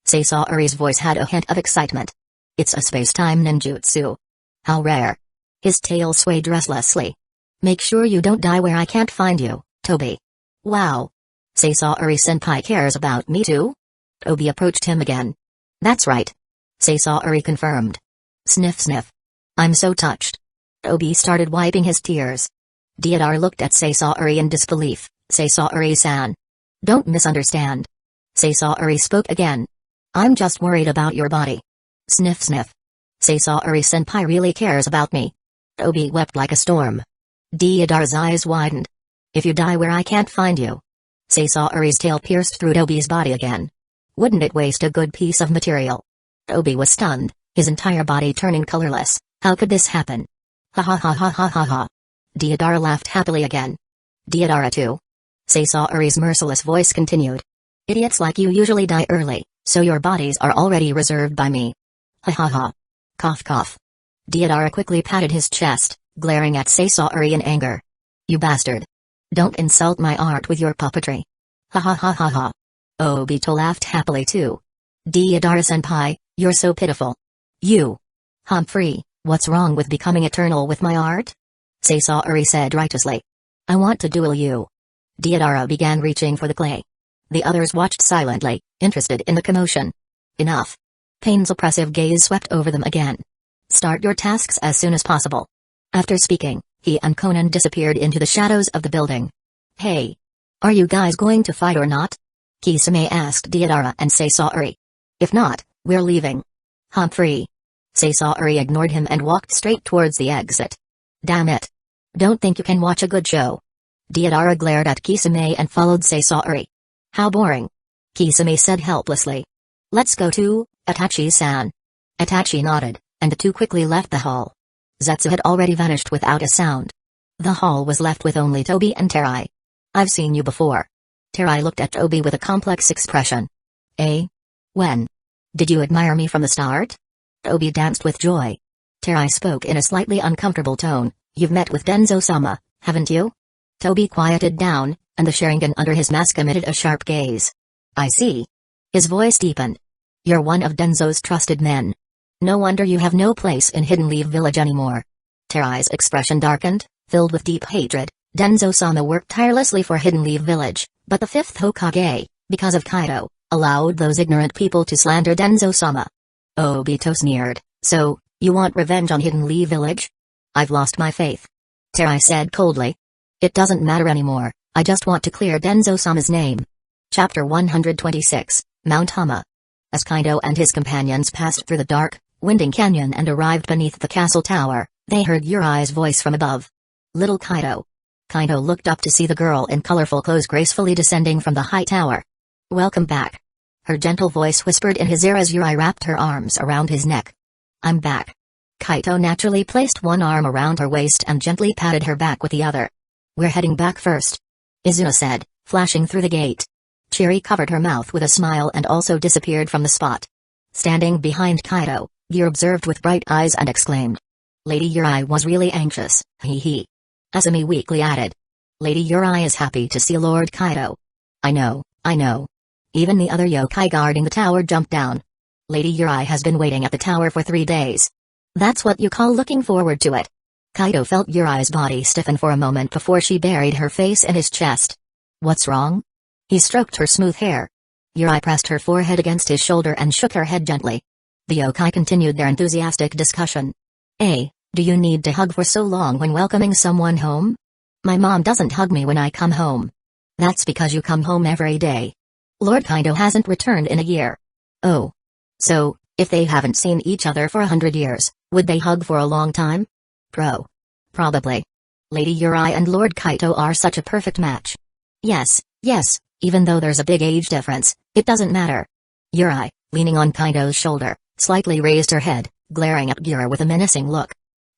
Sasori's voice had a hint of excitement. It's a space-time ninjutsu. How rare. His tail swayed restlessly. Make sure you don't die where I can't find you, Tobi. Wow. Sasori-senpai cares about me too? Tobi approached him again. That's right. Sasori confirmed. Sniff sniff. I'm so touched. Tobi started wiping his tears. Deidara looked at Sasori in disbelief. Sasori-san. Don't misunderstand. Sasori spoke again. I'm just worried about your body. Sniff sniff. Sasori-senpai really cares about me. Tobi wept like a storm. Deidara's eyes widened. If you die where I can't find you. Sasori's tail pierced through Tobi's body again. Wouldn't it waste a good piece of material? Tobi was stunned, his entire body turning colorless. How could this happen? Ha ha ha ha ha ha ha. Deidara laughed happily again. Deidara too. Sasori's merciless voice continued. Idiots like you usually die early, so your bodies are already reserved by me. Ha ha ha. Cough cough. Deidara quickly patted his chest, glaring at Sasori in anger. You bastard. Don't insult my art with your puppetry. Ha ha ha ha ha. Obito laughed happily too. Deidara-senpai, you're so pitiful. You. Humphrey, what's wrong with becoming eternal with my art? Sasori said righteously. I want to duel you. Deidara began reaching for the clay. The others watched silently, interested in the commotion. Enough. Pain's oppressive gaze swept over them again. Start your tasks as soon as possible. After speaking, he and Conan disappeared into the shadows of the building. Hey. Are you guys going to fight or not? Kisame asked Deidara and Sasori. If not, we're leaving. Humphrey. Sasori ignored him and walked straight towards the exit. Damn it. Don't think you can watch a good show. Deidara glared at Kisame and followed Sasori. How boring. Kisame said helplessly. Let's go to Itachi-san. Itachi nodded, and the two quickly left the hall. Zetsu had already vanished without a sound. The hall was left with only Tobi and Terai. I've seen you before. Terai looked at Tobi with a complex expression. When? Did you admire me from the start? Tobi danced with joy. Terai spoke in a slightly uncomfortable tone. You've met with Denzo-sama, haven't you? Tobi quieted down, and the Sharingan under his mask emitted a sharp gaze. I see. His voice deepened. You're one of Denzo's trusted men. No wonder you have no place in Hidden Leaf Village anymore. Terai's expression darkened, filled with deep hatred. Denzo-sama worked tirelessly for Hidden Leaf Village, but the fifth Hokage, because of Kaido, allowed those ignorant people to slander Denzo-sama. Obito sneered. So, you want revenge on Hidden Leaf Village? I've lost my faith. Terai said coldly. It doesn't matter anymore, I just want to clear Denzo-sama's name. Chapter 126, Mount Hama. As Kaido and his companions passed through the dark, winding canyon and arrived beneath the castle tower, they heard Yurai's voice from above. Little Kaido. Kaido looked up to see the girl in colorful clothes gracefully descending from the high tower. Welcome back. Her gentle voice whispered in his ear as Yurai wrapped her arms around his neck. I'm back. Kaito naturally placed one arm around her waist and gently patted her back with the other. We're heading back first, Izuna said, flashing through the gate. Chiri covered her mouth with a smile and also disappeared from the spot. Standing behind Kaito, Gear observed with bright eyes and exclaimed. Lady Yuri was really anxious, hee hee. Asami weakly added. Lady Yuri is happy to see Lord Kaito. I know. Even the other yokai guarding the tower jumped down. Lady Yuri has been waiting at the tower for 3 days. That's what you call looking forward to it. Kaito felt Yuri's body stiffen for a moment before she buried her face in his chest. What's wrong? He stroked her smooth hair. Yuri pressed her forehead against his shoulder and shook her head gently. The yokai continued their enthusiastic discussion. Do you need to hug for so long when welcoming someone home? My mom doesn't hug me when I come home. That's because you come home every day. Lord Kaito hasn't returned in a year. Oh. So, if they haven't seen each other for 100 years, would they hug for a long time? Probably. Lady Yuri and Lord Kaito are such a perfect match. Yes, even though there's a big age difference, it doesn't matter. Yuri, leaning on Kaito's shoulder, slightly raised her head, glaring at Gyur with a menacing look.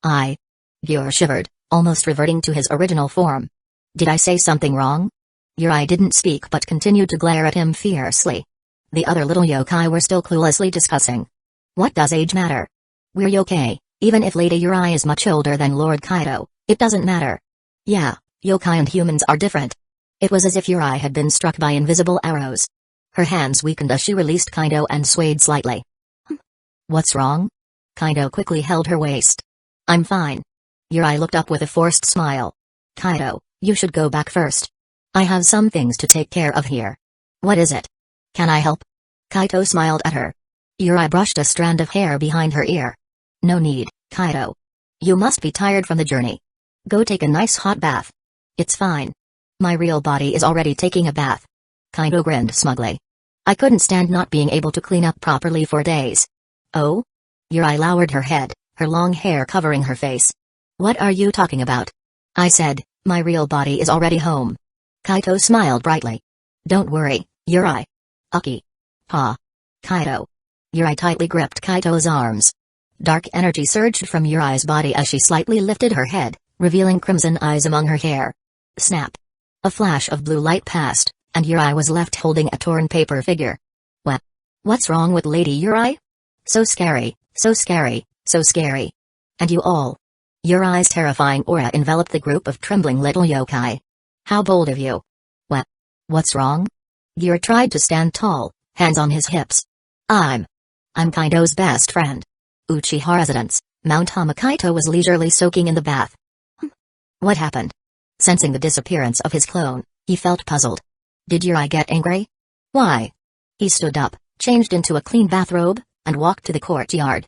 Gyur shivered, almost reverting to his original form. Did I say something wrong? Yuri didn't speak but continued to glare at him fiercely. The other little yokai were still cluelessly discussing. What does age matter? We're yokai, even if Lady Yuri is much older than Lord Kaito, it doesn't matter. Yeah, yokai and humans are different. It was as if Yuri had been struck by invisible arrows. Her hands weakened as she released Kaito and swayed slightly. What's wrong? Kaito quickly held her waist. I'm fine. Yuri looked up with a forced smile. Kaito, you should go back first. I have some things to take care of here. What is it? Can I help? Kaito smiled at her. Yuri brushed a strand of hair behind her ear. No need, Kaito. You must be tired from the journey. Go take a nice hot bath. It's fine. My real body is already taking a bath. Kaito grinned smugly. I couldn't stand not being able to clean up properly for days. Oh? Yuri lowered her head, her long hair covering her face. What are you talking about? I said, my real body is already home. Kaito smiled brightly. Don't worry, Yuri. Uki. Pa. Kaito. Yuri tightly gripped Kaito's arms. Dark energy surged from Yuri's body as she slightly lifted her head, revealing crimson eyes among her hair. Snap. A flash of blue light passed, and Yuri was left holding a torn paper figure. What's wrong with Lady Yuri? So scary, so scary, so scary. And you all. Yuri's terrifying aura enveloped the group of trembling little yokai. How bold of you. What's wrong? Gyur tried to stand tall, hands on his hips. I'm Kaito's best friend. Uchiha residence, Mount Hamakaito was leisurely soaking in the bath. What happened? Sensing the disappearance of his clone, he felt puzzled. Did Yuri get angry? Why? He stood up, changed into a clean bathrobe, and walked to the courtyard.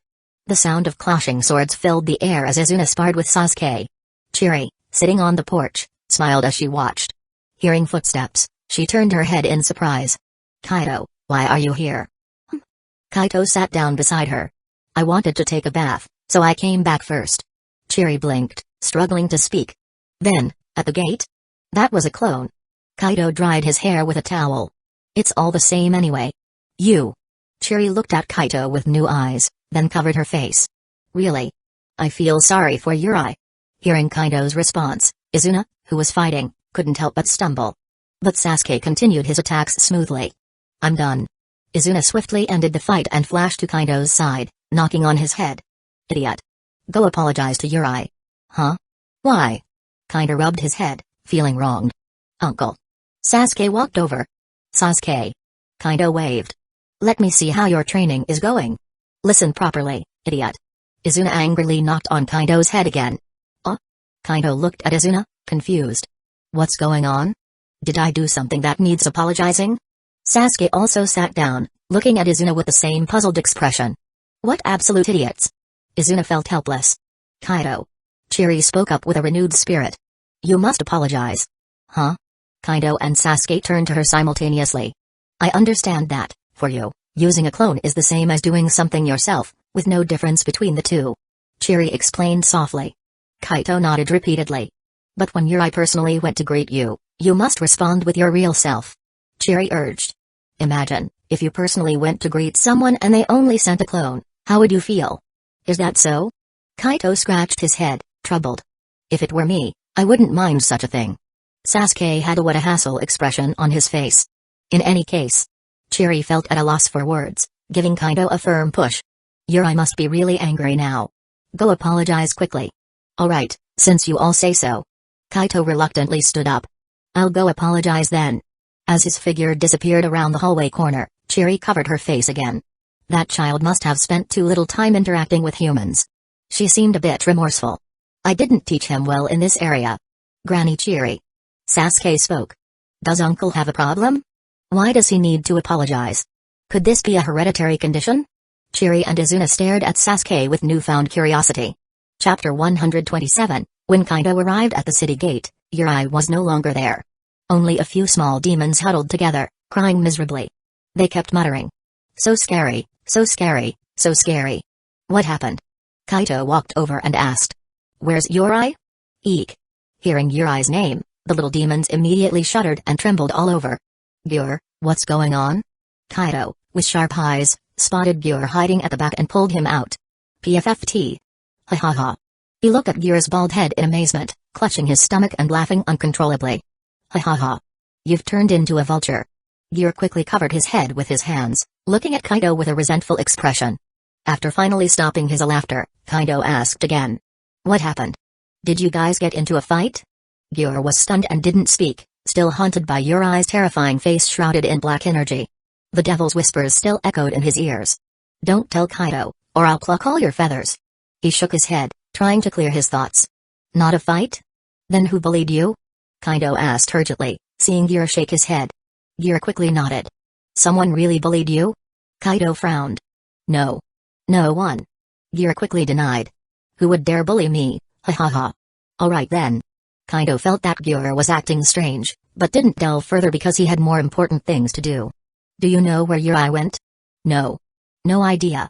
The sound of clashing swords filled the air as Izuna sparred with Sasuke. Chiri, sitting on the porch, smiled as she watched. Hearing footsteps, she turned her head in surprise. Kaito, why are you here? Kaito sat down beside her. I wanted to take a bath, so I came back first. Chiri blinked, struggling to speak. Then, at the gate? That was a clone. Kaito dried his hair with a towel. It's all the same anyway. You. Chiri looked at Kaito with new eyes, then covered her face. Really? I feel sorry for Yuri. Hearing Kaito's response, Izuna, who was fighting, couldn't help but stumble. But Sasuke continued his attacks smoothly. I'm done. Izuna swiftly ended the fight and flashed to Kaito's side, knocking on his head. Idiot. Go apologize to Yuri. Huh? Why? Kaito rubbed his head, feeling wronged. Uncle. Sasuke walked over. Sasuke. Kaito waved. Let me see how your training is going. Listen properly, idiot. Izuna angrily knocked on Kaito's head again. Kaito looked at Izuna, confused. What's going on? Did I do something that needs apologizing? Sasuke also sat down, looking at Izuna with the same puzzled expression. What absolute idiots. Izuna felt helpless. Kaito. Chiri spoke up with a renewed spirit. You must apologize. Huh? Kaito and Sasuke turned to her simultaneously. I understand that, for you, using a clone is the same as doing something yourself, with no difference between the two. Chiri explained softly. Kaito nodded repeatedly. But when Yuri personally went to greet you, you must respond with your real self. Chiri urged. Imagine, if you personally went to greet someone and they only sent a clone, how would you feel? Is that so? Kaito scratched his head, troubled. If it were me, I wouldn't mind such a thing. Sasuke had a what a hassle expression on his face. In any case, Chiri felt at a loss for words, giving Kaido a firm push. Yuri must be really angry now. Go apologize quickly. Alright, since you all say so. Kaito reluctantly stood up. I'll go apologize then. As his figure disappeared around the hallway corner, Chiri covered her face again. That child must have spent too little time interacting with humans. She seemed a bit remorseful. I didn't teach him well in this area. Granny Chiri. Sasuke spoke. Does Uncle have a problem? Why does he need to apologize? Could this be a hereditary condition? Chiri and Izuna stared at Sasuke with newfound curiosity. Chapter 127, When Kaido arrived at the city gate, Yuri was no longer there. Only a few small demons huddled together, crying miserably. They kept muttering. So scary, so scary, so scary. What happened? Kaito walked over and asked. Where's Yuri? Eek. Hearing Yuri's name, the little demons immediately shuddered and trembled all over. Gyur, what's going on? Kaito, with sharp eyes, spotted Gyur hiding at the back and pulled him out. PFFT. Ha ha ha. He looked at Gyur's bald head in amazement, clutching his stomach and laughing uncontrollably. Ha ha ha. You've turned into a vulture. Gyur quickly covered his head with his hands, looking at Kaido with a resentful expression. After finally stopping his laughter, Kaido asked again. What happened? Did you guys get into a fight? Gyur was stunned and didn't speak, still haunted by Yuri's terrifying face shrouded in black energy. The devil's whispers still echoed in his ears. Don't tell Kaido, or I'll pluck all your feathers. He shook his head, trying to clear his thoughts. Not a fight? Then who bullied you? Kaido asked urgently, seeing Gyur shake his head. Gyur quickly nodded. Someone really bullied you? Kaido frowned. No. No one. Gyur quickly denied. Who would dare bully me? Ha ha ha. Alright then. Kaido felt that Gyur was acting strange, but didn't delve further because he had more important things to do. Do you know where Yuri went? No. No idea.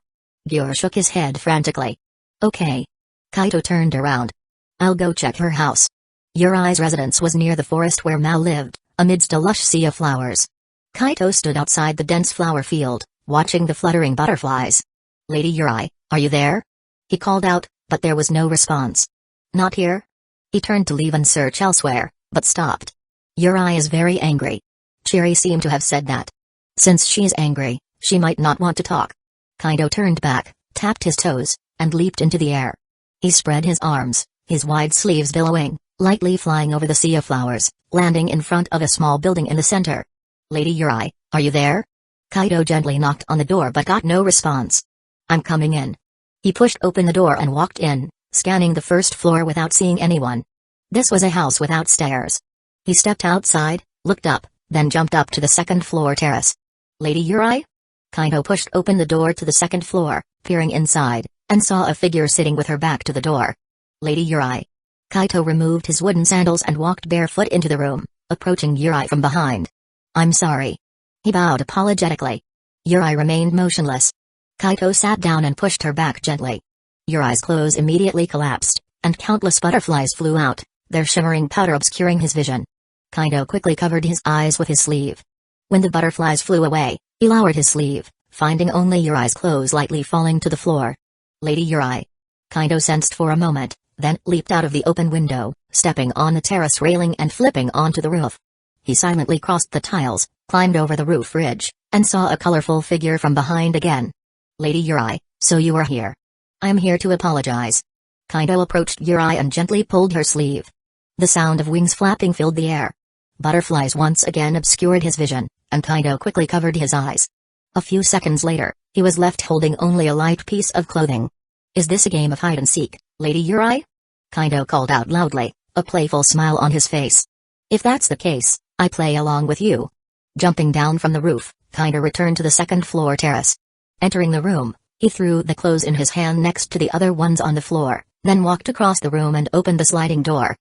Gyur shook his head frantically. Okay. Kaito turned around. I'll go check her house. Yuri's residence was near the forest where Mao lived, amidst a lush sea of flowers. Kaito stood outside the dense flower field, watching the fluttering butterflies. Lady Yuri, are you there? He called out, but there was no response. Not here? He turned to leave and search elsewhere, but stopped. Yuri is very angry. Chiri seemed to have said that. Since she's angry, she might not want to talk. Kaido turned back, tapped his toes, and leaped into the air. He spread his arms, his wide sleeves billowing, lightly flying over the sea of flowers, landing in front of a small building in the center. Lady Yuri, are you there? Kaido gently knocked on the door but got no response. I'm coming in. He pushed open the door and walked in, scanning the first floor without seeing anyone. This was a house without stairs. He stepped outside, looked up, then jumped up to the second floor terrace. Lady Yuri? Kaido pushed open the door to the second floor, peering inside, and saw a figure sitting with her back to the door. Lady Yuri. Kaito removed his wooden sandals and walked barefoot into the room, approaching Yuri from behind. I'm sorry. He bowed apologetically. Yuri remained motionless. Kaito sat down and pushed her back gently. Yuri's clothes immediately collapsed, and countless butterflies flew out, their shimmering powder obscuring his vision. Kaito quickly covered his eyes with his sleeve. When the butterflies flew away, he lowered his sleeve, finding only Yuri's clothes lightly falling to the floor. Lady Yuri. Kaito sensed for a moment, then leaped out of the open window, stepping on the terrace railing and flipping onto the roof. He silently crossed the tiles, climbed over the roof ridge, and saw a colorful figure from behind again. Lady Yuri, so you are here. I'm here to apologize. Kaito approached Yuri and gently pulled her sleeve. The sound of wings flapping filled the air. Butterflies once again obscured his vision, and Kaito quickly covered his eyes. A few seconds later, he was left holding only a light piece of clothing. Is this a game of hide-and-seek, Lady Yuri? Kaito called out loudly, a playful smile on his face. If that's the case, I play along with you. Jumping down from the roof, Kaito returned to the second floor terrace. Entering the room, he threw the clothes in his hand next to the other ones on the floor, then walked across the room and opened the sliding door.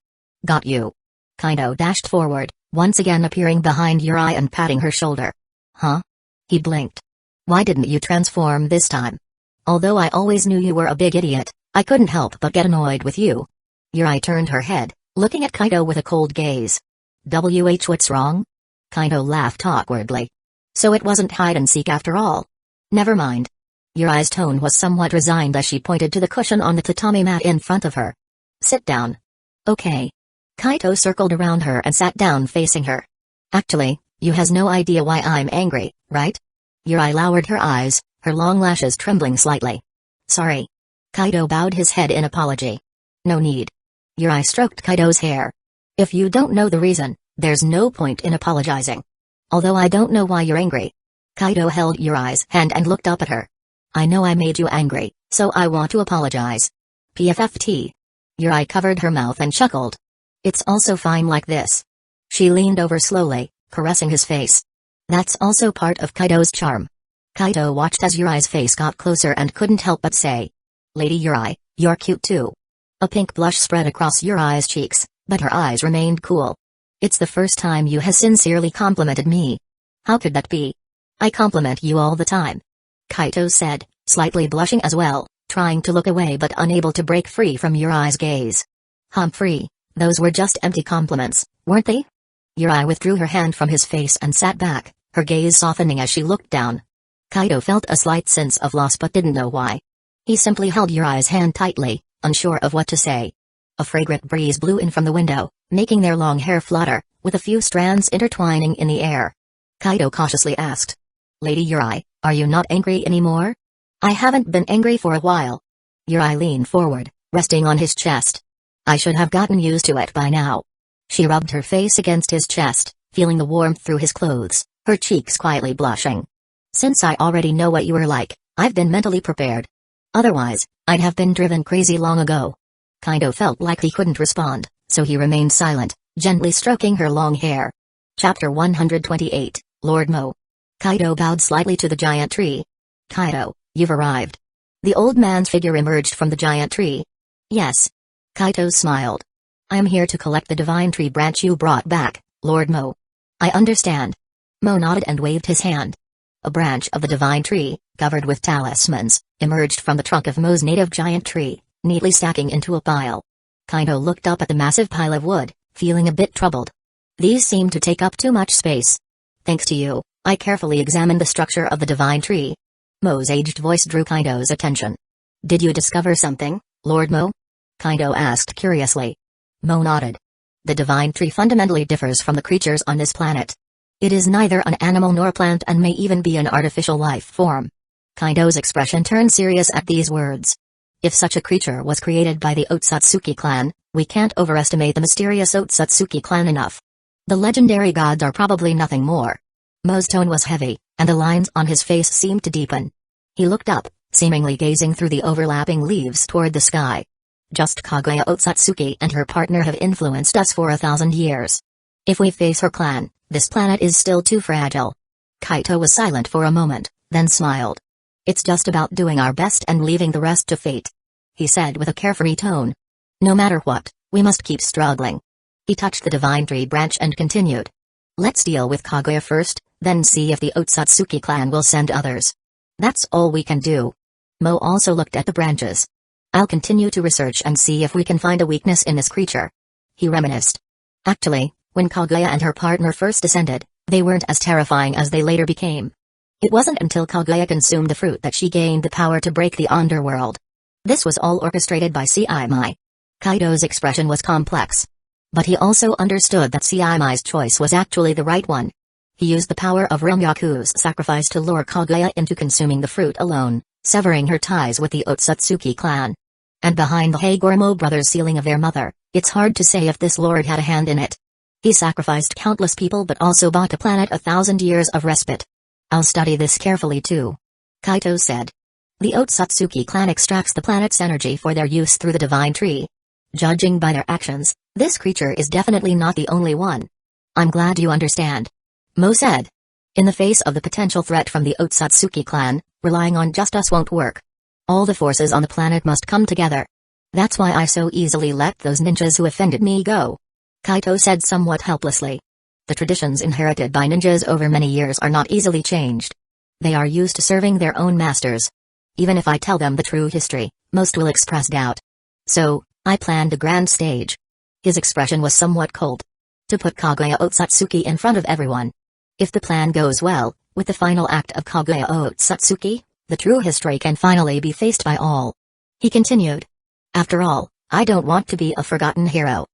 Got you. Kaito dashed forward, once again appearing behind Yuri and patting her shoulder. Huh? He blinked. Why didn't you transform this time? Although I always knew you were a big idiot, I couldn't help but get annoyed with you. Yuri turned her head, looking at Kaito with a cold gaze. What's wrong? Kaito laughed awkwardly. So it wasn't hide-and-seek after all. Never mind. Yuri's tone was somewhat resigned as she pointed to the cushion on the tatami mat in front of her. Sit down. Okay. Kaito circled around her and sat down facing her. Actually, you has no idea why I'm angry, right? Yuri lowered her eyes, her long lashes trembling slightly. Sorry. Kaito bowed his head in apology. No need. Yuri stroked Kaito's hair. If you don't know the reason, there's no point in apologizing. Although I don't know why you're angry. Kaito held Yuri's hand and looked up at her. I know I made you angry, so I want to apologize. PFFT. Yuri covered her mouth and chuckled. It's also fine like this. She leaned over slowly, caressing his face. That's also part of Kaito's charm. Kaito watched as Yuri's face got closer and couldn't help but say. Lady Yuri, you're cute too. A pink blush spread across Yuri's cheeks, but her eyes remained cool. It's the first time you has sincerely complimented me. How could that be? I compliment you all the time. Kaito said, slightly blushing as well, trying to look away but unable to break free from Yuri's gaze. Humphrey, those were just empty compliments, weren't they? Yuri withdrew her hand from his face and sat back, her gaze softening as she looked down. Kaito felt a slight sense of loss but didn't know why. He simply held Yuri's hand tightly, unsure of what to say. A fragrant breeze blew in from the window, making their long hair flutter, with a few strands intertwining in the air. Kaito cautiously asked. Lady Yuri, are you not angry anymore? I haven't been angry for a while. Yuri leaned forward, resting on his chest. I should have gotten used to it by now. She rubbed her face against his chest, feeling the warmth through his clothes, her cheeks quietly blushing. Since I already know what you were like, I've been mentally prepared. Otherwise, I'd have been driven crazy long ago. Kaito felt like he couldn't respond, so he remained silent, gently stroking her long hair. Chapter 128, Lord Mo. Kaito bowed slightly to the giant tree. Kaito, you've arrived. The old man's figure emerged from the giant tree. Yes. Kaito smiled. I am here to collect the divine tree branch you brought back, Lord Mo. I understand. Mo nodded and waved his hand. A branch of the divine tree, covered with talismans, emerged from the trunk of Mo's native giant tree, neatly stacking into a pile. Kaito looked up at the massive pile of wood, feeling a bit troubled. These seemed to take up too much space. Thanks to you, I carefully examined the structure of the divine tree. Mo's aged voice drew Kaito's attention. Did you discover something, Lord Mo? Kaito asked curiously. Mo nodded. The divine tree fundamentally differs from the creatures on this planet. It is neither an animal nor plant and may even be an artificial life form. Kaito's expression turned serious at these words. If such a creature was created by the Otsutsuki clan, we can't overestimate the mysterious Otsutsuki clan enough. The legendary gods are probably nothing more. Mo's tone was heavy, and the lines on his face seemed to deepen. He looked up, seemingly gazing through the overlapping leaves toward the sky. Just Kaguya Otsutsuki and her partner have influenced us for 1,000 years. If we face her clan, this planet is still too fragile. Kaito was silent for a moment, then smiled. It's just about doing our best and leaving the rest to fate. He said with a carefree tone. No matter what, we must keep struggling. He touched the divine tree branch and continued. Let's deal with Kaguya first, then see if the Otsutsuki clan will send others. That's all we can do. Mo also looked at the branches. I'll continue to research and see if we can find a weakness in this creature. He reminisced. Actually, when Kaguya and her partner first descended, they weren't as terrifying as they later became. It wasn't until Kaguya consumed the fruit that she gained the power to break the underworld. This was all orchestrated by Seimai. Kaito's expression was complex. But he also understood that Seimai's choice was actually the right one. He used the power of Renryaku's sacrifice to lure Kaguya into consuming the fruit alone, severing her ties with the Otsutsuki clan. And behind the Hagoromo brothers' sealing of their mother, it's hard to say if this lord had a hand in it. He sacrificed countless people but also bought a planet 1,000 years of respite. I'll study this carefully too. Kaito said. The Otsutsuki clan extracts the planet's energy for their use through the divine tree. Judging by their actions, this creature is definitely not the only one. I'm glad you understand. Mo said. In the face of the potential threat from the Otsutsuki clan, relying on just us won't work. All the forces on the planet must come together. That's why I so easily let those ninjas who offended me go. Kaito said somewhat helplessly. The traditions inherited by ninjas over many years are not easily changed. They are used to serving their own masters. Even if I tell them the true history, most will express doubt. So, I planned a grand stage. His expression was somewhat cold. To put Kaguya Otsutsuki in front of everyone. If the plan goes well, with the final act of Kaguya Otsutsuki, the true history can finally be faced by all. He continued. After all, I don't want to be a forgotten hero.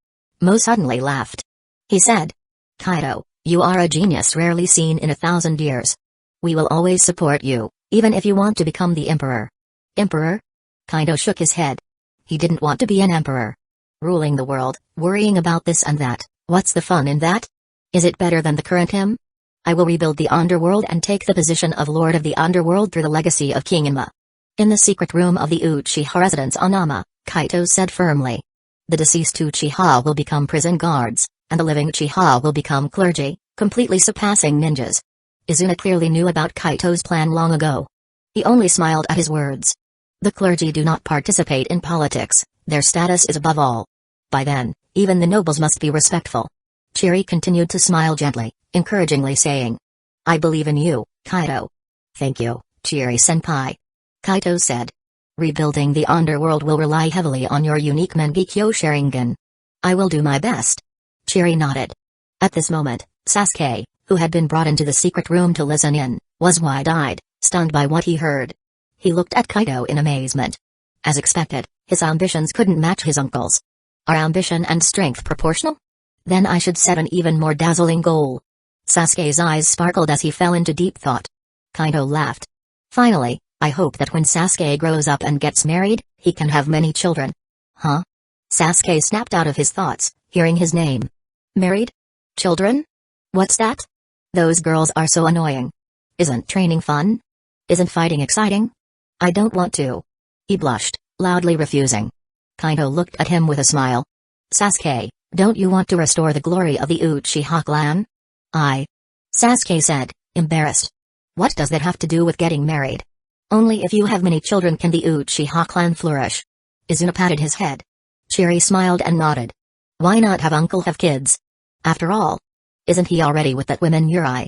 Mo suddenly laughed. He said, Kaido, you are a genius rarely seen in 1,000 years. We will always support you, even if you want to become the emperor. Emperor? Kaido shook his head. He didn't want to be an emperor. Ruling the world, worrying about this and that, what's the fun in that? Is it better than the current him? I will rebuild the underworld and take the position of Lord of the Underworld through the legacy of King Enma. In the secret room of the Uchiha residence on Nama, Kaito said firmly. The deceased Uchiha will become prison guards, and the living Uchiha will become clergy, completely surpassing ninjas. Izuna clearly knew about Kaito's plan long ago. He only smiled at his words. The clergy do not participate in politics, their status is above all. By then, even the nobles must be respectful. Chiri continued to smile gently, encouragingly saying, I believe in you, Kaito. Thank you, Chiri-senpai. Kaito said. Rebuilding the underworld will rely heavily on your unique Mangekyo Sharingan. I will do my best. Chiri nodded. At this moment, Sasuke, who had been brought into the secret room to listen in, was wide-eyed, stunned by what he heard. He looked at Kaito in amazement. As expected, his ambitions couldn't match his uncle's. Are ambition and strength proportional? Then I should set an even more dazzling goal. Sasuke's eyes sparkled as he fell into deep thought. Kaito laughed. Finally, I hope that when Sasuke grows up and gets married, he can have many children. Huh? Sasuke snapped out of his thoughts, hearing his name. Married? Children? What's that? Those girls are so annoying. Isn't training fun? Isn't fighting exciting? I don't want to. He blushed, loudly refusing. Kaito looked at him with a smile. Sasuke, don't you want to restore the glory of the Uchiha clan? Sasuke said, embarrassed. What does that have to do with getting married? Only if you have many children can the Uchiha clan flourish. Izuna patted his head. Chiri smiled and nodded. Why not have uncle have kids? After all, isn't he already with that woman Yuri?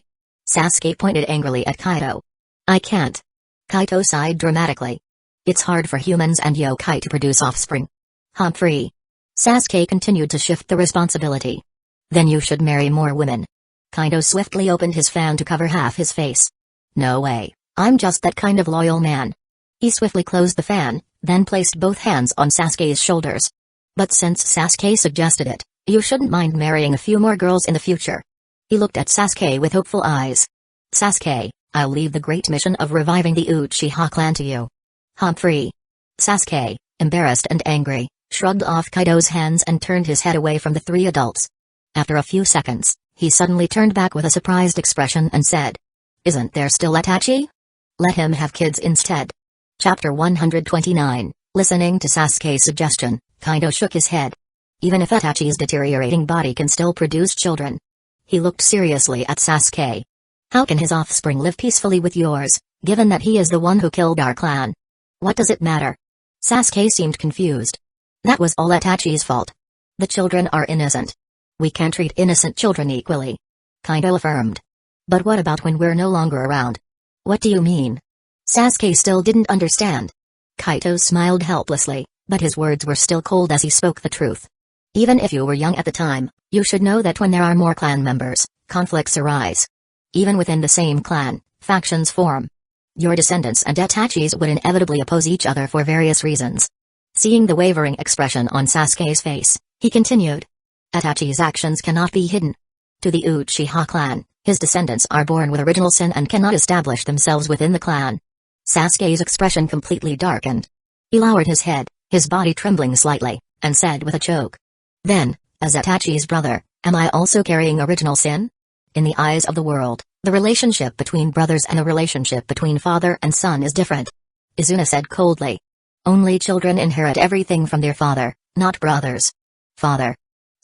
Sasuke pointed angrily at Kaito. I can't. Kaito sighed dramatically. It's hard for humans and yokai to produce offspring. Humphrey. Sasuke continued to shift the responsibility. Then you should marry more women. Kaito swiftly opened his fan to cover half his face. No way, I'm just that kind of loyal man. He swiftly closed the fan, then placed both hands on Sasuke's shoulders. But since Sasuke suggested it, you shouldn't mind marrying a few more girls in the future. He looked at Sasuke with hopeful eyes. Sasuke, I'll leave the great mission of reviving the Uchiha clan to you. Humphrey. Sasuke, embarrassed and angry, shrugged off Kaito's hands and turned his head away from the three adults. After a few seconds, he suddenly turned back with a surprised expression and said, Isn't there still Itachi? Let him have kids instead. Chapter 129, Listening to Sasuke's suggestion, Kaito shook his head. Even if Itachi's deteriorating body can still produce children. He looked seriously at Sasuke. How can his offspring live peacefully with yours, given that he is the one who killed our clan? What does it matter? Sasuke seemed confused. That was all Itachi's fault. The children are innocent. We can't treat innocent children equally. Kaito affirmed. But what about when we're no longer around? What do you mean? Sasuke still didn't understand. Kaito smiled helplessly, but his words were still cold as he spoke the truth. Even if you were young at the time, you should know that when there are more clan members, conflicts arise. Even within the same clan, factions form. Your descendants and Itachi's would inevitably oppose each other for various reasons. Seeing the wavering expression on Sasuke's face, he continued. Itachi's actions cannot be hidden. To the Uchiha clan, his descendants are born with original sin and cannot establish themselves within the clan. Sasuke's expression completely darkened. He lowered his head, his body trembling slightly, and said with a choke. Then, as Itachi's brother, am I also carrying original sin? In the eyes of the world, the relationship between brothers and the relationship between father and son is different. Izuna said coldly. Only children inherit everything from their father, not brothers. Father.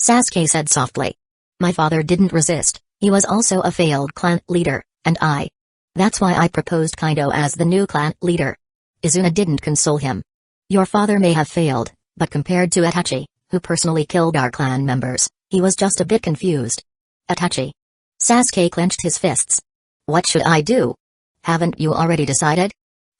Sasuke said softly. My father didn't resist, he was also a failed clan leader, and that's why I proposed Kaito as the new clan leader. Izuna didn't console him. Your father may have failed, but compared to Itachi, who personally killed our clan members, he was just a bit confused. Itachi. Sasuke clenched his fists. What should I do? Haven't you already decided?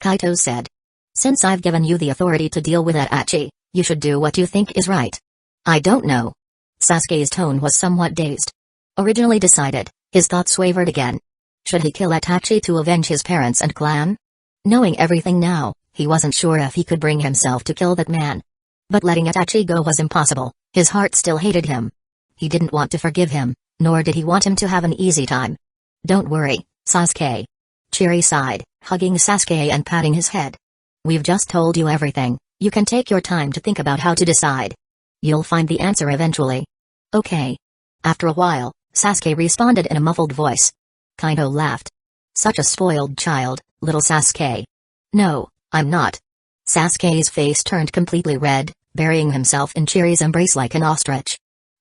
Kaito said. Since I've given you the authority to deal with Itachi, you should do what you think is right. I don't know. Sasuke's tone was somewhat dazed. Originally decided, his thoughts wavered again. Should he kill Itachi to avenge his parents and clan? Knowing everything now, he wasn't sure if he could bring himself to kill that man. But letting Itachi go was impossible, his heart still hated him. He didn't want to forgive him, nor did he want him to have an easy time. Don't worry, Sasuke. Chiri sighed, hugging Sasuke and patting his head. We've just told you everything, you can take your time to think about how to decide. You'll find the answer eventually. Okay. After a while, Sasuke responded in a muffled voice. Kaido laughed. Such a spoiled child, little Sasuke. No, I'm not. Sasuke's face turned completely red, burying himself in Chiri's embrace like an ostrich.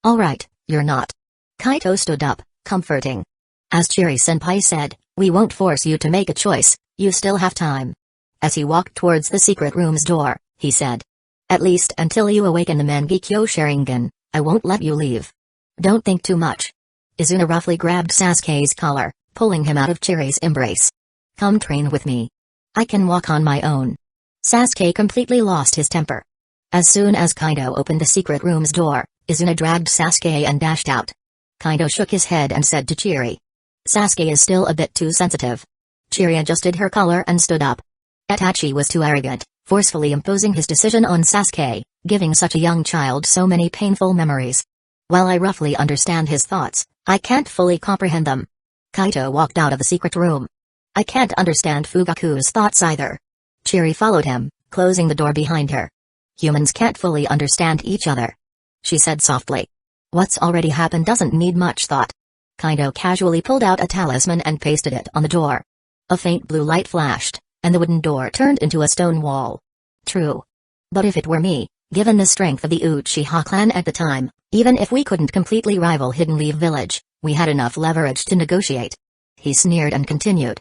Alright, you're not. Kaido stood up, comforting. As Chiri-senpai said, we won't force you to make a choice, you still have time. As he walked towards the secret room's door, he said. At least until you awaken the Mangekyo Sharingan, I won't let you leave. Don't think too much. Izuna roughly grabbed Sasuke's collar, pulling him out of Chiri's embrace. Come train with me. I can walk on my own. Sasuke completely lost his temper. As soon as Kaido opened the secret room's door, Izuna dragged Sasuke and dashed out. Kaido shook his head and said to Chiri. Sasuke is still a bit too sensitive. Chiri adjusted her collar and stood up. Itachi was too arrogant, forcefully imposing his decision on Sasuke, giving such a young child so many painful memories. While I roughly understand his thoughts, I can't fully comprehend them. Kaito walked out of the secret room. I can't understand Fugaku's thoughts either. Chiri followed him, closing the door behind her. Humans can't fully understand each other. She said softly. What's already happened doesn't need much thought. Kaido casually pulled out a talisman and pasted it on the door. A faint blue light flashed, and the wooden door turned into a stone wall. True. But if it were me, given the strength of the Uchiha clan at the time, even if we couldn't completely rival Hidden Leaf Village, we had enough leverage to negotiate. He sneered and continued.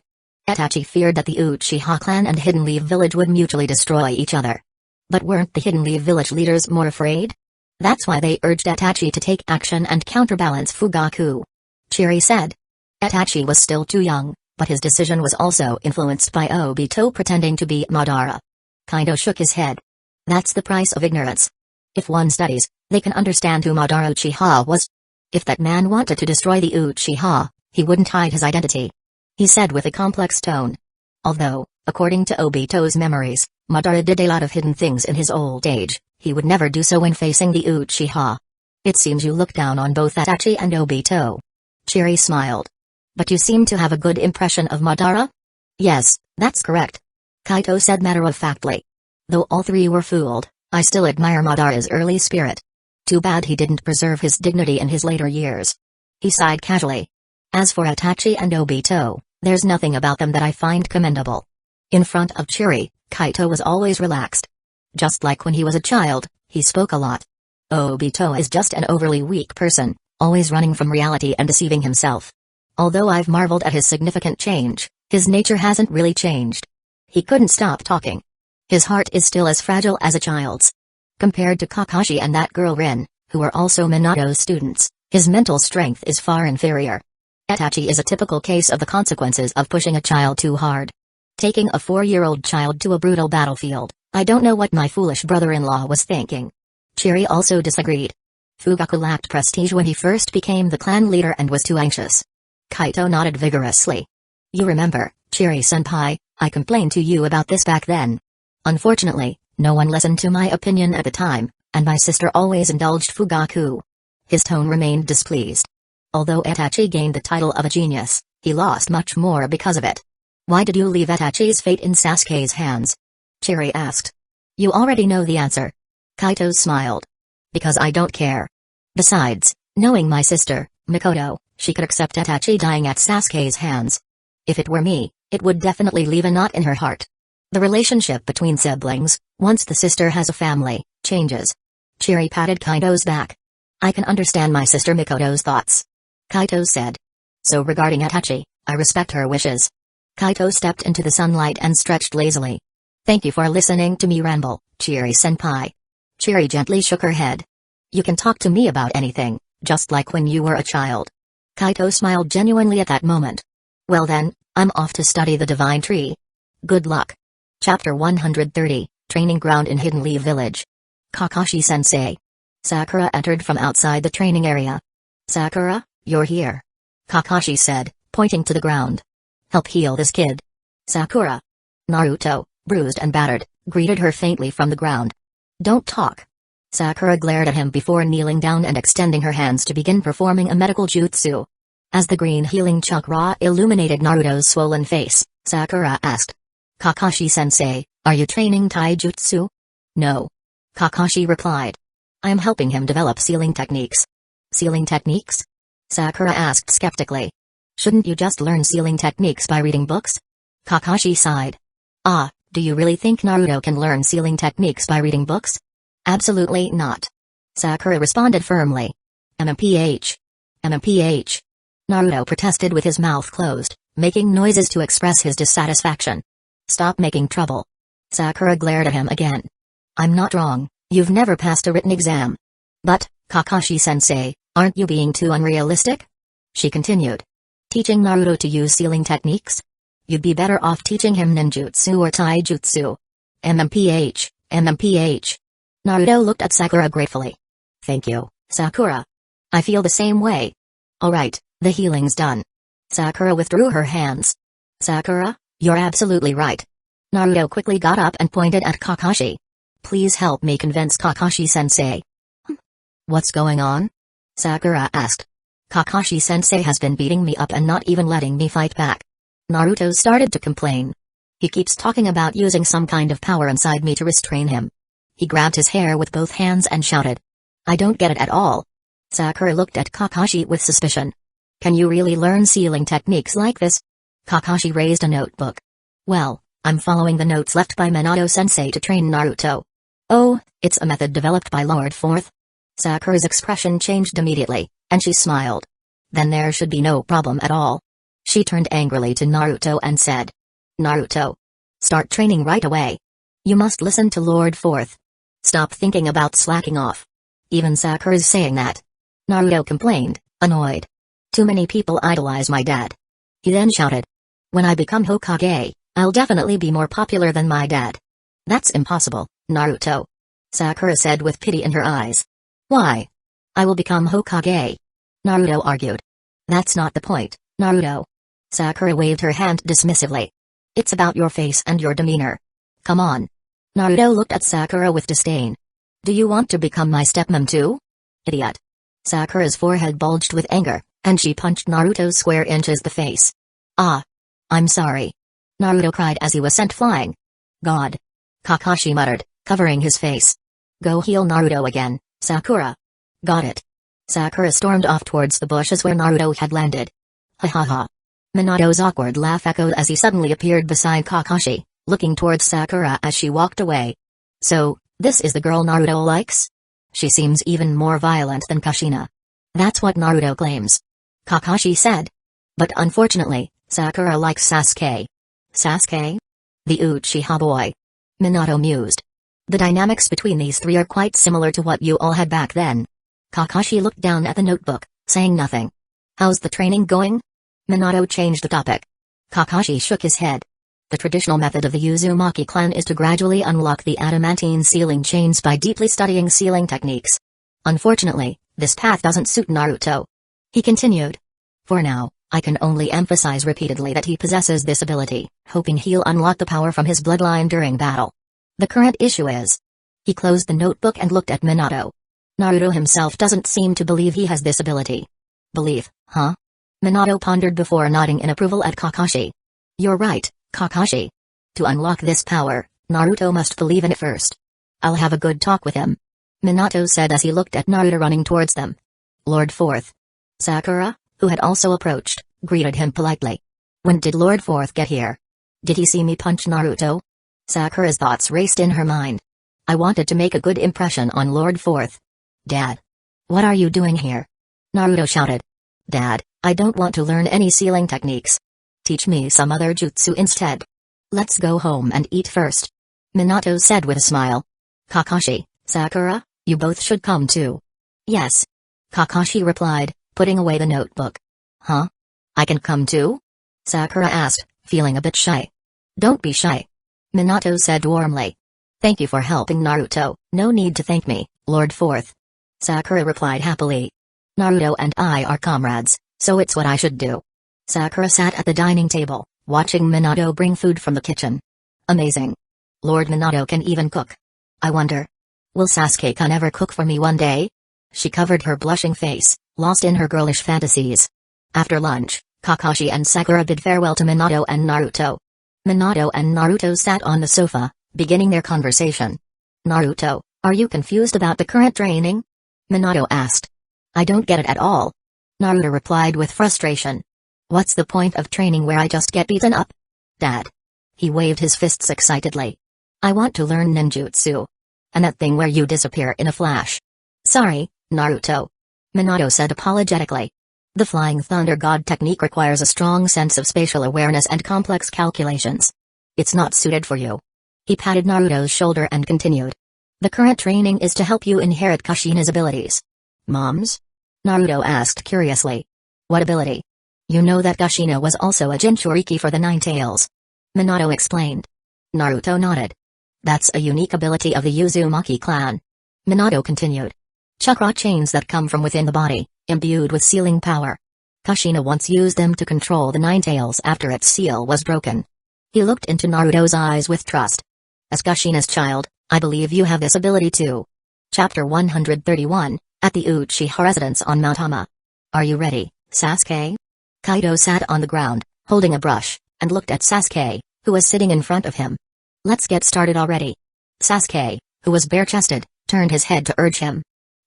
Itachi feared that the Uchiha clan and Hidden Leaf Village would mutually destroy each other. But weren't the Hidden Leaf Village leaders more afraid? That's why they urged Itachi to take action and counterbalance Fugaku. Chiri said. Itachi was still too young, but his decision was also influenced by Obito pretending to be Madara. Kaido shook his head. That's the price of ignorance. If one studies, they can understand who Madara Uchiha was. If that man wanted to destroy the Uchiha, he wouldn't hide his identity. He said with a complex tone. Although, according to Obito's memories, Madara did a lot of hidden things in his old age, he would never do so when facing the Uchiha. It seems you look down on both Itachi and Obito. Chiri smiled. But you seem to have a good impression of Madara? Yes, that's correct. Kaito said matter-of-factly. Though all three were fooled, I still admire Madara's early spirit. Too bad he didn't preserve his dignity in his later years. He sighed casually. As for Itachi and Obito, there's nothing about them that I find commendable. In front of Chiri, Kaito was always relaxed. Just like when he was a child, he spoke a lot. Obito is just an overly weak person, always running from reality and deceiving himself. Although I've marveled at his significant change, his nature hasn't really changed. He couldn't stop talking. His heart is still as fragile as a child's. Compared to Kakashi and that girl Rin, who are also Minato's students, his mental strength is far inferior. Itachi is a typical case of the consequences of pushing a child too hard. Taking a 4-year-old child to a brutal battlefield, I don't know what my foolish brother-in-law was thinking. Chiri also disagreed. Fugaku lacked prestige when he first became the clan leader and was too anxious. Kaito nodded vigorously. You remember, Chiri-senpai, I complained to you about this back then. Unfortunately, no one listened to my opinion at the time, and my sister always indulged Fugaku. His tone remained displeased. Although Itachi gained the title of a genius, he lost much more because of it. Why did you leave Itachi's fate in Sasuke's hands? Chiri asked. You already know the answer. Kaito smiled. Because I don't care. Besides, knowing my sister, Mikoto, she could accept Itachi dying at Sasuke's hands. If it were me, it would definitely leave a knot in her heart. The relationship between siblings, once the sister has a family, changes. Chiri patted Kaito's back. I can understand my sister Mikoto's thoughts. Kaito said. So regarding Itachi, I respect her wishes. Kaito stepped into the sunlight and stretched lazily. Thank you for listening to me ramble, Chiri-senpai. Chiri gently shook her head. You can talk to me about anything, just like when you were a child. Kaito smiled genuinely at that moment. Well then, I'm off to study the divine tree. Good luck. Chapter 130, Training Ground in Hidden Leaf Village. Kakashi-sensei. Sakura entered from outside the training area. Sakura, you're here. Kakashi said, pointing to the ground. Help heal this kid. Sakura. Naruto, bruised and battered, greeted her faintly from the ground. Don't talk. Sakura glared at him before kneeling down and extending her hands to begin performing a medical jutsu. As the green healing chakra illuminated Naruto's swollen face, Sakura asked, "Kakashi-sensei, are you training taijutsu?" "No." Kakashi replied. "I am helping him develop sealing techniques." "Sealing techniques?" Sakura asked skeptically. "Shouldn't you just learn sealing techniques by reading books?" Kakashi sighed. "Ah, do you really think Naruto can learn sealing techniques by reading books?" "Absolutely not." Sakura responded firmly. "MMPH. MMPH." Naruto protested with his mouth closed, making noises to express his dissatisfaction. "Stop making trouble." Sakura glared at him again. "I'm not wrong, you've never passed a written exam. But, Kakashi-sensei, aren't you being too unrealistic?" She continued. "Teaching Naruto to use sealing techniques? You'd be better off teaching him ninjutsu or taijutsu." "MMPH, MMPH." Naruto looked at Sakura gratefully. "Thank you, Sakura. I feel the same way. Alright, the healing's done." Sakura withdrew her hands. "Sakura, you're absolutely right." Naruto quickly got up and pointed at Kakashi. "Please help me convince Kakashi-sensei." "What's going on?" Sakura asked. "Kakashi-sensei has been beating me up and not even letting me fight back." Naruto started to complain. "He keeps talking about using some kind of power inside me to restrain him." He grabbed his hair with both hands and shouted. "I don't get it at all." Sakura looked at Kakashi with suspicion. "Can you really learn sealing techniques like this?" Kakashi raised a notebook. "Well, I'm following the notes left by Minato-sensei to train Naruto." "Oh, it's a method developed by Lord Fourth?" Sakura's expression changed immediately, and she smiled. "Then there should be no problem at all." She turned angrily to Naruto and said, "Naruto, start training right away. You must listen to Lord Fourth. Stop thinking about slacking off. Even Sakura's saying that." Naruto complained, annoyed. "Too many people idolize my dad." He then shouted, "When I become Hokage, I'll definitely be more popular than my dad." "That's impossible, Naruto," Sakura said with pity in her eyes. "Why? I will become Hokage," Naruto argued. "That's not the point, Naruto." Sakura waved her hand dismissively. "It's about your face and your demeanor. Come on." Naruto looked at Sakura with disdain. "Do you want to become my stepmom too? Idiot." Sakura's forehead bulged with anger, and she punched Naruto square inches the face. "Ah. I'm sorry." Naruto cried as he was sent flying. "God." Kakashi muttered, covering his face. "Go heal Naruto again, Sakura." "Got it." Sakura stormed off towards the bushes where Naruto had landed. "Ha ha ha." Minato's awkward laugh echoed as he suddenly appeared beside Kakashi, looking towards Sakura as she walked away. "So, this is the girl Naruto likes? She seems even more violent than Kushina." "That's what Naruto claims," Kakashi said. "But unfortunately, Sakura likes Sasuke." "Sasuke? The Uchiha boy?" Minato mused. "The dynamics between these three are quite similar to what you all had back then." Kakashi looked down at the notebook, saying nothing. "How's the training going?" Minato changed the topic. Kakashi shook his head. "The traditional method of the Uzumaki clan is to gradually unlock the adamantine sealing chains by deeply studying sealing techniques. Unfortunately, this path doesn't suit Naruto." He continued. "For now, I can only emphasize repeatedly that he possesses this ability, hoping he'll unlock the power from his bloodline during battle. The current issue is..." He closed the notebook and looked at Minato. "Naruto himself doesn't seem to believe he has this ability." "Believe, huh?" Minato pondered before nodding in approval at Kakashi. "You're right, Kakashi. To unlock this power, Naruto must believe in it first. I'll have a good talk with him," Minato said as he looked at Naruto running towards them. Lord Fourth. Sakura, who had also approached, greeted him politely. "When did Lord Fourth get here? Did he see me punch Naruto?" Sakura's thoughts raced in her mind. "I wanted to make a good impression on Lord Fourth." "Dad. What are you doing here?" Naruto shouted. "Dad, I don't want to learn any sealing techniques. Teach me some other jutsu instead. Let's go home and eat first," Minato said with a smile. "Kakashi, Sakura, you both should come too." "Yes," Kakashi replied, putting away the notebook. "Huh? I can come too?" Sakura asked, feeling a bit shy. "Don't be shy," Minato said warmly. "Thank you for helping Naruto." "No need to thank me, Lord Fourth," Sakura replied happily. "Naruto and I are comrades, so it's what I should do." Sakura sat at the dining table, watching Minato bring food from the kitchen. "Amazing. Lord Minato can even cook. I wonder." Will Sasuke-kun ever cook for me one day? She covered her blushing face, lost in her girlish fantasies. After lunch, Kakashi and Sakura bid farewell to Minato and Naruto. Minato and Naruto sat on the sofa, beginning their conversation. Naruto, are you confused about the current training? Minato asked. I don't get it at all. Naruto replied with frustration. What's the point of training where I just get beaten up? Dad. He waved his fists excitedly. I want to learn ninjutsu. And that thing where you disappear in a flash. Sorry, Naruto. Minato said apologetically. The Flying Thunder God technique requires a strong sense of spatial awareness and complex calculations. It's not suited for you. He patted Naruto's shoulder and continued. The current training is to help you inherit Kushina's abilities. Mom's? Naruto asked curiously. What ability? You know that Kushina was also a Jinchuriki for the Nine Tails. Minato explained. Naruto nodded. That's a unique ability of the Uzumaki clan. Minato continued. Chakra chains that come from within the body, imbued with sealing power. Kushina once used them to control the Nine Tails after its seal was broken. He looked into Naruto's eyes with trust. As Kushina's child, I believe you have this ability too. Chapter 131, at the Uchiha residence on Mount Hama. Are you ready, Sasuke? Kaido sat on the ground, holding a brush, and looked at Sasuke, who was sitting in front of him. Let's get started already. Sasuke, who was bare-chested, turned his head to urge him.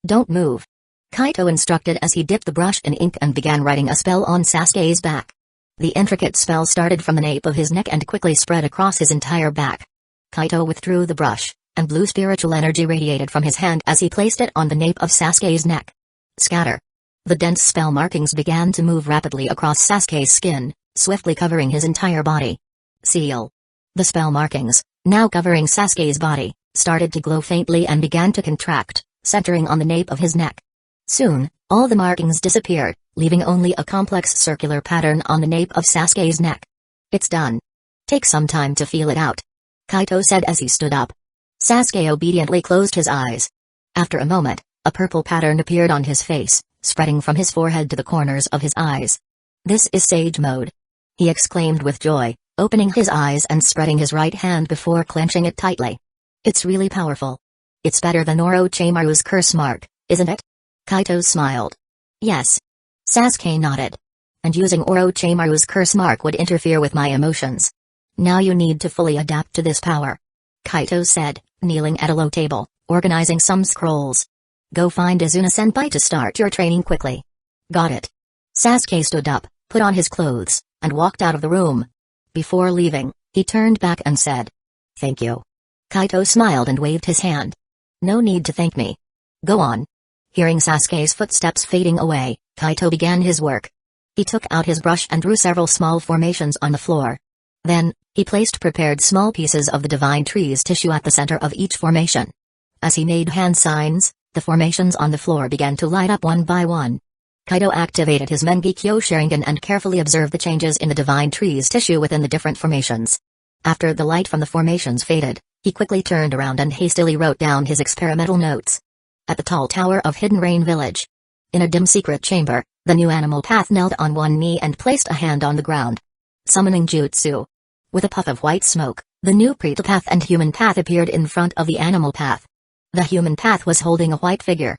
Don't move. Kaido instructed as he dipped the brush in ink and began writing a spell on Sasuke's back. The intricate spell started from the nape of his neck and quickly spread across his entire back. Kaido withdrew the brush, and blue spiritual energy radiated from his hand as he placed it on the nape of Sasuke's neck. Scatter. The dense spell markings began to move rapidly across Sasuke's skin, swiftly covering his entire body. Seal. The spell markings, now covering Sasuke's body, started to glow faintly and began to contract, centering on the nape of his neck. Soon, all the markings disappeared, leaving only a complex circular pattern on the nape of Sasuke's neck. It's done. Take some time to feel it out. Kaido said as he stood up. Sasuke obediently closed his eyes. After a moment, a purple pattern appeared on his face, spreading from his forehead to the corners of his eyes. This is Sage Mode. He exclaimed with joy, opening his eyes and spreading his right hand before clenching it tightly. It's really powerful. It's better than Orochimaru's curse mark, isn't it? Kaido smiled. Yes. Sasuke nodded. And using Orochimaru's curse mark would interfere with my emotions. Now you need to fully adapt to this power. Kaido said, kneeling at a low table, organizing some scrolls. Go find Izuna-senpai to start your training quickly. Got it. Sasuke stood up, put on his clothes, and walked out of the room. Before leaving, he turned back and said, Thank you. Kaido smiled and waved his hand. No need to thank me. Go on. Hearing Sasuke's footsteps fading away, Kaido began his work. He took out his brush and drew several small formations on the floor. Then, he placed prepared small pieces of the divine tree's tissue at the center of each formation. As he made hand signs, the formations on the floor began to light up one by one. Kaido activated his Mangekyo Sharingan and carefully observed the changes in the divine tree's tissue within the different formations. After the light from the formations faded, he quickly turned around and hastily wrote down his experimental notes. At the tall tower of Hidden Rain Village. In a dim secret chamber, the new animal path knelt on one knee and placed a hand on the ground. Summoning jutsu. With a puff of white smoke, the new Preta path and human path appeared in front of the animal path. The human path was holding a white figure.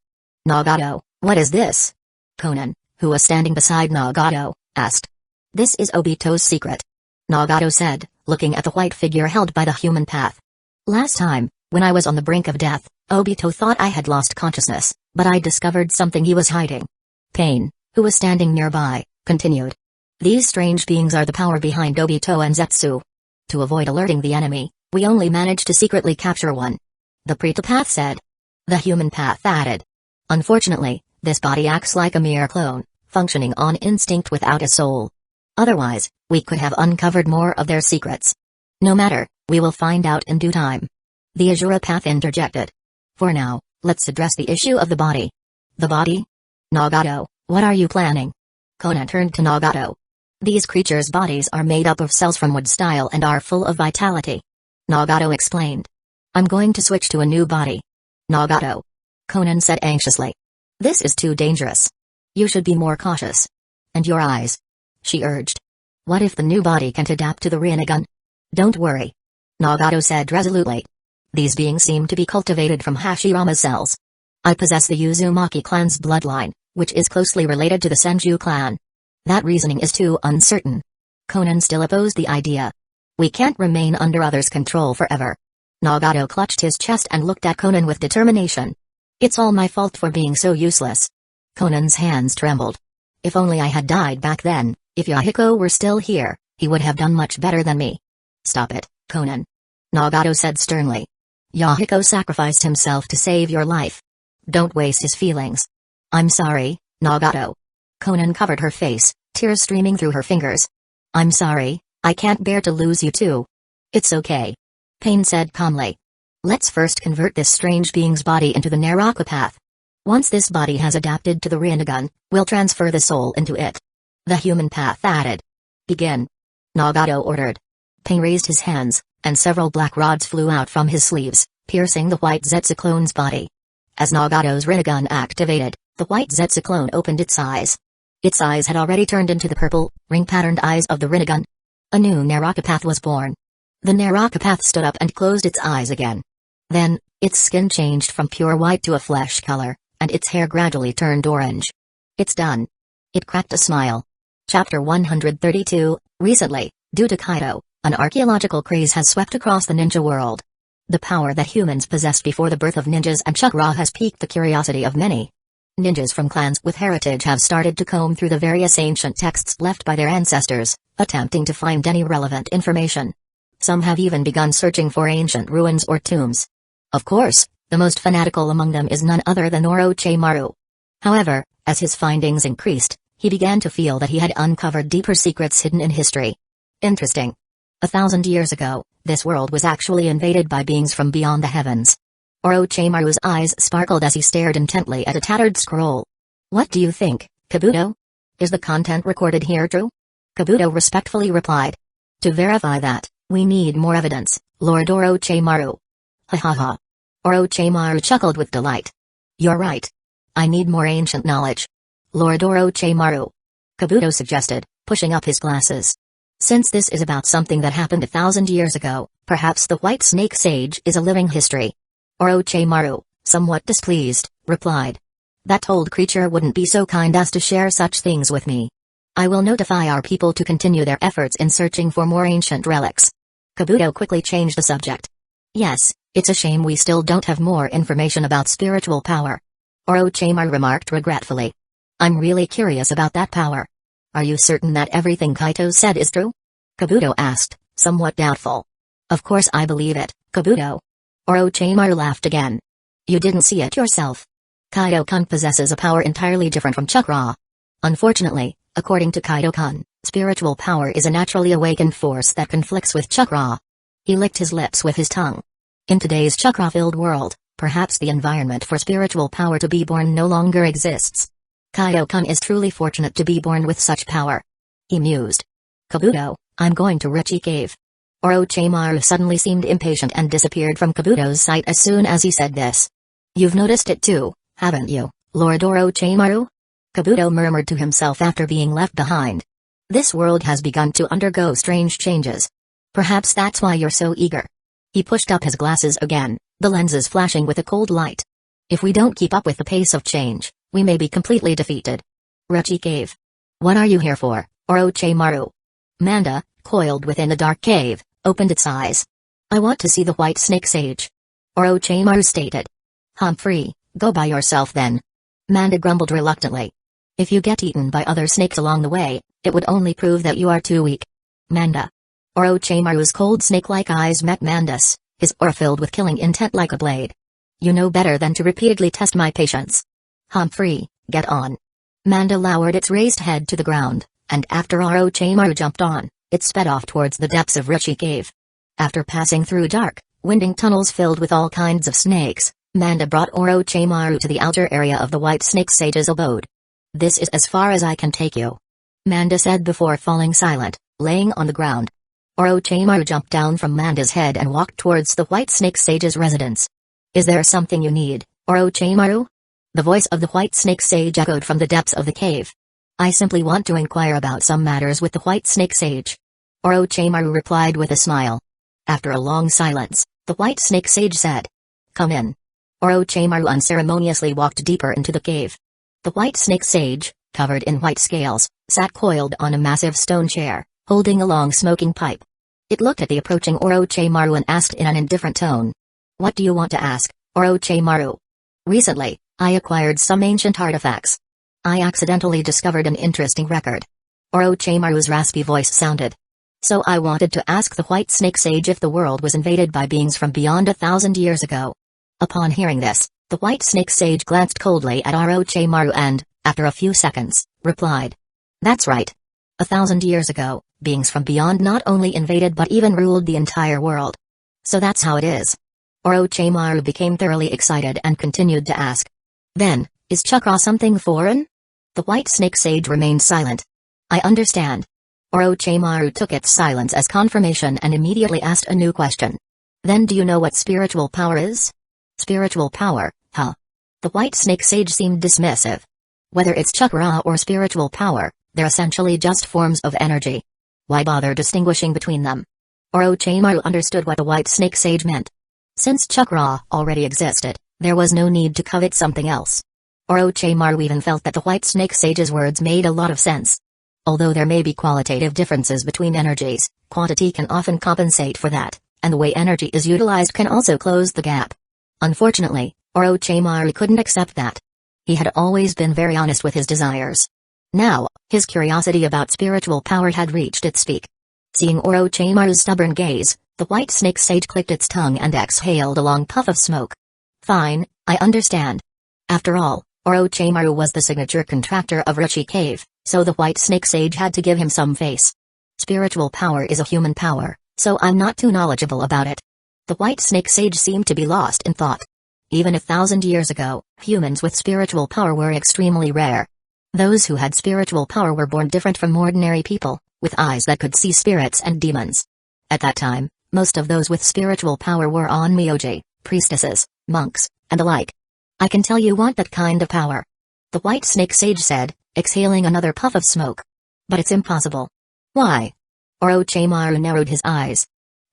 Nagato, what is this? Conan, who was standing beside Nagato, asked. This is Obito's secret. Nagato said, looking at the white figure held by the human path. Last time, when I was on the brink of death, Obito thought I had lost consciousness, but I discovered something he was hiding. Pain, who was standing nearby, continued. These strange beings are the power behind Obito and Zetsu. To avoid alerting the enemy, we only managed to secretly capture one. The Preta path said. The human path added. Unfortunately, this body acts like a mere clone, functioning on instinct without a soul. Otherwise, we could have uncovered more of their secrets. No matter, we will find out in due time. The Azura path interjected. For now, let's address the issue of the body. The body? Nagato, what are you planning? Conan turned to Nagato. These creatures' bodies are made up of cells from wood style and are full of vitality. Nagato explained. I'm going to switch to a new body. Nagato. Conan said anxiously. This is too dangerous. You should be more cautious. And your eyes? She urged. What if the new body can't adapt to the Rinnegan? Don't worry. Nagato said resolutely. These beings seem to be cultivated from Hashirama cells. I possess the Uzumaki clan's bloodline, which is closely related to the Senju clan. That reasoning is too uncertain. Conan still opposed the idea. We can't remain under others' control forever. Nagato clutched his chest and looked at Conan with determination. It's all my fault for being so useless. Conan's hands trembled. If only I had died back then, if Yahiko were still here, he would have done much better than me. Stop it, Conan. Nagato said sternly. Yahiko sacrificed himself to save your life. Don't waste his feelings. I'm sorry, Nagato. Conan covered her face, tears streaming through her fingers. I'm sorry, I can't bear to lose you too. It's okay. Pain said calmly. Let's first convert this strange being's body into the Naraka path. Once this body has adapted to the Rinnegan, we'll transfer the soul into it. The human path added. Begin. Nagato ordered. Pain raised his hands, and several black rods flew out from his sleeves, piercing the white Zetsuclone's body. As Nagato's Rinnegan activated, the white Zetsuclone opened its eyes. Its eyes had already turned into the purple, ring-patterned eyes of the Rinnegan. A new Naraka path was born. The Naraka path stood up and closed its eyes again. Then, its skin changed from pure white to a flesh color, and its hair gradually turned orange. It's done. It cracked a smile. Chapter 132, Recently, due to Kaido, an archaeological craze has swept across the ninja world. The power that humans possessed before the birth of ninjas and chakra has piqued the curiosity of many. Ninjas from clans with heritage have started to comb through the various ancient texts left by their ancestors, attempting to find any relevant information. Some have even begun searching for ancient ruins or tombs. Of course, the most fanatical among them is none other than Orochimaru. However, as his findings increased, he began to feel that he had uncovered deeper secrets hidden in history. Interesting. 1,000 years ago, this world was actually invaded by beings from beyond the heavens. Orochimaru's eyes sparkled as he stared intently at a tattered scroll. What do you think, Kabuto? Is the content recorded here true? Kabuto respectfully replied. To verify that, we need more evidence, Lord Orochimaru. Ha ha ha. Orochimaru chuckled with delight. You're right. I need more ancient knowledge. Lord Orochimaru. Kabuto suggested, pushing up his glasses. Since this is about something that happened 1,000 years ago, perhaps the White Snake Sage is a living history. Orochimaru, somewhat displeased, replied. That old creature wouldn't be so kind as to share such things with me. I will notify our people to continue their efforts in searching for more ancient relics. Kabuto quickly changed the subject. Yes, it's a shame we still don't have more information about spiritual power. Orochimaru remarked regretfully. I'm really curious about that power. Are you certain that everything Kaito said is true? Kabuto asked, somewhat doubtful. Of course I believe it, Kabuto. Orochimaru laughed again. You didn't see it yourself. Kaido-kun possesses a power entirely different from chakra. Unfortunately, according to Kaido-kun, spiritual power is a naturally awakened force that conflicts with chakra. He licked his lips with his tongue. In today's chakra-filled world, perhaps the environment for spiritual power to be born no longer exists. Kaido-kun is truly fortunate to be born with such power. He mused. Kabuto, I'm going to Richie Cave. Orochimaru suddenly seemed impatient and disappeared from Kabuto's sight as soon as he said this. You've noticed it too, haven't you, Lord Orochimaru? Kabuto murmured to himself after being left behind. This world has begun to undergo strange changes. Perhaps that's why you're so eager. He pushed up his glasses again, the lenses flashing with a cold light. If we don't keep up with the pace of change, we may be completely defeated. Richie Cave. What are you here for, Orochimaru? Manda, coiled within the dark cave, opened its eyes. I want to see the White Snake Sage. Orochimaru stated. Humphrey, go by yourself then. Manda grumbled reluctantly. If you get eaten by other snakes along the way, it would only prove that you are too weak. Manda. Orochimaru's cold snake-like eyes met Manda's, his aura filled with killing intent like a blade. You know better than to repeatedly test my patience. Humphrey, get on. Manda lowered its raised head to the ground, and after Orochimaru jumped on, it sped off towards the depths of Richie Cave. After passing through dark, winding tunnels filled with all kinds of snakes, Manda brought Orochimaru to the outer area of the White Snake Sage's abode. This is as far as I can take you. Manda said before falling silent, laying on the ground. Orochimaru jumped down from Manda's head and walked towards the White Snake Sage's residence. Is there something you need, Orochimaru? The voice of the White Snake Sage echoed from the depths of the cave. I simply want to inquire about some matters with the White Snake Sage. Orochimaru replied with a smile. After a long silence, The white snake sage said. Come in. Orochimaru unceremoniously walked deeper into the cave. The white snake sage, covered in white scales, sat coiled on a massive stone chair, holding a long smoking pipe. It looked at the approaching Orochimaru and asked in an indifferent tone. What do you want to ask, Orochimaru? Recently, I acquired some ancient artifacts. I accidentally discovered an interesting record. Orochimaru's raspy voice sounded. So I wanted to ask the white snake sage if the world was invaded by beings from beyond 1,000 years ago. Upon hearing this, the white snake sage glanced coldly at Orochimaru and, after a few seconds, replied. That's right. 1,000 years ago, beings from beyond not only invaded but even ruled the entire world. So that's how it is. Orochimaru became thoroughly excited and continued to ask. Then, is chakra something foreign? The white snake sage remained silent. I understand. Orochimaru took its silence as confirmation and immediately asked a new question. Then do you know what spiritual power is? Spiritual power, huh? The white snake sage seemed dismissive. Whether it's chakra or spiritual power, they're essentially just forms of energy. Why bother distinguishing between them? Orochimaru understood what the white snake sage meant. Since chakra already existed, there was no need to covet something else. Orochimaru even felt that the white snake sage's words made a lot of sense. Although there may be qualitative differences between energies, quantity can often compensate for that, and the way energy is utilized can also close the gap. Unfortunately, Orochimaru couldn't accept that. He had always been very honest with his desires. Now, his curiosity about spiritual power had reached its peak. Seeing Orochimaru's stubborn gaze, the white snake sage clicked its tongue and exhaled a long puff of smoke. Fine, I understand. After all, Orochimaru was the signature contractor of Uchiha Cave, so the white snake sage had to give him some face. Spiritual power is a human power, so I'm not too knowledgeable about it. The white snake sage seemed to be lost in thought. Even 1,000 years ago, humans with spiritual power were extremely rare. Those who had spiritual power were born different from ordinary people, with eyes that could see spirits and demons. At that time, most of those with spiritual power were onmyoji, priestesses, monks, and the like. I can tell you want that kind of power. The white snake sage said, exhaling another puff of smoke. But it's impossible. Why? Orochimaru narrowed his eyes.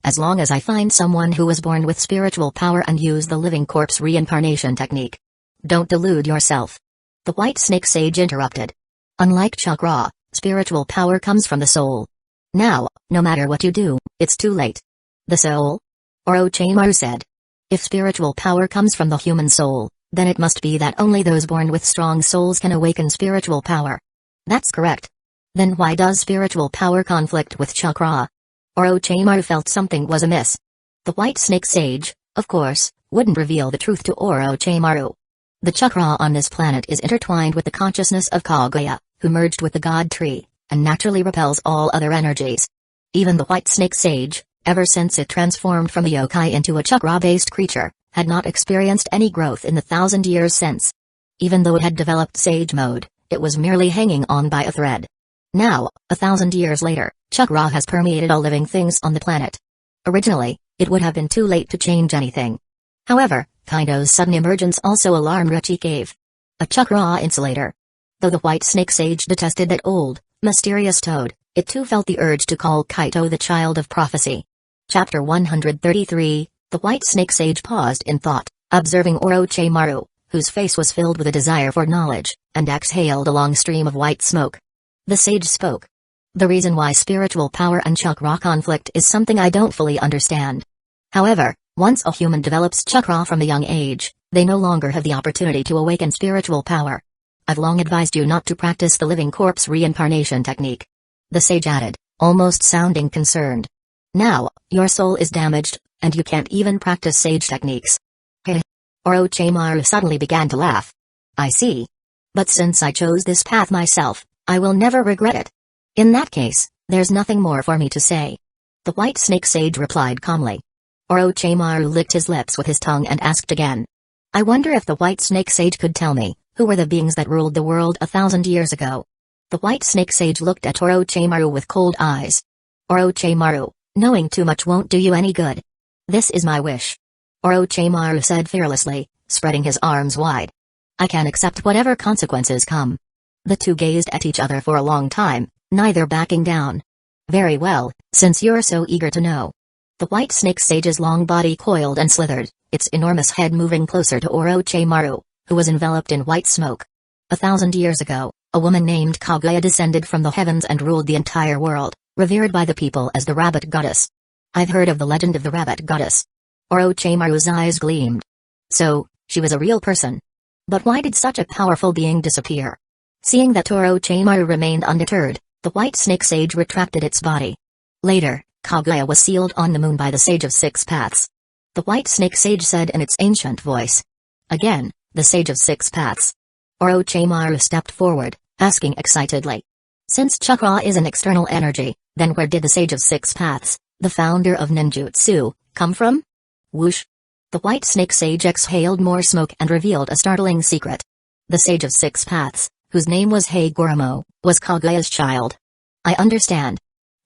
As long as I find someone who was born with spiritual power and use the living corpse reincarnation technique. Don't delude yourself. The white snake sage interrupted. Unlike chakra, spiritual power comes from the soul. Now, no matter what you do, it's too late. The soul? Orochimaru said. If spiritual power comes from the human soul, then it must be that only those born with strong souls can awaken spiritual power. That's correct. Then why does spiritual power conflict with chakra? Orochimaru felt something was amiss. The white snake sage, of course, wouldn't reveal the truth to Orochimaru. The chakra on this planet is intertwined with the consciousness of Kaguya, who merged with the god tree, and naturally repels all other energies. Even the white snake sage, ever since it transformed from a yokai into a chakra-based creature, had not experienced any growth in the 1,000 years since. Even though it had developed sage mode, it was merely hanging on by a thread. Now, 1,000 years later, chakra has permeated all living things on the planet. Originally, it would have been too late to change anything. However, Kaido's sudden emergence also alarmed Uchiha Cave. A chakra insulator. Though the white snake sage detested that old, mysterious toad, it too felt the urge to call Kaito the child of prophecy. Chapter 133, The White Snake Sage paused in thought, observing Orochimaru, whose face was filled with a desire for knowledge, and exhaled a long stream of white smoke. The sage spoke. The reason why spiritual power and chakra conflict is something I don't fully understand. However, once a human develops chakra from a young age, they no longer have the opportunity to awaken spiritual power. I've long advised you not to practice the living corpse reincarnation technique. The sage added, almost sounding concerned. Now, your soul is damaged, and you can't even practice sage techniques. Heh. Orochimaru suddenly began to laugh. I see. But since I chose this path myself, I will never regret it. In that case, there's nothing more for me to say. The white snake sage replied calmly. Orochimaru licked his lips with his tongue and asked again. I wonder if the white snake sage could tell me, who were the beings that ruled the world 1,000 years ago? The white snake sage looked at Orochimaru with cold eyes. Orochimaru, knowing too much won't do you any good. This is my wish. Orochimaru said fearlessly, spreading his arms wide. I can accept whatever consequences come. The two gazed at each other for a long time, neither backing down. Very well, since you're so eager to know. The white snake sage's long body coiled and slithered, its enormous head moving closer to Orochimaru, who was enveloped in white smoke. 1,000 years ago, a woman named Kaguya descended from the heavens and ruled the entire world, revered by the people as the rabbit goddess. I've heard of the legend of the rabbit goddess. Orochimaru's eyes gleamed. So, she was a real person. But why did such a powerful being disappear? Seeing that Orochimaru remained undeterred, the white snake sage retracted its body. Later, Kaguya was sealed on the moon by the Sage of Six Paths. The white snake sage said in its ancient voice. Again, the Sage of Six Paths. Orochimaru stepped forward, asking excitedly. Since chakra is an external energy, then where did the Sage of Six Paths, the founder of ninjutsu, come from? Whoosh! The white snake sage exhaled more smoke and revealed a startling secret. The Sage of Six Paths, whose name was Hagoromo, was Kaguya's child. I understand.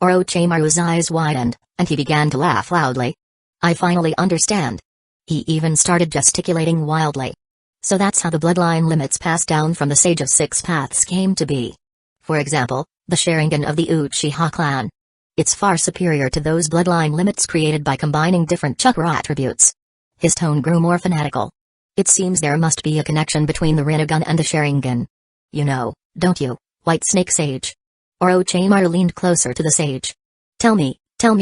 Orochimaru's eyes widened, and he began to laugh loudly. I finally understand. He even started gesticulating wildly. So that's how the bloodline limits passed down from the Sage of Six Paths came to be. For example, the Sharingan of the Uchiha clan. It's far superior to those bloodline limits created by combining different chakra attributes. His tone grew more fanatical. It seems there must be a connection between the Rinnegan and the Sharingan. You know, don't you, white snake sage? Orochimaru leaned closer to the sage. Tell me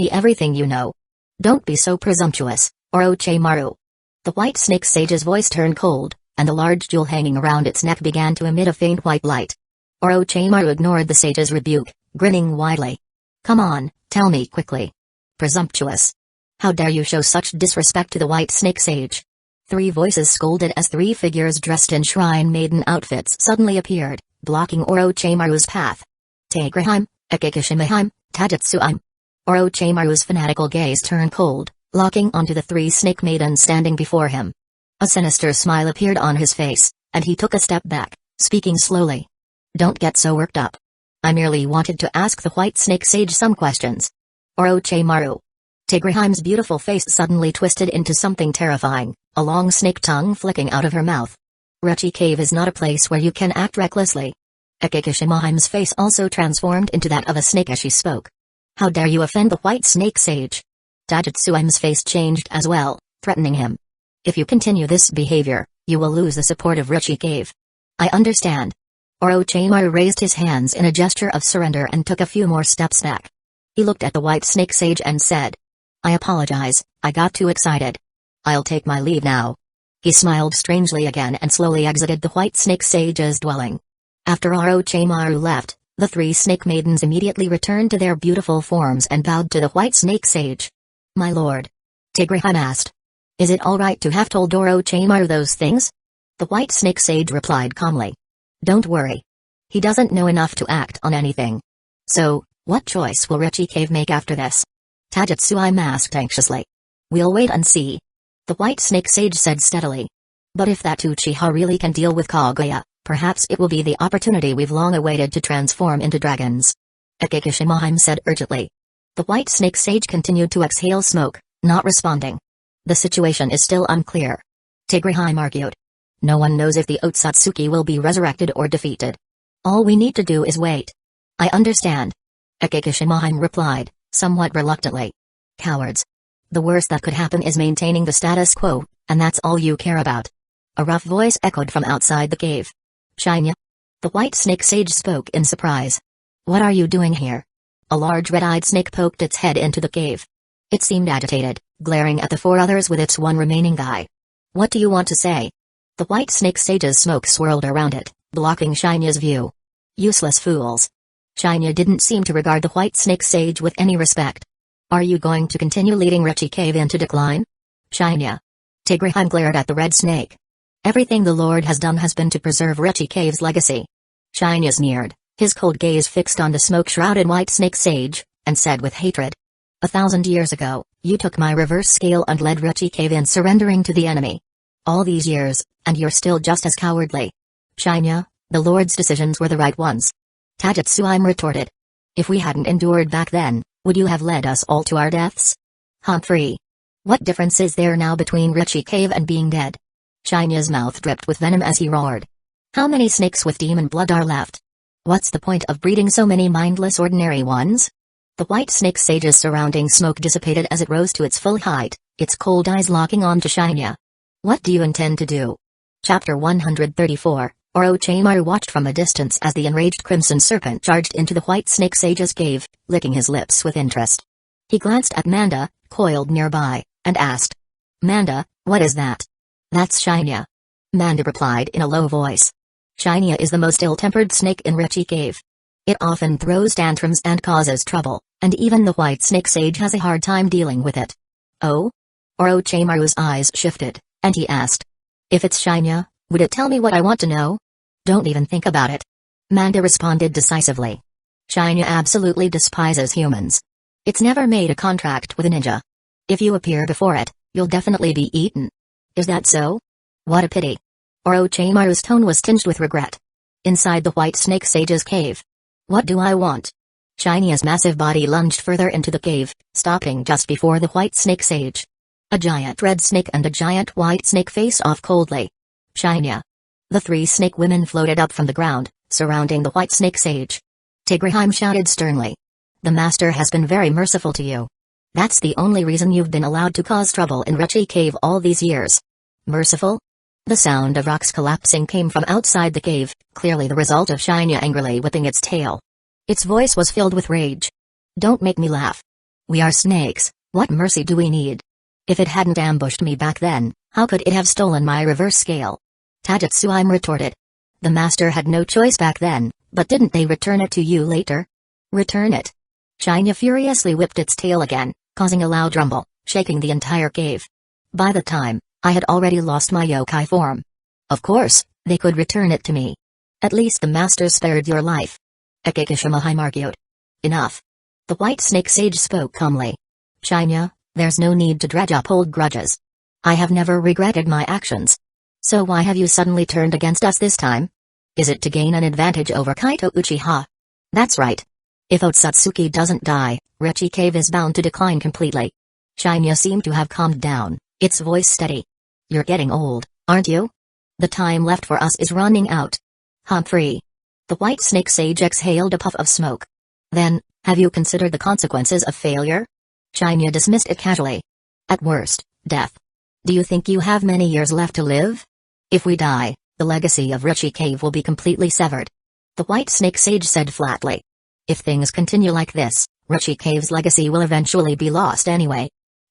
everything you know. Don't be so presumptuous, Orochimaru. The white snake sage's voice turned cold, and the large jewel hanging around its neck began to emit a faint white light. Orochimaru ignored the sage's rebuke, grinning widely. Come on, tell me quickly. Presumptuous. How dare you show such disrespect to the white snake sage? 3 voices scolded as 3 figures dressed in shrine maiden outfits suddenly appeared, blocking Orochimaru's path. Tagraheim, Ekikishimaheim, Taijutsuim. Orochimaru's fanatical gaze turned cold, locking onto the 3 snake maidens standing before him. A sinister smile appeared on his face, and he took a step back, speaking slowly. Don't get so worked up. I merely wanted to ask the white snake sage some questions. Orochimaru. Tagraheim's beautiful face suddenly twisted into something terrifying, a long snake tongue flicking out of her mouth. Rechi Cave is not a place where you can act recklessly. Ekikishimaheim's face also transformed into that of a snake as she spoke. How dare you offend the white snake sage? Taijutsuim's face changed as well, threatening him. If you continue this behavior, you will lose the support of Rechi Cave. I understand. Orochimaru raised his hands in a gesture of surrender and took a few more steps back. He looked at the white snake sage and said. I apologize, I got too excited. I'll take my leave now. He smiled strangely again and slowly exited the white snake sage's dwelling. After Orochimaru left, the 3 snake maidens immediately returned to their beautiful forms and bowed to the white snake sage. My lord. Tagraheim asked. Is it alright to have told Orochimaru those things? The white snake sage replied calmly. Don't worry. He doesn't know enough to act on anything. So, what choice will Rechi Cave make after this? Taijutsuim asked anxiously. We'll wait and see. The white snake sage said steadily. But if that Uchiha really can deal with Kaguya, perhaps it will be the opportunity we've long awaited to transform into dragons. Ekikishimaheim said urgently. The white snake sage continued to exhale smoke, not responding. The situation is still unclear. Tagraheim argued. No one knows if the Otsutsuki will be resurrected or defeated. All we need to do is wait. I understand. Ekikishimaheim replied, somewhat reluctantly. Cowards. The worst that could happen is maintaining the status quo, and that's all you care about. A rough voice echoed from outside the cave. Shinya? The white snake sage spoke in surprise. What are you doing here? A large red-eyed snake poked its head into the cave. It seemed agitated, glaring at the 4 others with its one remaining eye. What do you want to say? The white snake sage's smoke swirled around it, blocking Shinya's view. Useless fools. Shinya didn't seem to regard the white snake sage with any respect. Are you going to continue leading Rechi Cave into decline? Shinya. Tagraheim glared at the red snake. Everything the Lord has done has been to preserve Rechi Cave's legacy. Shinya sneered, his cold gaze fixed on the smoke-shrouded white snake sage, and said with hatred. 1,000 years ago, you took my reverse scale and led Rechi Cave in surrendering to the enemy. All these years, and you're still just as cowardly. Shinya, the Lord's decisions were the right ones. Taijutsuim retorted. If we hadn't endured back then, would you have led us all to our deaths? Humphrey. What difference is there now between Rechi Cave and being dead? Shinya's mouth dripped with venom as he roared. How many snakes with demon blood are left? What's the point of breeding so many mindless ordinary ones? The white snake sage's surrounding smoke dissipated as it rose to its full height, its cold eyes locking on to Shinya. What do you intend to do? Chapter 134, Orochimaru watched from a distance as the enraged crimson serpent charged into the white snake sage's cave, licking his lips with interest. He glanced at Manda, coiled nearby, and asked, Manda, what is that? That's Shinya. Manda replied in a low voice. Shinya is the most ill-tempered snake in Richie Cave. It often throws tantrums and causes trouble, and even the white snake sage has a hard time dealing with it. Oh? Orochimaru's eyes shifted, and he asked. If it's Shinya, would it tell me what I want to know? Don't even think about it. Manda responded decisively. Shinya absolutely despises humans. It's never made a contract with a ninja. If you appear before it, you'll definitely be eaten. Is that so? What a pity. Orochimaru's tone was tinged with regret. Inside the white snake sage's cave. What do I want? Shinya's massive body lunged further into the cave, stopping just before the white snake sage. A giant red snake and a giant white snake faced off coldly. Shinya. The three snake women floated up from the ground, surrounding the white snake sage. Tigreheim shouted sternly. The master has been very merciful to you. That's the only reason you've been allowed to cause trouble in Richie Cave all these years. Merciful? The sound of rocks collapsing came from outside the cave, clearly the result of Shinya angrily whipping its tail. Its voice was filled with rage. Don't make me laugh. We are snakes, what mercy do we need? If it hadn't ambushed me back then, how could it have stolen my reverse scale? Taijutsuime retorted. The master had no choice back then, but didn't they return it to you later? Return it? Shinya furiously whipped its tail again, causing a loud rumble, shaking the entire cave. By the time, I had already lost my yokai form. Of course, they could return it to me. At least the master spared your life. Akikishimaheim argued. Enough. The white snake sage spoke calmly. Shinya, there's no need to dredge up old grudges. I have never regretted my actions. So why have you suddenly turned against us this time? Is it to gain an advantage over Kaito Uchiha? That's right. If Otsutsuki doesn't die, Richie Cave is bound to decline completely. Shinya seemed to have calmed down, its voice steady. You're getting old, aren't you? The time left for us is running out. Humphrey. The white snake sage exhaled a puff of smoke. Then, have you considered the consequences of failure? Shinya dismissed it casually. At worst, death. Do you think you have many years left to live? If we die, the legacy of Richie Cave will be completely severed. The white snake sage said flatly. If things continue like this, Richie Cave's legacy will eventually be lost anyway.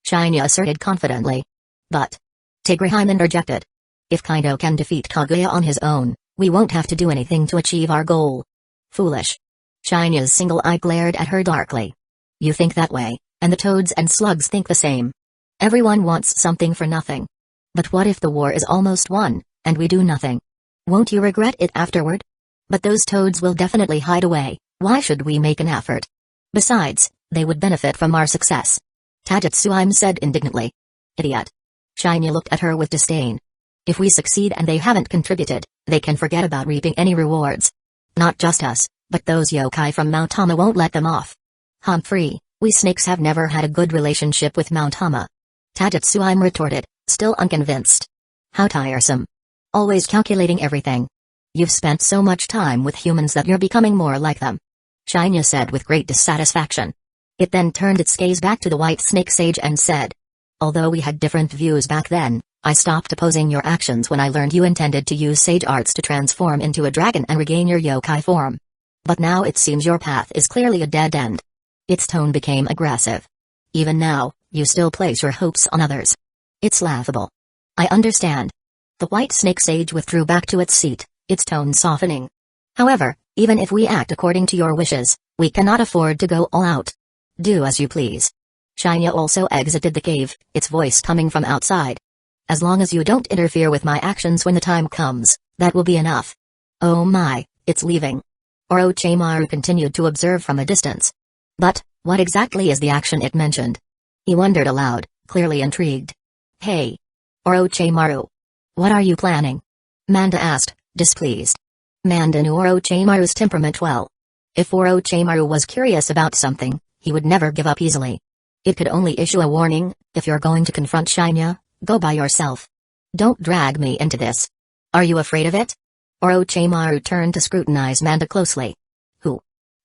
Shinya asserted confidently. But Tigreheim interjected. If Kaido can defeat Kaguya on his own, we won't have to do anything to achieve our goal. Foolish. Shinya's single eye glared at her darkly. You think that way, and the toads and slugs think the same. Everyone wants something for nothing. But what if the war is almost won, and we do nothing? Won't you regret it afterward? But those toads will definitely hide away, why should we make an effort? Besides, they would benefit from our success. Taijutsuime said indignantly. Idiot. Shinya looked at her with disdain. If we succeed and they haven't contributed, they can forget about reaping any rewards. Not just us, but those yokai from Mount Tama won't let them off. Humphrey, we snakes have never had a good relationship with Mount Tama. Taijutsuime retorted, still unconvinced. How tiresome. Always calculating everything. You've spent so much time with humans that you're becoming more like them. Shinya said with great dissatisfaction. It then turned its gaze back to the white snake sage and said. Although we had different views back then, I stopped opposing your actions when I learned you intended to use sage arts to transform into a dragon and regain your yokai form. But now it seems your path is clearly a dead end. Its tone became aggressive. Even now, you still place your hopes on others. It's laughable. I understand. The white snake sage withdrew back to its seat, its tone softening. However, even if we act according to your wishes, we cannot afford to go all out. Do as you please. Shinya also exited the cave, its voice coming from outside. As long as you don't interfere with my actions when the time comes, that will be enough. Oh my, it's leaving. Orochimaru continued to observe from a distance. But, what exactly is the action it mentioned? He wondered aloud, clearly intrigued. Hey! Orochimaru. What are you planning? Manda asked, displeased. Manda knew Orochimaru's temperament well. If Orochimaru was curious about something, he would never give up easily. It could only issue a warning, if you're going to confront Shinya, go by yourself. Don't drag me into this. Are you afraid of it? Orochimaru turned to scrutinize Manda closely.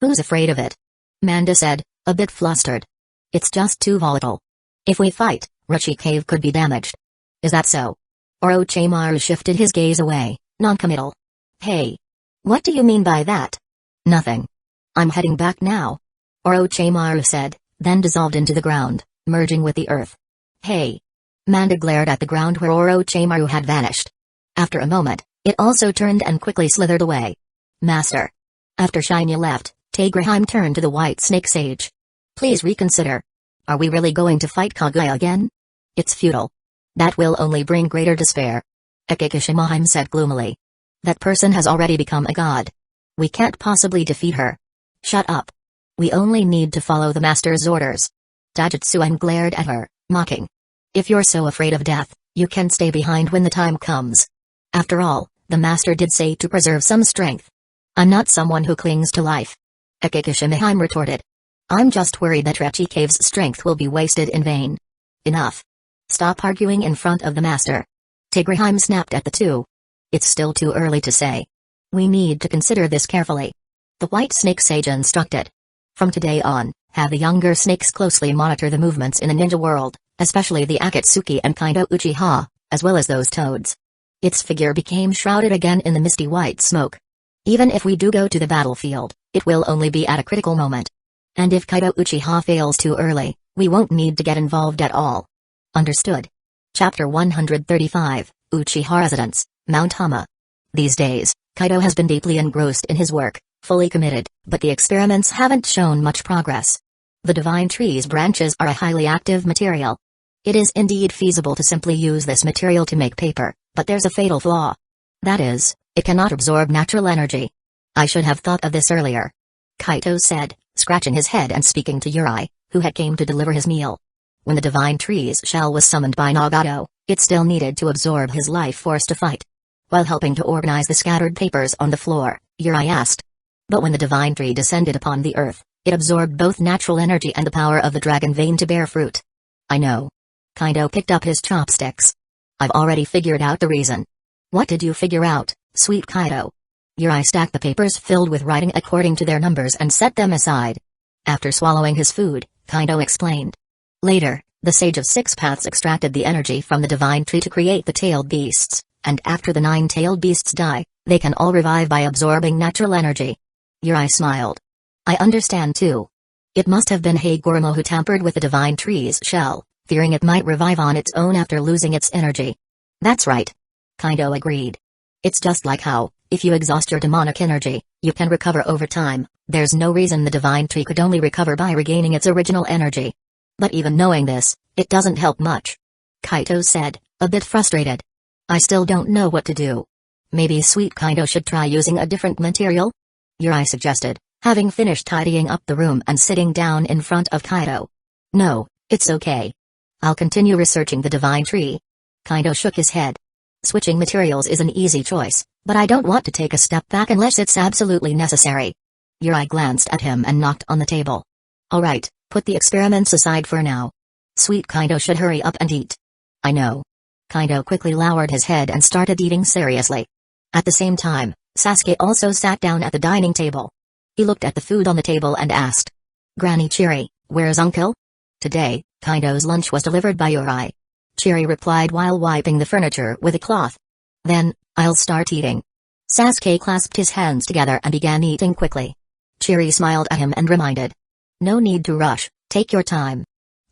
Who's afraid of it? Manda said, a bit flustered. It's just too volatile. If we fight, Rochi Cave could be damaged. Is that so? Orochimaru shifted his gaze away, non-committal. Hey. What do you mean by that? Nothing. I'm heading back now. Orochimaru said, then dissolved into the ground, merging with the earth. Hey. Manda glared at the ground where Orochimaru had vanished. After a moment, it also turned and quickly slithered away. Master. After Shinya left, Tagrahime turned to the White Snake Sage. Please reconsider. Are we really going to fight Kaguya again? It's futile. That will only bring greater despair. Akikishimahime said gloomily. That person has already become a god. We can't possibly defeat her. Shut up. We only need to follow the master's orders. Dajutsuan glared at her, mocking. If you're so afraid of death, you can stay behind when the time comes. After all, the master did say to preserve some strength. I'm not someone who clings to life. Akikishimahime retorted. I'm just worried that Rochi Cave's strength will be wasted in vain. Enough. Stop arguing in front of the master. Tagrahime snapped at the two. It's still too early to say. We need to consider this carefully. The White Snake Sage instructed. From today on, have the younger snakes closely monitor the movements in the ninja world, especially the Akatsuki and Kaido Uchiha, as well as those toads. Its figure became shrouded again in the misty white smoke. Even if we do go to the battlefield, it will only be at a critical moment. And if Kaido Uchiha fails too early, we won't need to get involved at all. Understood. Chapter 135, Uchiha Residence, Mount Hama. These days, Kaido has been deeply engrossed in his work, fully committed, but the experiments haven't shown much progress. The divine tree's branches are a highly active material. It is indeed feasible to simply use this material to make paper, but there's a fatal flaw. That is, it cannot absorb natural energy. I should have thought of this earlier. Kaito said, scratching his head and speaking to Yuri, who had came to deliver his meal. When the divine tree's shell was summoned by Nagato, it still needed to absorb his life force to fight. While helping to organize the scattered papers on the floor, Yuri asked. But when the divine tree descended upon the earth, it absorbed both natural energy and the power of the dragon vein to bear fruit. I know. Kaido picked up his chopsticks. I've already figured out the reason. What did you figure out, sweet Kaido? Yuri stacked the papers filled with writing according to their numbers and set them aside. After swallowing his food, Kaido explained. Later, the Sage of Six Paths extracted the energy from the divine tree to create the tailed beasts, and after the 9 tailed beasts die, they can all revive by absorbing natural energy. Yuri smiled. I understand too. It must have been Hagoromo who tampered with the divine tree's shell, fearing it might revive on its own after losing its energy. That's right. Kaido agreed. It's just like how, if you exhaust your demonic energy, you can recover over time. There's no reason the divine tree could only recover by regaining its original energy. But even knowing this, it doesn't help much. Kaito said, a bit frustrated. I still don't know what to do. Maybe sweet Kaido should try using a different material? Yuri suggested, having finished tidying up the room and sitting down in front of Kaido. No, it's okay. I'll continue researching the divine tree. Kaido shook his head. Switching materials is an easy choice, but I don't want to take a step back unless it's absolutely necessary. Yuri glanced at him and knocked on the table. Alright, put the experiments aside for now. Sweet Kaido should hurry up and eat. I know. Kaido quickly lowered his head and started eating seriously. At the same time, Sasuke also sat down at the dining table. He looked at the food on the table and asked. Granny Chiri, where's Uncle? Today, Kaido's lunch was delivered by Yuri. Chiri replied while wiping the furniture with a cloth. Then, I'll start eating. Sasuke clasped his hands together and began eating quickly. Chiri smiled at him and reminded. No need to rush, take your time.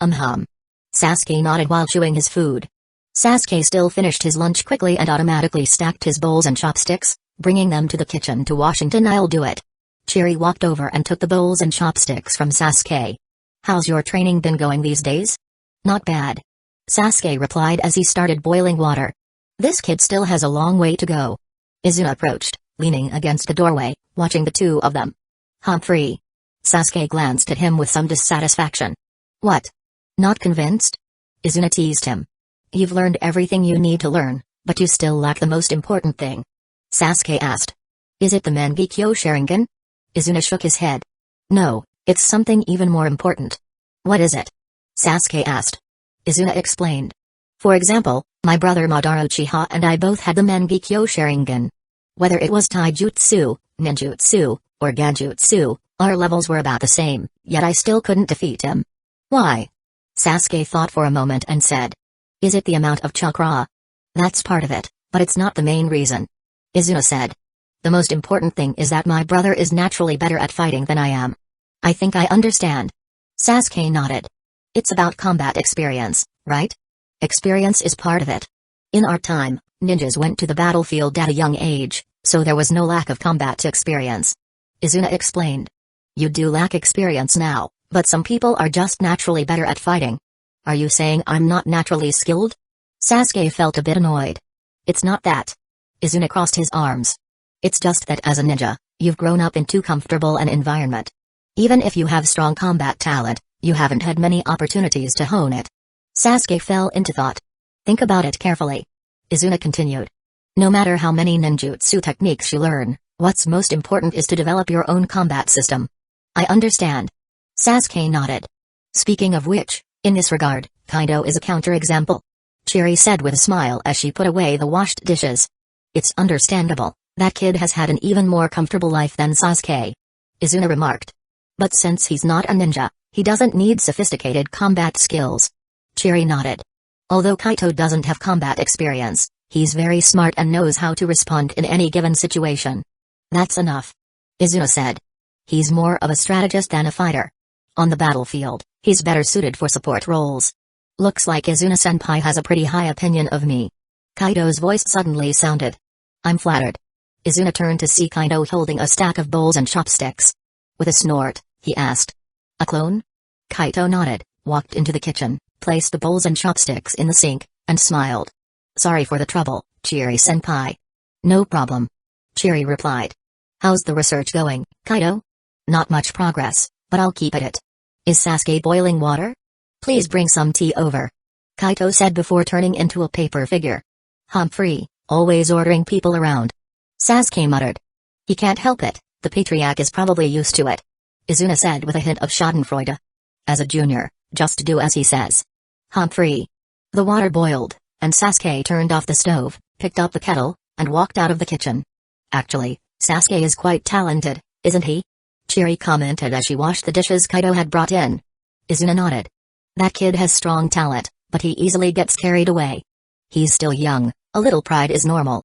Sasuke nodded while chewing his food. Sasuke still finished his lunch quickly and automatically stacked his bowls and chopsticks, bringing them to the kitchen to Washington. I'll do it. Chiri walked over and took the bowls and chopsticks from Sasuke. How's your training been going these days? Not bad. Sasuke replied as he started boiling water. This kid still has a long way to go. Izuna approached, leaning against the doorway, watching the two of them. Humphrey. Sasuke glanced at him with some dissatisfaction. What? Not convinced? Izuna teased him. You've learned everything you need to learn, but you still lack the most important thing. Sasuke asked. Is it the Mangekyo Sharingan? Izuna shook his head. No, it's something even more important. What is it? Sasuke asked. Izuna explained. For example, my brother Madara Uchiha and I both had the Mangekyo Sharingan. Whether it was Taijutsu, Ninjutsu, or Genjutsu, Our levels were about the same, yet I still couldn't defeat him. Why? Sasuke thought for a moment and said. Is it the amount of chakra? That's part of it, but it's not the main reason. Izuna said. The most important thing is that my brother is naturally better at fighting than I am. I think I understand. Sasuke nodded. It's about combat experience, right? Experience is part of it. In our time, ninjas went to the battlefield at a young age, so there was no lack of combat experience. Izuna explained. You do lack experience now, but some people are just naturally better at fighting. Are you saying I'm not naturally skilled? Sasuke felt a bit annoyed. It's not that. Izuna crossed his arms. It's just that as a ninja, you've grown up in too comfortable an environment. Even if you have strong combat talent, you haven't had many opportunities to hone it. Sasuke fell into thought. Think about it carefully. Izuna continued. No matter how many ninjutsu techniques you learn, what's most important is to develop your own combat system. I understand. Sasuke nodded. Speaking of which, in this regard, Kaido is a counterexample. Chiri said with a smile as she put away the washed dishes. It's understandable, that kid has had an even more comfortable life than Sasuke. Izuna remarked. But since he's not a ninja, he doesn't need sophisticated combat skills. Chiri nodded. Although Kaito doesn't have combat experience, he's very smart and knows how to respond in any given situation. That's enough. Izuna said. He's more of a strategist than a fighter. On the battlefield, he's better suited for support roles. Looks like Izuna-senpai has a pretty high opinion of me. Kaido's voice suddenly sounded. I'm flattered. Izuna turned to see Kaido holding a stack of bowls and chopsticks. With a snort, he asked. A clone? Kaito nodded, walked into the kitchen, placed the bowls and chopsticks in the sink, and smiled. Sorry for the trouble, Chiri-senpai. No problem. Chiri replied. How's the research going, Kaido? Not much progress, but I'll keep at it. Is Sasuke boiling water? Please bring some tea over. Kaito said before turning into a paper figure. Humphrey, always ordering people around. Sasuke muttered. He can't help it, the patriarch is probably used to it. Izuna said with a hint of schadenfreude. As a junior, just do as he says. Humphrey. The water boiled, and Sasuke turned off the stove, picked up the kettle, and walked out of the kitchen. Actually, Sasuke is quite talented, isn't he? Chiri commented as she washed the dishes Kaito had brought in. Izuna nodded. That kid has strong talent, but he easily gets carried away. He's still young, a little pride is normal.